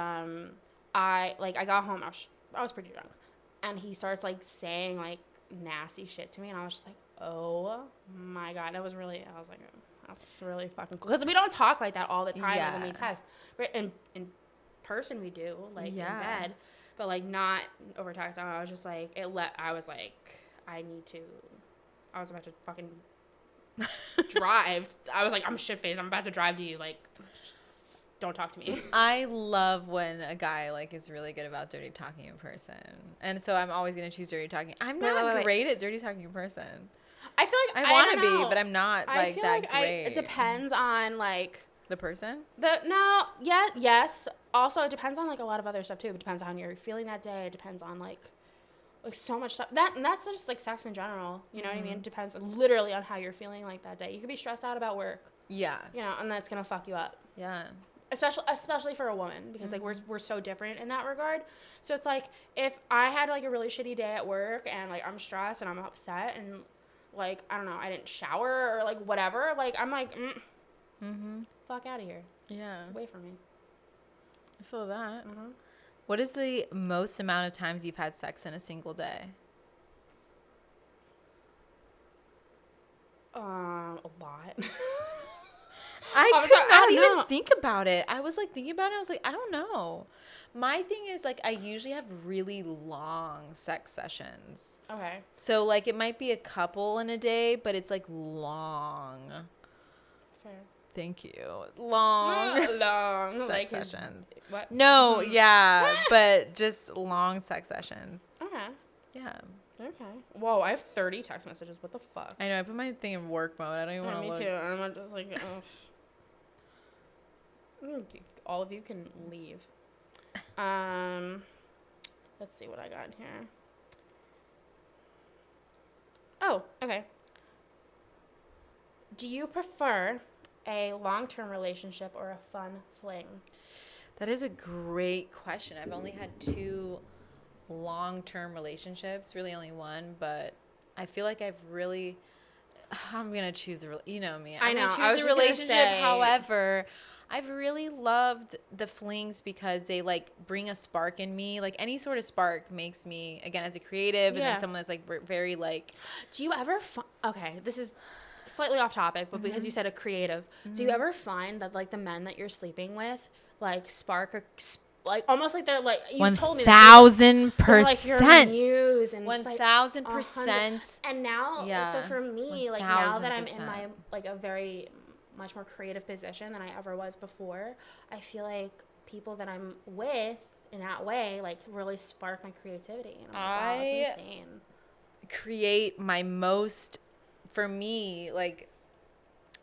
I got home, I was pretty drunk, and he starts like saying like nasty shit to me, and I was just like, oh my god, I was like, that's really fucking cool, because we don't talk like that all the time. Like, when we text, right? In person we do, like, in bed, but like not over text. I was just like, I was like, I was about to fucking drive. I was like, I'm shit-faced, I'm about to drive to you, like, don't talk to me. I love when a guy like is really good about dirty talking in person, and so I'm always gonna choose dirty talking. I'm not great at dirty talking in person. I feel like I want to be, but I'm not like that like great. It depends on like the person. Yes. Also, it depends on like a lot of other stuff too. It depends on how you're feeling that day. It depends on like so much stuff. That's just like sex in general. You know what I mean? It depends literally on how you're feeling like that day. You could be stressed out about work. Yeah. You know, and that's gonna fuck you up. Yeah. Especially for a woman, because like we're so different in that regard. So it's like if I had like a really shitty day at work and like I'm stressed and I'm upset and like, I don't know, I didn't shower or like whatever, like I'm like, fuck out of here. Yeah. Away from me. I feel that. What is the most amount of times you've had sex in a single day? A lot. I could not even think about it. I was like thinking about it. I was like, I don't know. My thing is like I usually have really long sex sessions. Okay. So like it might be a couple in a day, but it's like long. Fair. Thank you. Long sex like sessions. What? No, yeah, but just long sex sessions. Okay. Yeah. Okay. Whoa, I have 30 text messages. What the fuck? I know. I put my thing in work mode. I don't even want to look. Me too. And I'm just like, all of you can leave. Let's see what I got in here. Oh, okay. Do you prefer a long-term relationship or a fun fling? That is a great question. I've only had 2 long-term relationships, really only one, but I feel like I'm going to choose you know me. I I'm know. going to I was choose a just gonna relationship. say- However, I've really loved the flings because they like bring a spark in me. Like any sort of spark makes me, again, as a creative and Yeah. then someone that's like very like, Do you ever okay, this is slightly off topic, but because you said a creative, do you ever find that like the men that you're sleeping with like spark or like almost like they're like you told me that they're like your 1,000%. muse and it's like 1,000%. and now Yeah. so for me like now that I'm in 1,000%. my like a very much more creative position than I ever was before, I feel like people that I'm with in that way like really spark my creativity and I'm like, wow, that's insane. Create my most, for me, like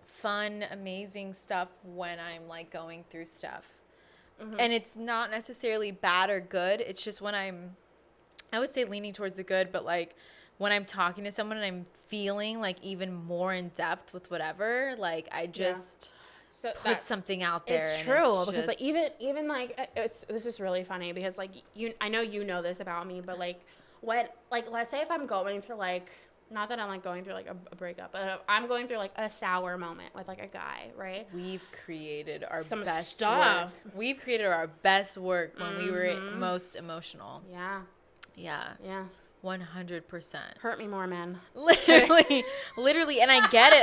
fun, amazing stuff when I'm like going through stuff. And it's not necessarily bad or good. It's just when I would say leaning towards the good, but like when I'm talking to someone and I'm feeling like even more in depth with whatever, like I just put something out there. It's true because like even like this is really funny because like I know you know this about me, but like when like let's say if I'm going through like not that I'm like going through like a breakup, but I'm going through like a sour moment with like a guy, right? We've created our Some best stuff. work. We've created our best work when we were most emotional. Yeah. Yeah. Yeah. 100%. Hurt me more, man. Literally. And I get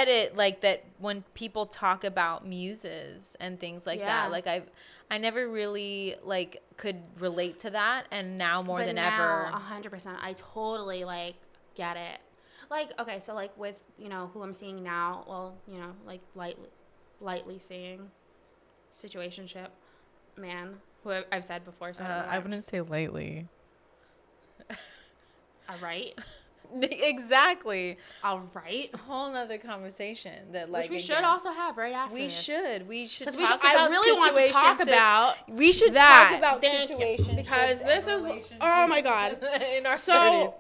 it. Like that when people talk about muses and things like that, like I never really like could relate to that. And now more than ever. 100%. I totally like get it. Like, okay. So like with, you know, who I'm seeing now, well, you know, like lightly seeing situationship man who I've said before. So I wouldn't say lightly. All right. Exactly. All right. A whole nother conversation that like which we should also have right after we this. should Because talk about I really want to talk about we should that. talk about situations because this is oh my god in our 30s.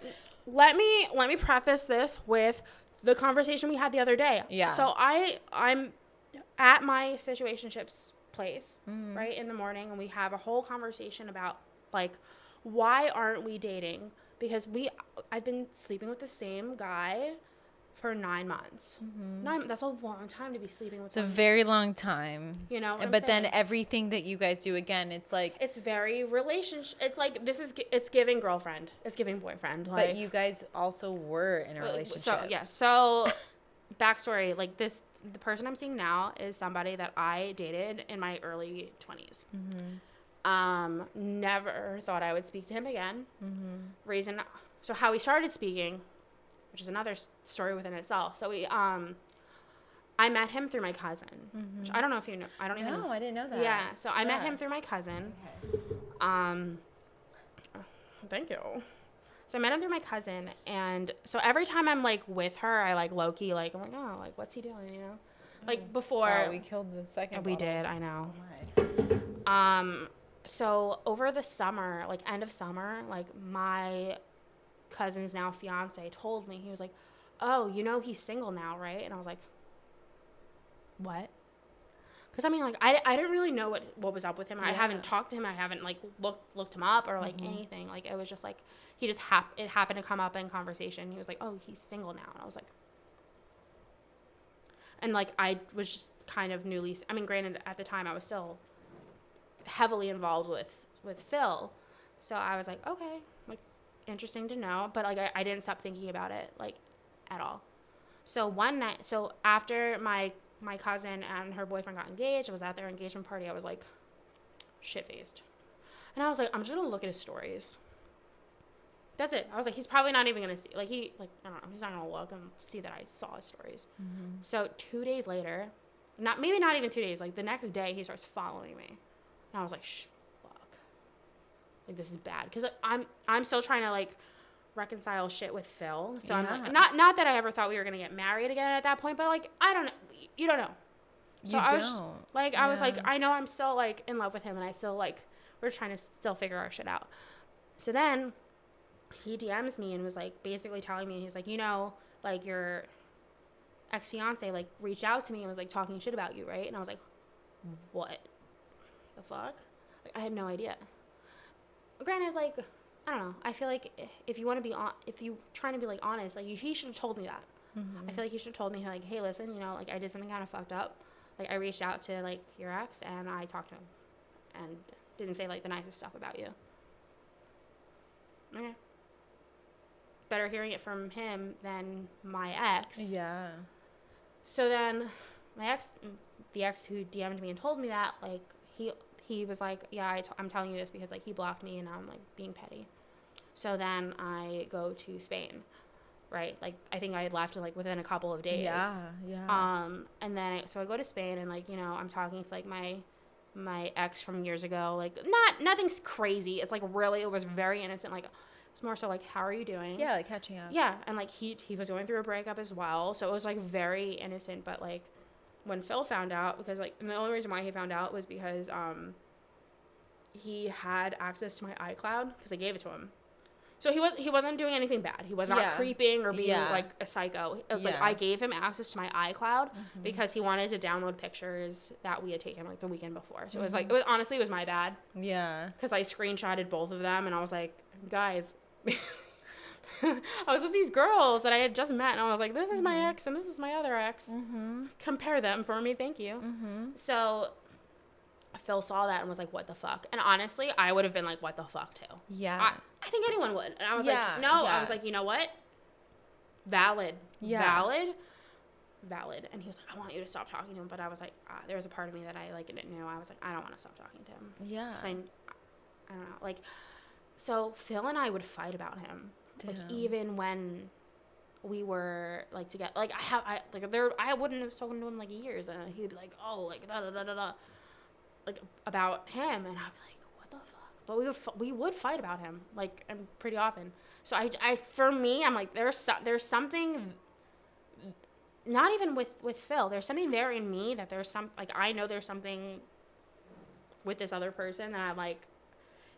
let me preface this with the conversation we had the other day. Yeah. So I'm at my situationships place right in the morning and we have a whole conversation about like why aren't we dating? Because I've been sleeping with the same guy for 9 months. That's a long time to be sleeping with It's a very long time. You know what I'm but saying? then everything that you guys do, again, it's like... It's very relationship. It's like, it's giving girlfriend. It's giving boyfriend. Like, but you guys also were in a relationship. So, yeah. So, backstory, like the person I'm seeing now is somebody that I dated in my early 20s. Never thought I would speak to him again. So how we started speaking, which is another story within itself. So I met him through my cousin, which I don't know if you know. I didn't know that. Yeah. So I met him through my cousin. Okay. Thank you. So I met him through my cousin, and so every time I'm like with her, I like low key like I'm like, oh, like what's he doing, you know? Like before we killed the second. We did, I know. Oh So over the summer, like end of summer, like my cousin's now fiance told me, he was like, oh, you know he's single now, right? And I was like, what? Because I mean, like I didn't really know what was up with him. I haven't talked to him. I haven't like looked him up or like anything. Like it was just like he just it happened to come up in conversation. He was like, oh, he's single now, and I was like, and like I was just kind of newly. I mean, granted, at the time I was still heavily involved with Phil, so I was like, okay, like interesting to know, but like I didn't stop thinking about it like at all. So one night, so after my cousin and her boyfriend got engaged, I was at their engagement party, I was like shit-faced, and I was like, I'm just gonna look at his stories. That's it. I was like, he's probably not even gonna see, like I don't know, he's not gonna look and see that I saw his stories. So 2 days later, maybe not even 2 days, like the next day he starts following me. And I was like, fuck. Like, this is bad. Because I'm still trying to, like, reconcile shit with Phil. So I'm like, not that I ever thought we were going to get married again at that point, but, like, I don't know. You don't know. So I was like, I know I'm still, like, in love with him. And I still, like, we're trying to still figure our shit out. So then he DMs me and was like basically telling me, he's like, you know, like your ex-fiance like reached out to me and was like talking shit about you, right? And I was like, what the fuck? Like, I had no idea. Granted, like, I don't know, I feel like if you want to be if you trying to be like honest, like he should have told me that. I feel like he should have told me like, hey, listen, you know, like I did something kind of fucked up. Like I reached out to like your ex and I talked to him and didn't say like the nicest stuff about you. Okay. Better hearing it from him than my ex. Yeah. So then the ex who DM'd me and told me that, like he was like, yeah, I'm telling you this because like he blocked me and I'm like being petty. So then I go to Spain, right? Like I think I had left like within a couple of days. Yeah. And then so I go to Spain and like, you know, I'm talking to like my ex from years ago, like nothing's crazy. It's like really, it was very innocent. Like it's more so like, how are you doing? Yeah, like catching up. Yeah, and like he was going through a breakup as well, so it was like very innocent. But like when Phil found out, because like, and the only reason why he found out was because he had access to my iCloud because I gave it to him. So he wasn't doing anything bad. He was not creeping or being like a psycho. It was like I gave him access to my iCloud because he wanted to download pictures that we had taken like the weekend before. So it was like, honestly, it was my bad. Yeah. Because I screenshotted both of them and I was like, guys, I was with these girls that I had just met and I was like, this is my ex and this is my other ex. Compare them for me, thank you. So Phil saw that and was like, what the fuck? And honestly, I would have been like, what the fuck too. Yeah. I think anyone would. And I was like, no. I was like, you know what? Valid. Valid. And he was like, I want you to stop talking to him. But I was like, there was a part of me that I like didn't know. I was like, I don't want to stop talking to him. Yeah. Because I don't know. Like, so Phil and I would fight about him. Damn. Like even when we were like together, like I wouldn't have spoken to him like years, and he'd be like, oh, like da da da da da, like about him, and I'd be like, what the fuck? But we would fight about him like and pretty often. So I for me, I'm like, there's something. Not even with Phil, there's something there in me that there's some like I know there's something with this other person that I'm like,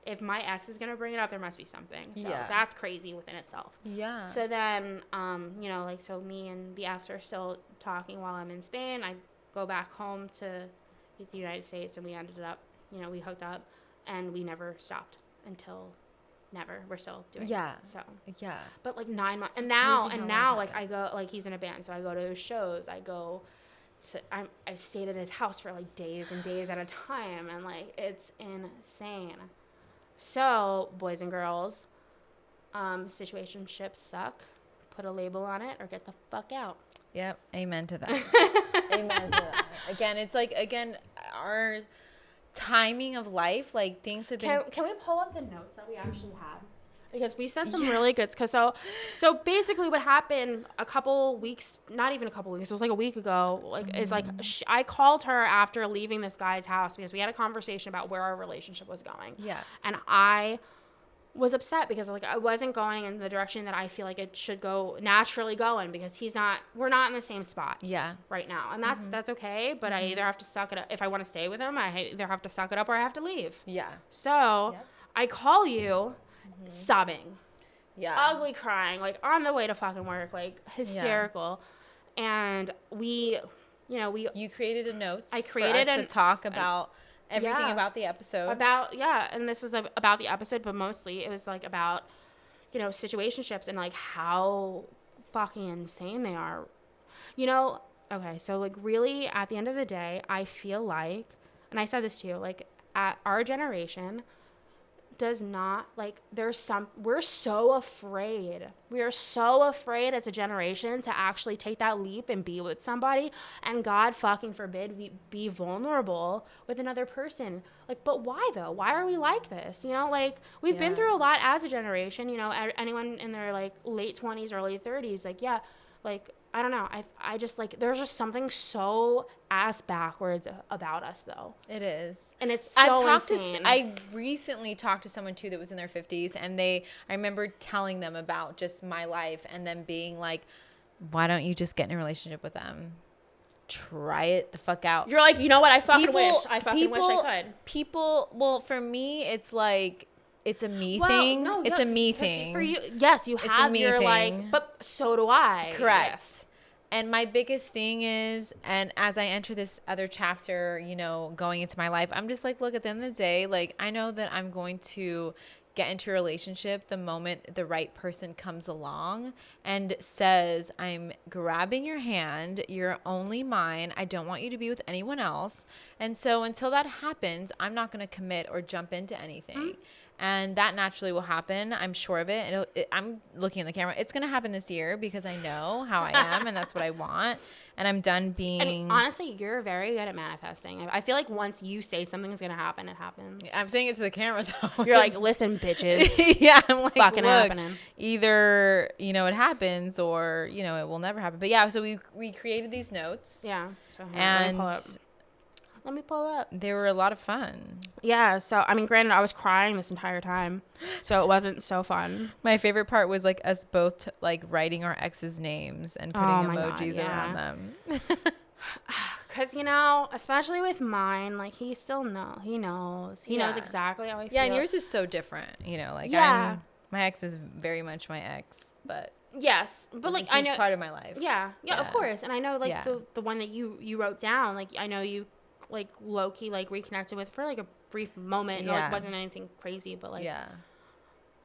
if my ex is gonna bring it up, there must be something. So that's crazy within itself. Yeah. So then, you know, like, so me and the ex are still talking while I'm in Spain. I go back home to the United States, and we ended up, you know, we hooked up, and we never stopped until never. We're still doing it. So yeah. But like 9 months, and now like I go, like he's in a band, so I go to his shows. I go to I've stayed at his house for like days and days at a time, and like it's insane. So, boys and girls, situationships suck. Put a label on it or get the fuck out. Yep. Amen to that. Amen to that. Again, it's like, our timing of life, like things have been... Can we pull up the notes that we actually had? Because we said some really good... So basically what happened a couple weeks, not even a couple weeks, it was like a week ago, like is like I called her after leaving this guy's house because we had a conversation about where our relationship was going. Yeah. And I was upset because like I wasn't going in the direction that I feel like it should go naturally go in, because we're not in the same spot. Yeah. Right now. And that's okay, but I either have to suck it up. If I want to stay with him, I either have to suck it up or I have to leave. Yeah. So I call you sobbing, ugly crying, like on the way to fucking work, like hysterical. And you created a note. I created to talk about everything about the episode. And this was about the episode, but mostly it was like about, you know, situationships and like how fucking insane they are. You know, okay, so like really at the end of the day, I feel like, and I said this to you, like at our generation does not, like, we're so afraid. We are so afraid as a generation to actually take that leap and be with somebody, and God fucking forbid we be vulnerable with another person. Like, but why though? Why are we like this? You know, like we've been through a lot as a generation, you know, anyone in their like late 20s, early 30s, like, like, I don't know. I just like, there's just something so ass backwards about us though. It is. And it's so insane. I recently talked to someone too that was in their 50s, and I remember telling them about just my life and them being like, why don't you just get in a relationship with them? Try it the fuck out. You're like, you know what? I fucking wish I could. Well, for me, it's like, it's a me thing. No, it's a me thing. For you, yes, you have your thing. Like, but so do I. Correct. Yes. And my biggest thing is, and as I enter this other chapter, you know, going into my life, I'm just like, look, at the end of the day, like, I know that I'm going to get into a relationship the moment the right person comes along and says, I'm grabbing your hand, you're only mine, I don't want you to be with anyone else. And so until that happens, I'm not going to commit or jump into anything. Mm-hmm. And that naturally will happen. I'm sure of it. I'm looking in the camera. It's going to happen this year because I know how I am and that's what I want. And I'm done being... And honestly, you're very good at manifesting. I feel like once you say something's going to happen, it happens. I'm saying it to the camera. So you're like, listen, bitches. Yeah, I'm like, fucking happening. Either, you know, it happens or, you know, it will never happen. But yeah, so we created these notes. Yeah. So let me pull up. They were a lot of fun. Yeah. So, I mean, granted, I was crying this entire time, so it wasn't so fun. My favorite part was like us both like writing our exes' names and putting emojis around them. Because, you know, especially with mine, like he knows. He knows exactly how I feel. Yeah, and yours is so different. You know, like my ex is very much my ex, but... Yes, but like I know part of my life. Yeah, of course. And I know like the one that you wrote down, like I know you like low key like reconnected with for like a brief moment. Like wasn't anything crazy, but like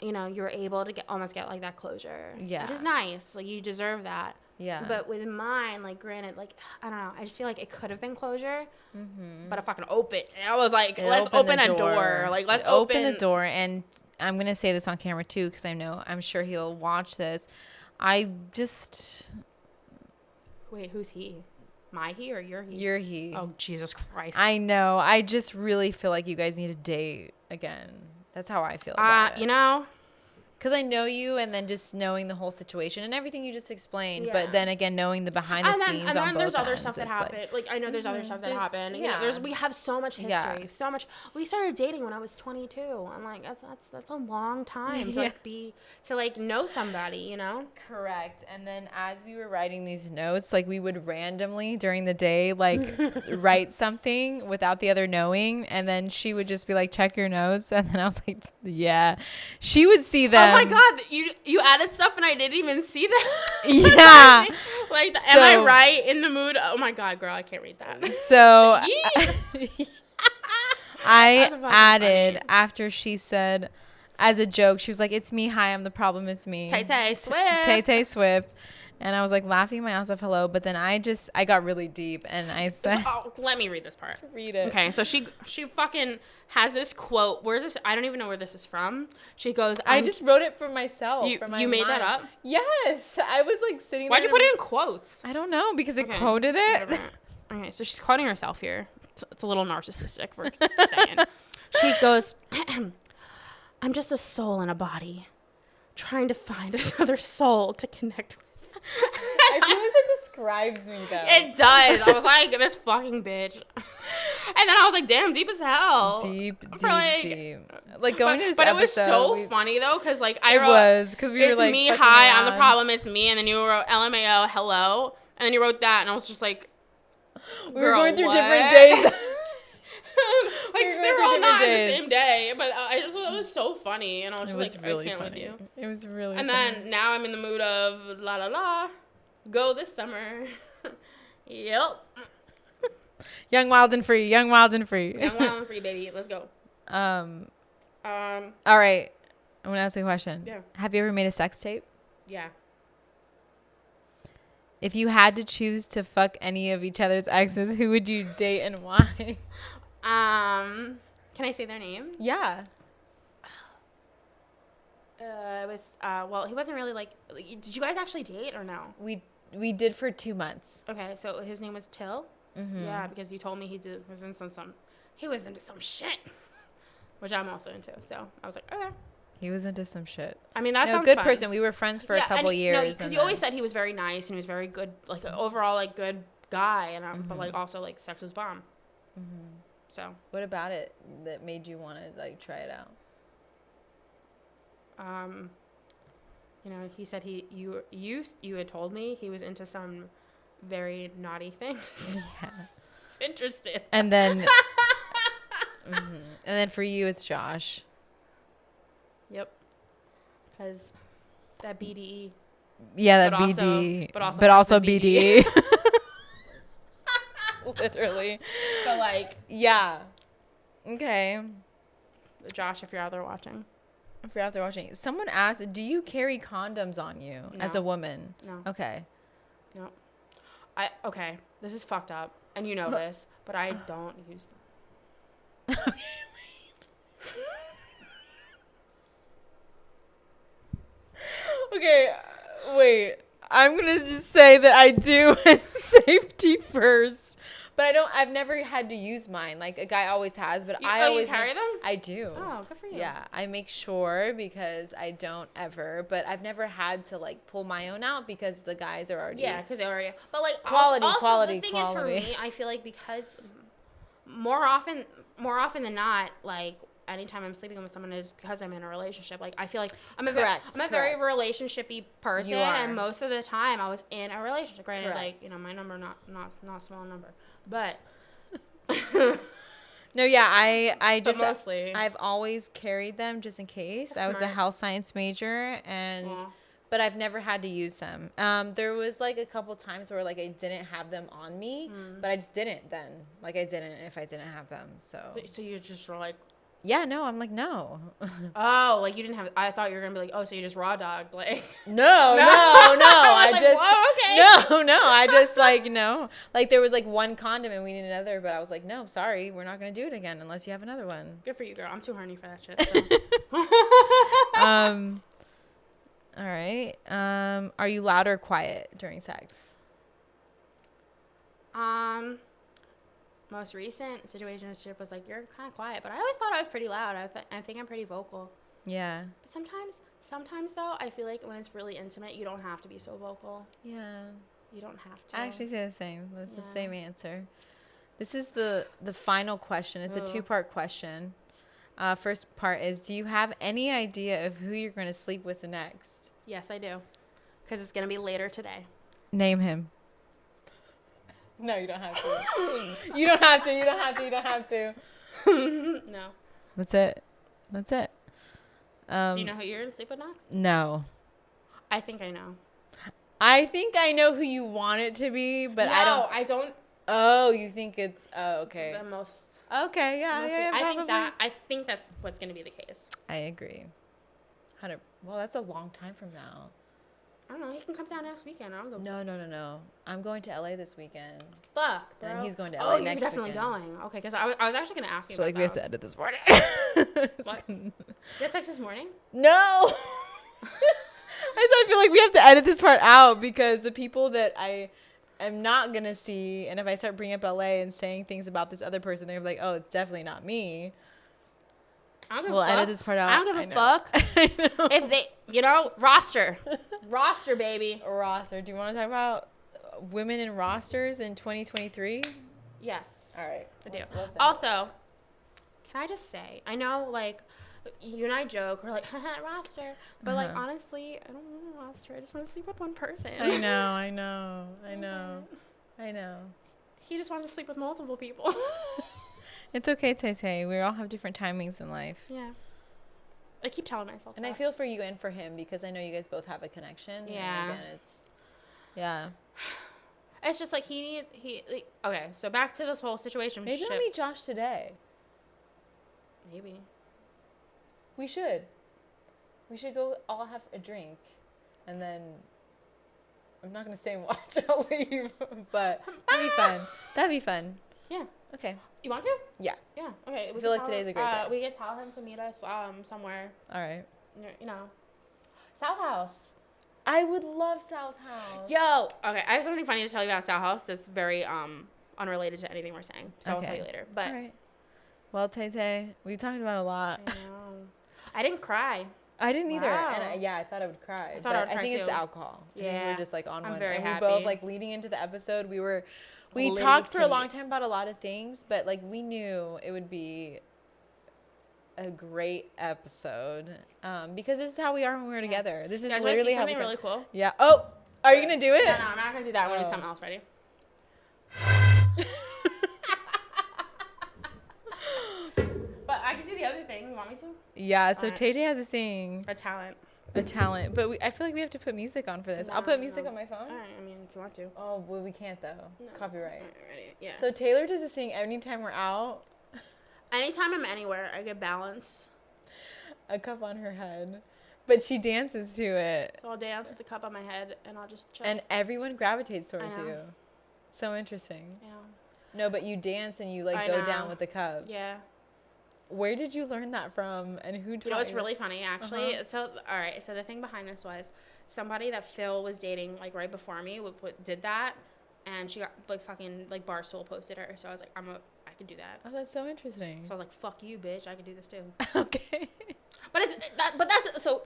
you know, you were able to almost get like that closure. Yeah. Which is nice. Like you deserve that. Yeah. But with mine, like granted, like I don't know, I just feel like it could have been closure. Mm-hmm. But I fucking opened. I was like, let's open a door. Like let's open the door. And I'm gonna say this on camera too, because I'm sure he'll watch this. I just... Wait, who's he? My he or your he? Your he. Oh, Jesus Christ. I know. I just really feel like you guys need to date again. That's how I feel about it. You know... Because I know you, and then just knowing the whole situation and everything you just explained, but then again knowing the behind the scenes on both ends. And then there's other stuff that happened. Like I know there's other stuff that happened. Yeah. You know, we have so much history, so much. We started dating when I was 22. I'm like, that's a long time to like know somebody, you know? Correct. And then as we were writing these notes, like we would randomly during the day like write something without the other knowing, and then she would just be like, check your notes, and then I was like, yeah. She would see them. Oh my God, you added stuff and I didn't even see that. Yeah. Like, am I right in the mood? Oh my God, girl, I can't read that. So I added after she said, as a joke, she was like, it's me. Hi, I'm the problem. It's me. Tay-Tay Swift. Tay-Tay Swift. And I was like laughing my ass off, hello. But then I got really deep and I said, let me read this part. Read it. Okay. So she fucking has this quote. Where's this? I don't even know where this is from. She goes, I just wrote it for myself. You made that up? Yes. I was like sitting Why'd you put it in quotes? I don't know, because it quoted it. Whatever. Okay. So she's quoting herself here. It's a little narcissistic, we're saying. She goes, I'm just a soul in a body trying to find another soul to connect with. I feel like that describes me though. It does. I was like, this fucking bitch. And then I was like, damn, deep as hell. Deep. Like going to this but episode. It was so funny though, because like I wrote, was because we were like, it's me, hi, I'm the problem, it's me, and then you wrote LMAO, hello, and then you wrote that, and I was just like, we were going through different days. Like they were all not on the same day, but I just thought it was so funny, and I was just like, really I can't funny. with you. It was really and funny. Then now I'm in the mood of la la la, go this summer. Yep. Young, wild, and free. Young, wild, and free. Young, wild, and free, baby. Let's go. All right. I'm gonna ask you a question. Yeah. Have you ever made a sex tape? Yeah. If you had to choose to fuck any of each other's exes, who would you date and why? Can I say their name? Yeah. It was well, he wasn't really like. Did you guys actually date or no? We did for 2 months. Okay, so his name was Till. Mm-hmm. Yeah, because you told me he was into some shit, which I'm also into. So I was like, okay. He was into some shit. I mean, that sounds good fun. Person. We were friends for a couple years. No, because you always said he was very nice and he was very good, like overall, like good guy, and but like also like sex was bomb. Mm-hmm. So what about it that made you want to like try it out? You know, he said you had told me he was into some very naughty things. Yeah, it's interesting. And then, and then for you, it's Josh. Because that BDE. Yeah, that but BD. But also BDE. Literally. But like. Yeah. Okay. Josh, if you're out there watching. If you're out there watching. Someone asked, do you carry condoms on you as a woman? No. Okay. No. Okay. This is fucked up. And you know this. But I don't use them. Okay. Okay, wait. I'm gonna just say that I do safety first, but I've never had to use mine. Like a guy always has, but I always carry them. I do. Oh, good for you. Yeah, I make sure because I don't ever, but I've never had to like pull my own out because the guys are already. Yeah, because they already. But like quality. The thing is for me, I feel like because more often than not, like. Anytime I'm sleeping with someone is because I'm in a relationship. Like I feel like I'm a very relationship-y person, and most of the time I was in a relationship. Granted, like my number not a small number, but no, yeah, I just mostly I've always carried them just in case. I was a health science major, but I've never had to use them. There was like a couple times where like I didn't have them on me, but I just didn't then. Like I didn't if I didn't have them. So you just were like. Yeah, no, I'm like, no. Oh, like you didn't have, I thought you were going to be like, oh, so you just raw dogged, like. No. I just, okay. No, I just like, like there was like one condom and we need another, but I was like, no, sorry, we're not going to do it again unless you have another one. Good for you, girl. I'm too horny for that shit. So. All right. Are you loud or quiet during sex? Most recent situationship was like, you're kind of quiet, but I always thought I was pretty loud. I think I'm pretty vocal. Yeah. But sometimes though, I feel like when it's really intimate, you don't have to be so vocal. Yeah. You don't have to. I actually say the same. That's the same answer. This is the final question. It's a 2-part question. First part is, do you have any idea of who you're going to sleep with next? Yes, I do. Because it's going to be later today. Name him. No, you don't have to. You don't have to. No. That's it. Do you know who you're going to sleep with next? No. I think I know. I think I know who you want it to be, but no, I don't. Oh, you think it's okay. The most. Okay, yeah. I think that's what's going to be the case. I agree. Well, that's a long time from now. I don't know. He can come down next weekend. I'll go. No. I'm going to LA this weekend. Fuck, bro. And he's going to LA next weekend. Oh, you're definitely going. Okay, because I was actually going to ask you so, about we have to edit this part. What? You had sex this morning? No. I feel like we have to edit this part out because the people that I am not going to see, and if I start bringing up LA and saying things about this other person, they're like, oh, it's definitely not me. I don't give a fuck. Edit this part out. I don't give a fuck. I know. If they, roster. Roster, baby. Roster. Do you want to talk about women in rosters in 2023? Yes. All right. I do. Also, can I just say, I know, like, you and I joke, we're like, roster. But, like, honestly, I don't want a roster. I just want to sleep with one person. I know. He just wants to sleep with multiple people. It's okay, Tay. We all have different timings in life. Yeah. I keep telling myself and that. I feel for you and for him because I know you guys both have a connection. Yeah. And again, yeah. It's just like okay, so back to this whole situation. Maybe I'll meet Josh today. Maybe. We should go all have a drink and then I'm not going to stay and watch. I'll leave. But that'd be fun. Yeah. Okay. You want to? Yeah. Yeah. Okay. I feel like today's a great day. We could tell him to meet us somewhere. All right. South House. I would love South House. Yo. Okay. I have something funny to tell you about South House that's very unrelated to anything we're saying. So I'll tell you later. But. All right. Well, Tay, we talked about a lot. I know. I didn't cry. I didn't either. Wow. And I thought I would cry. I think it's the alcohol. Yeah. I think we're just like on I'm one. very and happy. We both like leading into the episode. We talked for a long time about a lot of things, but like we knew it would be a great episode because this is how we are when we're together. This is literally how we something really cool. Yeah. Oh, are you gonna do it? No, I'm not gonna do that. I'm gonna do something else. Ready? But I can do the other thing. You want me to? Yeah. So Tay has this thing. A talent. a talent. But I feel like we have to put music on for this. I'll put music on my phone. All right, I mean, if you want to. Oh, well, we can't though. No. Copyright. All right, ready? Yeah. So Taylor does this thing anytime we're out. Anytime I'm anywhere, I get balance. A cup on her head. But she dances to it. So I'll dance with the cup on my head, and I'll just chill. And everyone gravitates towards you. So interesting. Yeah. No, but you dance and you like go down with the cup. Yeah. Where did you learn that from, and who taught you? You know, it's really funny, actually. So, all right. So the thing behind this was somebody that Phil was dating, like, right before me did that, and she got, like, fucking, like, Barstool posted her. So I was like, I could do that. Oh, that's so interesting. So I was like, fuck you, bitch. I could do this, too. Okay. But that's, so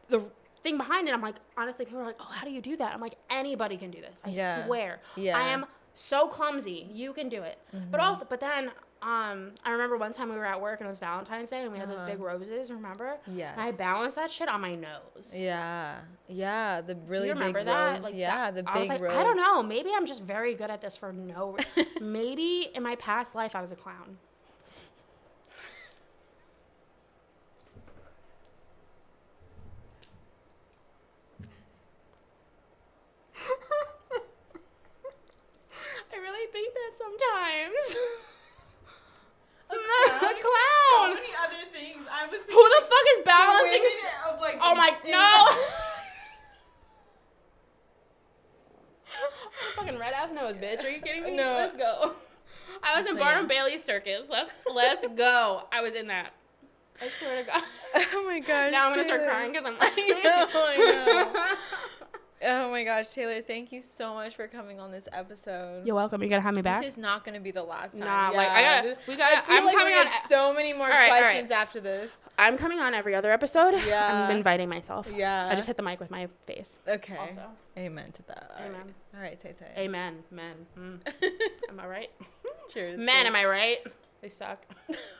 the thing behind it, I'm like, honestly, people are like, oh, how do you do that? I'm like, anybody can do this. I swear. Yeah. I am so clumsy. You can do it. But then, I remember one time we were at work and it was Valentine's Day and we had those big roses, remember? Yes. And I balanced that shit on my nose. Yeah. Yeah. The really big rose. Like yeah, the big rose. I was like, rose. I don't know. Maybe I'm just very good at this for no reason. Maybe in my past life I was a clown. I really think that sometimes. A clown. So many other things. I was thinking, who the fuck is balancing? Of, like, oh my no! Fucking red ass nose, bitch. Are you kidding me? No. Let's go. I was in Barnum Bailey's circus. Let's go. I was in that. I swear to God. Oh my gosh. Now I'm gonna start crying because I'm like. I know. Oh my gosh, Taylor, thank you so much for coming on this episode. You're welcome. You're gonna have me back. This is not gonna be the last time. Nah, yeah. like I'm like coming on so many more questions after this. I'm coming on every other episode. Yeah. I'm inviting myself. Yeah. I just hit the mic with my face. Okay. Also. Amen to that. Amen. All right, Tay. Amen. Men. Am I right? Cheers. Men, am I right? They suck.